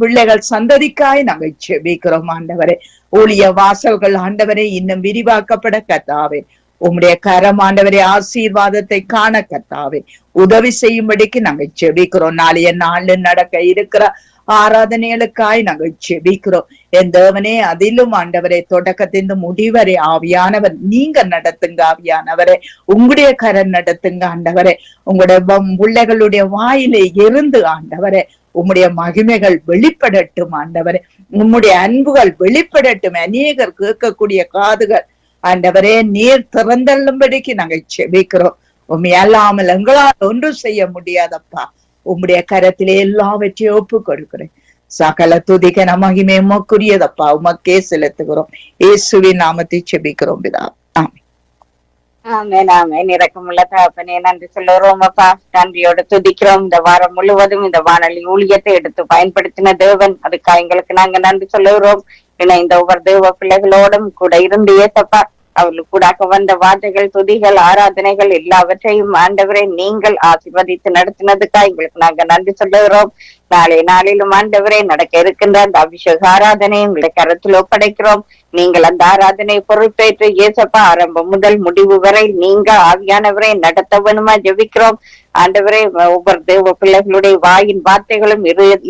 பிள்ளைகள் சந்ததிக்காய் நாங்கள் ஜெபிக்கிறோம். ஆண்டவரே ஊழிய வாசல்கள் ஆண்டவரை இன்னும் விரிவாக்கப்பட கர்த்தாவே உம்முடைய கரம் ஆண்டவரே ஆசீர்வாதத்தை காண கர்த்தாவே உதவி செய்யும்படிக்கு நாங்கள் ஜெபிக்கிறோம். நாளைய நாள்ல நடக்க இருக்கிற ஆராதனைகளுக்காய் நாங்கள் ஜெபிக்கிறோம். என் தேவனே அதிலும் ஆண்டவரே தொடக்கத்தின் முடிவரை ஆவியானவர் நீங்க நடத்துங்க. ஆவியானவரே உங்களுடைய கரம் நடத்துங்க. ஆண்டவரே உங்களுடைய பிள்ளைகளுடைய வாயிலே இருந்து ஆண்டவரே உம்முடைய மகிமைகள் வெளிப்படட்டும். ஆண்டவரே உம்முடைய அன்புகள் வெளிப்படட்டும். அநேகர் கேட்கக்கூடிய காதுகள் ஆண்டவரே நீர் திறந்தள்ளும்படிக்கு நாங்கள் ஜெபிக்கிறோம். உண்மை அல்லாமல் எங்களால் ஒன்றும் செய்ய முடியாதப்பா. உம்முடைய கரத்திலே எல்லாவற்றையும் ஒப்பு கொடுக்கிறேன். சகல துதிகன மகிமை உமக்குரியதப்பா. உமக்கே செலுத்துகிறோம். இயேசுவின் நாமத்தை ஜெபிக்கிறோம் பிதா. ஆமென், ஆமென். இரக்கமுள்ள தகப்பனே நன்றி சொல்லுறோம் அப்பா. நன்றியோட துதிக்கிறோம். இந்த வாரம் முழுவதும் இந்த வானொலி ஊழியத்தை எடுத்து பயன்படுத்தின தேவன் அதுக்காக எங்களுக்கு நாங்க நன்றி சொல்லுகிறோம். இந்த ஒவ்வொரு தேவ பிள்ளைகளோடும் கூட இருந்து ஏசப்பா அவர்களுக்கு கூடாக வந்த வார்த்தைகள் துதிகள் ஆராதனைகள் எல்லாவற்றையும் ஆண்டவரை நீங்கள் ஆசீர்வதித்து நடத்தினதுக்காக எங்களுக்கு நாங்க நன்றி சொல்லுகிறோம். நாளைய நாளிலும் ஆண்டவரை நடக்க இருக்கின்ற அந்த அபிஷேக ஆராதனை உங்களை கருத்தில் ஒப்படைக்கிறோம். நீங்கள் அந்த ஆராதனை பொறுப்பேற்று ஏசப்பா ஆரம்பம் முதல் முடிவு வரை நீங்க ஆவியானவரை நடத்த வேணுமா ஜெபிக்கிறோம். ஆண்டவரே ஒவ்வொரு தேவ பிள்ளைகளுடைய வாயின் வார்த்தைகளும்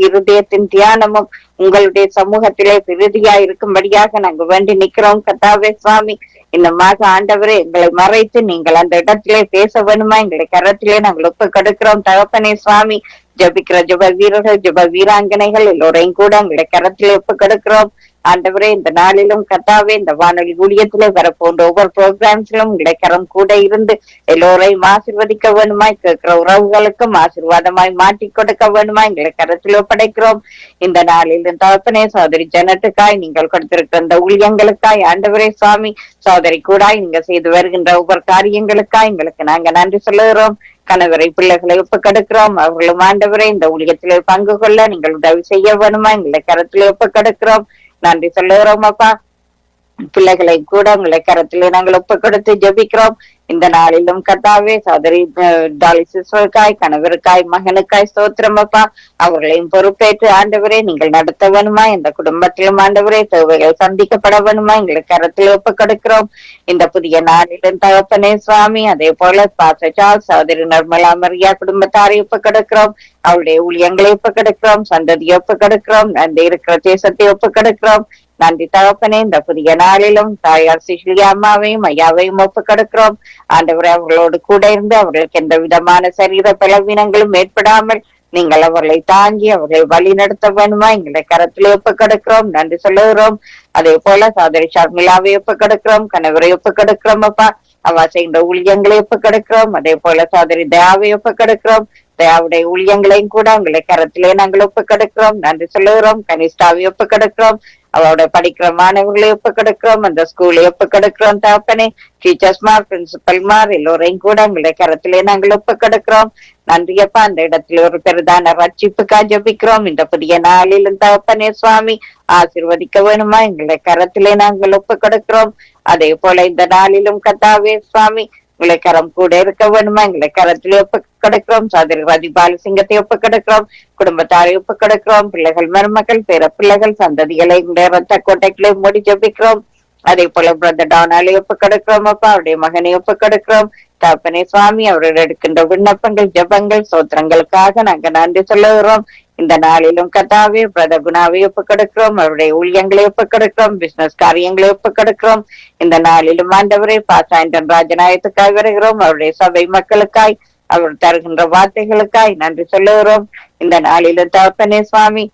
இருதயத்தின் தியானமும் உங்களுடைய சமூகத்திலே பிரதியா இருக்கும்படியாக நாங்க வேண்டி நிக்கிறோம். கர்த்தாவே சுவாமி இந்த மாக ஆண்டவரே எங்களை மறைத்து நீங்கள் அந்த இடத்திலே பேச வேணுமா எங்களை கரத்திலே நாங்கள் ஒப்பு கொடுக்கிறோம். தகப்பனே சுவாமி ஜபிக்கிற ஜப வீரர்கள் ஜப வீராங்கனைகள் எல்லோரையும் கூட எங்களை கரத்திலே ஒப்பு கொடுக்கிறோம். ஆண்டவரே இந்த நாளிலும் கர்த்தாவே இந்த வானொலி ஊழியத்திலே வரப்போன்ற ஒவ்வொரு ப்ரோக்ராம்ஸிலும் உங்களை கரம் கூட இருந்து எல்லோரையும் ஆசீர்வதிக்க வேணுமாய் கேட்கிற உறவுகளுக்கும் ஆசீர்வாதமாய் மாற்றி கொடுக்க வேணுமா எங்களை கரத்தில் ஒப்படைக்கிறோம். இந்த நாளில் தகப்பனே சகோதரி ஜனத்துக்காய் நீங்கள் கொடுத்திருக்கிற இந்த ஊழியங்களுக்காய் ஆண்டவரே சுவாமி சகோதரி கூடாய் நீங்க செய்து வருகின்ற ஒவ்வொரு காரியங்களுக்காய் எங்களுக்கு நாங்க நன்றி சொல்லுகிறோம். கணவரை பிள்ளைகளை ஒப்பு கொடுக்கிறோம். அவர்களும் ஆண்டவரை இந்த ஊழியத்திலே பங்கு கொள்ள நீங்கள் உதவி செய்ய வேணுமா எங்களை கரத்திலே ஒப்பு கொடுக்கிறோம். நன்றி சொல்லுகிறோம் அப்பா. பிள்ளைகளை கூட உங்களை கரத்திலே நாங்கள் ஒப்பு கொடுத்து ஜெபிக்கிறோம். இந்த நாளிலும் கர்த்தாவே சகோதரி டாலி சிஸ்டருக்காய், கணவருக்காய், மகனுக்காய் ஸ்தோத்திரம் அப்பா. அவர்களையும் பொறுப்பேற்று ஆண்டவரே நீங்கள் நடத்த வேணுமா, இந்த குடும்பத்திலும் ஆண்டவரே தேவைகள் சந்திக்கப்பட வேணுமா எங்களுக்கு கரத்தில் ஒப்பு கொடுக்கிறோம். இந்த புதிய நாளிலும் தகப்பனே சுவாமி, அதே போல பாசச்சால் சகோதரி நிர்மலா மரியா குடும்பத்தாரை ஒப்பு கொடுக்கிறோம். அவருடைய ஊழியங்களை ஒப்பு கொடுக்கிறோம், சந்ததியை ஒப்பு கொடுக்கிறோம், அந்த இருக்கிற தேசத்தை ஒப்பு கொடுக்கிறோம். நன்றி தகப்பனே, இந்த புதிய நாளிலும் தாயார் சிசிலியா அம்மாவையும் ஐயாவையும் ஒப்பு கொடுக்கிறோம். ஆண்டவரை அவர்களோடு கூட இருந்து அவர்களுக்கு எந்த விதமான சரீர பலவீனங்களும் ஏற்படாமல் நீங்கள் அவர்களை தாங்கி அவர்களை வழி நடத்த வேணுமா எங்களை கரத்திலே ஒப்பு கொடுக்கிறோம். நன்றி சொல்லுகிறோம். அதே போல சகோதரி ஷர்மிளாவை ஒப்பு கொடுக்கிறோம், கணவரை ஒப்பு கொடுக்கிறோம் அப்பா. அவ செய்கின்ற ஊழியங்களை ஒப்பு கொடுக்கிறோம். அதே போல சகோதரி தயாவை ஒப்பு கொடுக்கிறோம். தயாவுடைய ஊழியங்களையும் கூட உங்களை கரத்திலே நாங்கள் ஒப்பு கொடுக்கிறோம். நன்றி சொல்லுகிறோம். கனிஷ்டாவை ஒப்பு கொடுக்கிறோம். அவரோட படிக்கிற மாணவர்களை ஒப்பு கொடுக்கிறோம். அந்த ஸ்கூலை ஒப்பு கொடுக்கிறோம். தகப்பனே, டீச்சர்ஸ்மார், பிரின்சிபல்மார் எல்லோரையும் கூட உங்களுடைய கரத்திலே நாங்கள் ஒப்பு கொடுக்கிறோம். நன்றியப்பா. அந்த இடத்துல ஒரு பெரிதான ரட்சிப்புக்காக ஜெபிக்கிறோம். இந்த புதிய நாளிலும் தகப்பனே சுவாமி ஆசீர்வதிக்க வேணுமா எங்களுடைய கரத்திலே நாங்கள் ஒப்பு கொடுக்கிறோம். அதே போல இந்த நாளிலும் கர்த்தாவே சுவாமி உங்களை கரம் கூட இருக்க வேணுமா எங்களை கரத்திலே ஒப்பு கொடுக்கிறோம். சகோதரி ரதிபால சிங்கத்தை ஒப்பு கொடுக்கிறோம். குடும்பத்தாரை ஒப்பு கொடுக்கிறோம். பிள்ளைகள், மருமக்கள், பேர பிள்ளைகள், சந்ததிகளை ரத்த கோட்டைகளை மூடி ஜெபிக்கிறோம். அதே போல பிரதர் டானாலை ஒப்பு கொடுக்கிறோம் அப்பா. அவருடைய மகனை ஒப்பு கொடுக்கிறோம். தகப்பனே சுவாமி, அவர்கள் எடுக்கின்ற விண்ணப்பங்கள், ஜெபங்கள், சோத்திரங்களுக்காக நாங்க நன்றி சொல்லுகிறோம். இந்த நாளிலும் கர்த்தாவே பிரதர் குணாவை ஒப்பு கொடுக்கிறோம். அவருடைய ஊழியங்களை ஒப்பு கொடுக்கிறோம். பிசினஸ் காரியங்களை ஒப்பு கொடுக்கிறோம். இந்த நாளிலும் ஆண்டவரே பாசாயன் ராஜநாயகத்துக்காய் வருகிறோம். அவருடைய சபை மக்களுக்காய் அவர் தருகின்ற வார்த்தைகளுக்காய் நன்றி சொல்லுகிறோம். இந்த நாளிலும் தகப்பனே சுவாமி,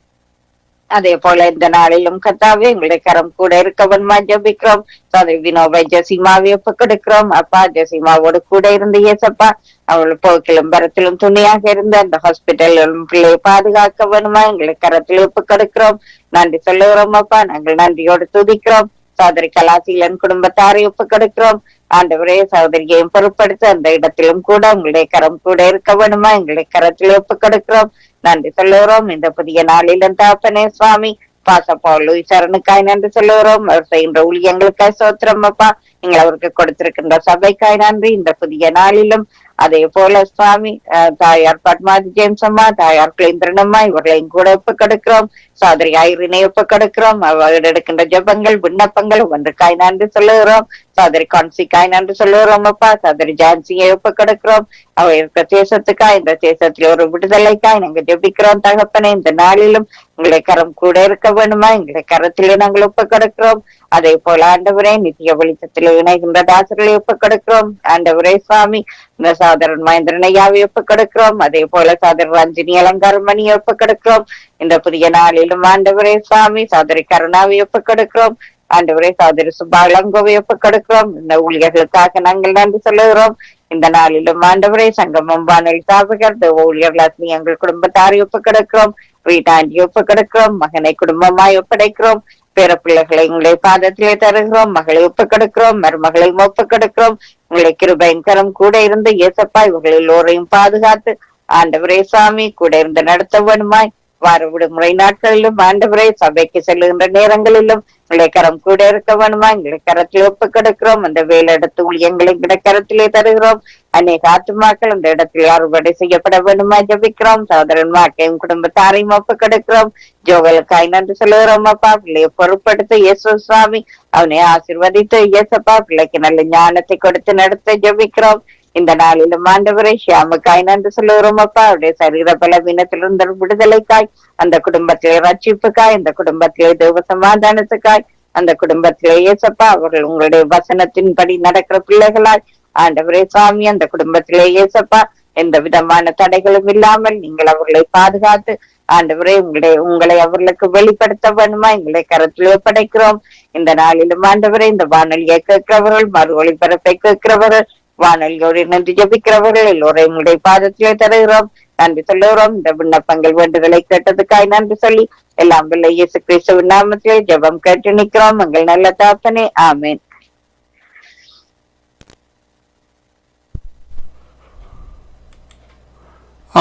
அதே போல இந்த நாளிலும் கர்த்தாவே எங்களுடைய கரம் கூட இருக்கவன்மா ஜபிக்கிறோம். சோதரி வினோபை ஜெசிமாவை ஒப்பு கொடுக்கிறோம் அப்பா. ஜெசிமாவோடு கூட இருந்து ஏசப்பா அவள் போக்கிலும் பரத்திலும் துணையாக இருந்து அந்த ஹாஸ்பிட்டலும் பிள்ளையை பாதுகாக்க வேணுமா எங்களை கரத்தில் ஒப்பு கொடுக்கிறோம். நன்றி சொல்லுகிறோம் அப்பா. நாங்கள் நன்றியோடு துதிக்கிறோம். சகோதரி கலாசீலன் குடும்பத்தாரை ஒப்பு கொடுக்கிறோம். ஆண்டவரே சகோதரியையும் பொறுப்படுத்த அந்த இடத்திலும் கூட உங்களுடைய கரம் கூட இருக்க வேணுமா எங்களுடைய கரத்தில் ஒப்பு கொடுக்கிறோம். நன்றி சொல்லுகிறோம். இந்த புதிய நாளிலும் தகப்பனே சுவாமி பாசப்பாலு சரணுக்காய் நன்றி சொல்லுகிறோம். அவர் செய்கின்ற ஊழியங்களுக்காய் சோத்திரம் அப்பா. நீங்கள் அவருக்கு கொடுத்திருக்கின்ற சபைக்காய் நன்றி. இந்த புதிய நாளிலும் அதே போல சுவாமி தாயார் பத்மாதி ஜேம்ஸ் அம்மா, தாயார் குலேந்திரனம்மா இவர்களையும் கூட ஒப்பு கொடுக்கிறோம். சகோதரி ஐரினை ஒப்பு கொடுக்கிறோம். அவர் எடுக்கின்ற ஜபங்கள், விண்ணப்பங்கள் ஒன்றுக்காய் நன்றி சொல்லுகிறோம். சகோதரி கான்சிக்காய் நன்றி சொல்லுகிறோம் அப்பா. சகோதரி ஜான்சியை ஒப்பு கொடுக்கிறோம். அவர் இருக்கிற தேசத்துக்காய், இந்த தேசத்துல ஒரு விடுதலைக்காய் நாங்க ஜெபிக்கிறோம் தகப்பனே. இந்த நாளிலும் உங்களை கரம் கூட இருக்க வேணுமா எங்களை கரத்திலே நாங்கள் ஒப்பு கொடுக்கிறோம். அதே போல ஆண்டவரே நித்திய வெளிச்சத்தில் இணைகின்ற தாசர்களை ஒப்பு கொடுக்கிறோம். ஆண்டவரே சுவாமி இந்த சகோதரன் மகேந்திரனையாவை ஒப்பு கொடுக்கிறோம். அதே போல சகோதரர் ரஞ்சினி அலங்காரமணியை ஒப்பு கொடுக்கிறோம். இந்த புதிய நாளிலும் ஆண்டவரே சுவாமி சகோதரி கருணாவை ஒப்பு கொடுக்கிறோம். ஆண்டவரே சகோதரி சுபா இளங்கோவை ஒப்பு கொடுக்கிறோம். இந்த ஊழியர்களுக்காக நாங்கள் நன்றி சொல்லுகிறோம். இந்த நாளிலும் ஆண்டவரே சங்கமம் வானொலி சாபகர் தேவ ஊழியர்கள் எங்கள் குடும்பத்தாரை ஒப்பு கொடுக்கிறோம். வீட்டாண்டி ஒப்பு கொடுக்கிறோம். மகனை குடும்பமாய் ஒப்படைக்கிறோம். பேர பிள்ளைகளை உங்களுடைய பாதத்திலே தருகிறோம். மகளை ஒப்பு கொடுக்கிறோம். மருமகளையும் ஒப்பு கொடுக்கிறோம். உங்களுடைய கிருபையின் கரம் கூட இருந்து இயேசப்பா இவர்கள் எல்லோரையும் பாதுகாத்து ஆண்டவரே சாமி கூட இருந்து நடத்த வேணுமாய் வார விடுமுறை நாட்களிலும் ஆண்டவரே சபைக்கு செல்லுகின்ற நேரங்களிலும் உங்களுடைய கரம் கூட இருக்க வேணுமா எங்களை கரத்தில் ஒப்பு கொடுக்கிறோம். அந்த வேலை இடத்து ஊழியங்களை எங்களை கரத்திலே தருகிறோம். அநேக ஆத்துமாக்கள் அந்த இடத்தில் அறுவடை செய்யப்பட வேண்டுமா ஜபிக்கிறோம். சகோதரன் மாக்கையும் குடும்பத்தாரையும் ஒப்பு கொடுக்கிறோம். ஜோகலுக்காய் நன்றி சொல்லுகிறோம் அப்பா. பிள்ளையை பொறுப்படுத்த இயேசு சுவாமி அவனை ஆசீர்வதித்து இயேசப்பா பிள்ளைக்கு நல்ல ஞானத்தை கொடுத்து நடத்த ஜபிக்கிறோம். இந்த நாளிலும் ஆண்டவரை ஷியாமுக்காய் நன்றி சொல்லுகிறோம் அப்பா. அவருடைய சரீர பலவீனத்திலிருந்து விடுதலைக்காய், அந்த குடும்பத்திலே ரட்சிப்புக்காய், அந்த குடும்பத்திலே தேவ சமாதானத்துக்காய், அந்த குடும்பத்திலே இயேசப்பா அவர்கள் உங்களுடைய வசனத்தின்படி நடக்கிற பிள்ளைகளாய் ஆண்டவரே சுவாமி அந்த குடும்பத்திலே இயேசப்பா எந்த விதமான தடைகளும் இல்லாமல் நீங்கள் அவர்களை பாதுகாத்து ஆண்டவரே உங்களை அவர்களுக்கு வெளிப்படுத்த வேணுமா எங்களை கரத்தில் ஒப்படைக்கிறோம். இந்த நாளிலும் ஆண்டவரே இந்த வானொலியை கேட்கிறவர்கள், மறு ஒளிபரப்பை கேட்கிறவர்கள், வானொலியோடு நன்றி ஜபிக்கிறவர்கள் எல்லோரையும் உங்களுடைய பாதத்திலே தருகிறோம். நன்றி சொல்லுகிறோம். இந்த விண்ணப்பங்கள் வேண்டுதலை கேட்டதுக்காய் நன்றி சொல்லி எல்லாம் வல்ல இயேசு கிறிஸ்துவின் நாமத்திலே ஜெபம் கேட்டு நிற்கிறோம். எங்கள் நல்ல தகப்பனே, ஆமேன்.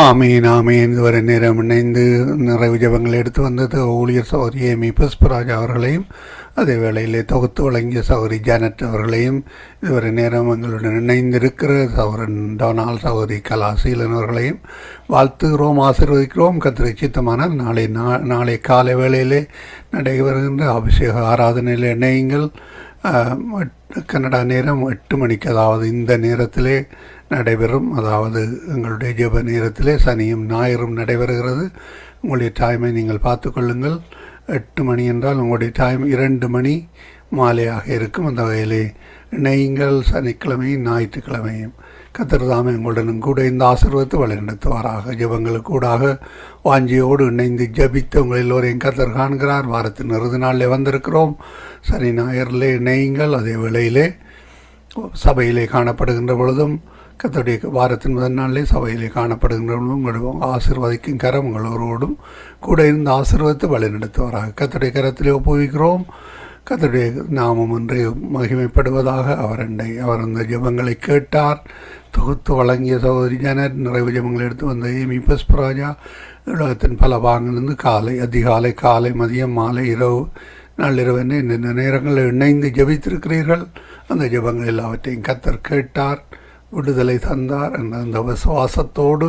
ஆமீன் ஆமீன். இதுவரை நேரம் இணைந்து நிறைவு ஜபங்களை எடுத்து வந்தது ஊழியர் சகோதரி ஏமி புஷ்பராஜ் அவர்களையும் அதே வேளையிலே தொகுத்து வழங்கிய சகோதரி ஜானட் அவர்களையும் இதுவரை நேரம் எங்களுடன் இணைந்திருக்கிற சகோதரன் டொனால், சகோதரி கலாசீலன் அவர்களையும் வாழ்த்துகிறோம், ஆசீர்வதிக்கிறோம். கர்த்தரை சித்தமான நாளை காலை வேளையிலே நடைபெறுகின்ற அபிஷேக ஆராதனையில் இணையுங்கள். கனடா நேரம் 8 மணிக்கு, அதாவது இந்த நேரத்திலே நடைபெறும். அதாவது எங்களுடைய ஜெப நேரத்திலே சனியும் ஞாயிறும் நடைபெறுகிறது. உங்களுடைய டைமை நீங்கள் பார்த்து கொள்ளுங்கள். 8 மணி என்றால் உங்களுடைய டைம் 2 மணி மாலையாக இருக்கும். அந்த வகையிலே இணையுங்கள். சனிக்கிழமையும் ஞாயிற்றுக்கிழமையும் கர்த்தர் தாமே உங்களுடனும் கூட இந்த ஆசீர்வாதத்தை வழிநடத்துவாராக. ஜெபங்களுக்கு கூடாக வாஞ்சியோடு இணைந்து ஜபித்து உங்கள் எல்லோரையும் கர்த்தர் காண்கிறார். வாரத்தின் இறுதி நாளில் வந்திருக்கிறோம். சனி ஞாயிறிலே இணையுங்கள். அதே வேளையிலே சபையிலே காணப்படுகின்ற பொழுதும் கர்த்தருடைய வாரத்தின் முதல் நாளிலே சபையிலே காணப்படுகின்ற பொழுதும் உங்களுடைய ஆசீர்வதிக்கும் கரம் உங்களோரோடும் கூட இருந்து ஆசீர்வாதத்தை வழிநடத்துவாராக. கர்த்தருடைய கரத்திலே ஒப்புவிக்கிறோம். கர்த்தருடைய நாமம் ஒன்றே மகிமைப்படுவதாக. அவர் அந்த ஜெபங்களை கேட்டார். தொகுத்து வழங்கிய சகோதரி ஜானட், நிறைவு ஜெபங்களை எடுத்து வந்த ஏமி புஷ்பராஜா, உலகத்தின் பல பாகங்களிலிருந்து அதிகாலை, காலை, மதியம், மாலை, இரவு, நள்ளிரவு என்ன இந்த நேரங்களில் இணைந்து ஜெபித்திருக்கிறீர்கள். அந்த ஜெபங்கள் எல்லாவற்றையும் கர்த்தர் கேட்டார், விடுதலை தந்தார் என்ற அந்த விசுவாசத்தோடு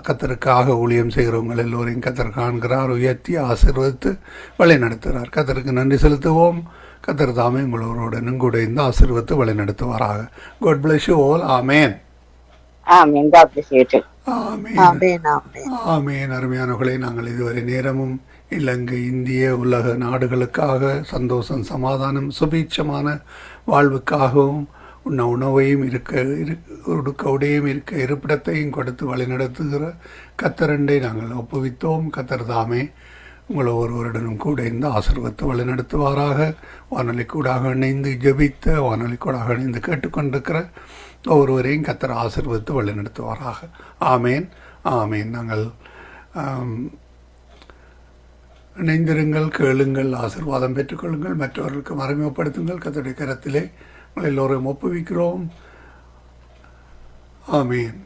கர்த்தருக்காக ஊழியம் செய்கிறவங்கள் எல்லோரையும் கர்த்தர் காண்கிறார், உயர்த்தி ஆசீர்வதித்து வழி நடத்துகிறார். கர்த்தருக்கு நன்றி செலுத்துவோம். கர்த்தர் தாமே உங்களோருடனும் கூட இந்த ஆசீர்வதித்து வழி நடத்துவாராக. God bless you all. Amen. Amen. God bless you too. ஆமென். அருமையானவர்களே, நாங்கள் இதுவரை நேரமும் இலங்கை, இந்திய, உலக நாடுகளுக்காக சந்தோஷம், சமாதானம், சுபீட்சமான வாழ்வுக்காகவும் உணவையும் உடுக்க உடையும் இருக்க இருப்பிடத்தையும் கொடுத்து வழிநடத்துகிற கர்த்தரண்டை நாங்கள் ஒப்புவித்தோம். கர்த்தர் தாமே உங்களை ஒருவருடனும் கூட இந்த ஆசீர்வாதத்தை வழிநடத்துவாராக. வானொலி கூடாக இணைந்து ஜெபித்த, வானொலி கூடாக இணைந்து கேட்டுக்கொண்டிருக்கிற ஒவ்வொருவரையும் கர்த்தர் ஆசீர்வாதத்தை வழிநடத்துவாராக. ஆமேன். ஆமேன். நாங்கள் இணைந்திருங்கள், கேளுங்கள், ஆசீர்வாதம் பெற்றுக்கொள்ளுங்கள், மற்றவர்களுக்கு அறிமுகப்படுத்துங்கள். கர்த்தருடைய கரத்திலே எல்லோரையும் ஒப்புவிக்கிறோம். ஆமீன்.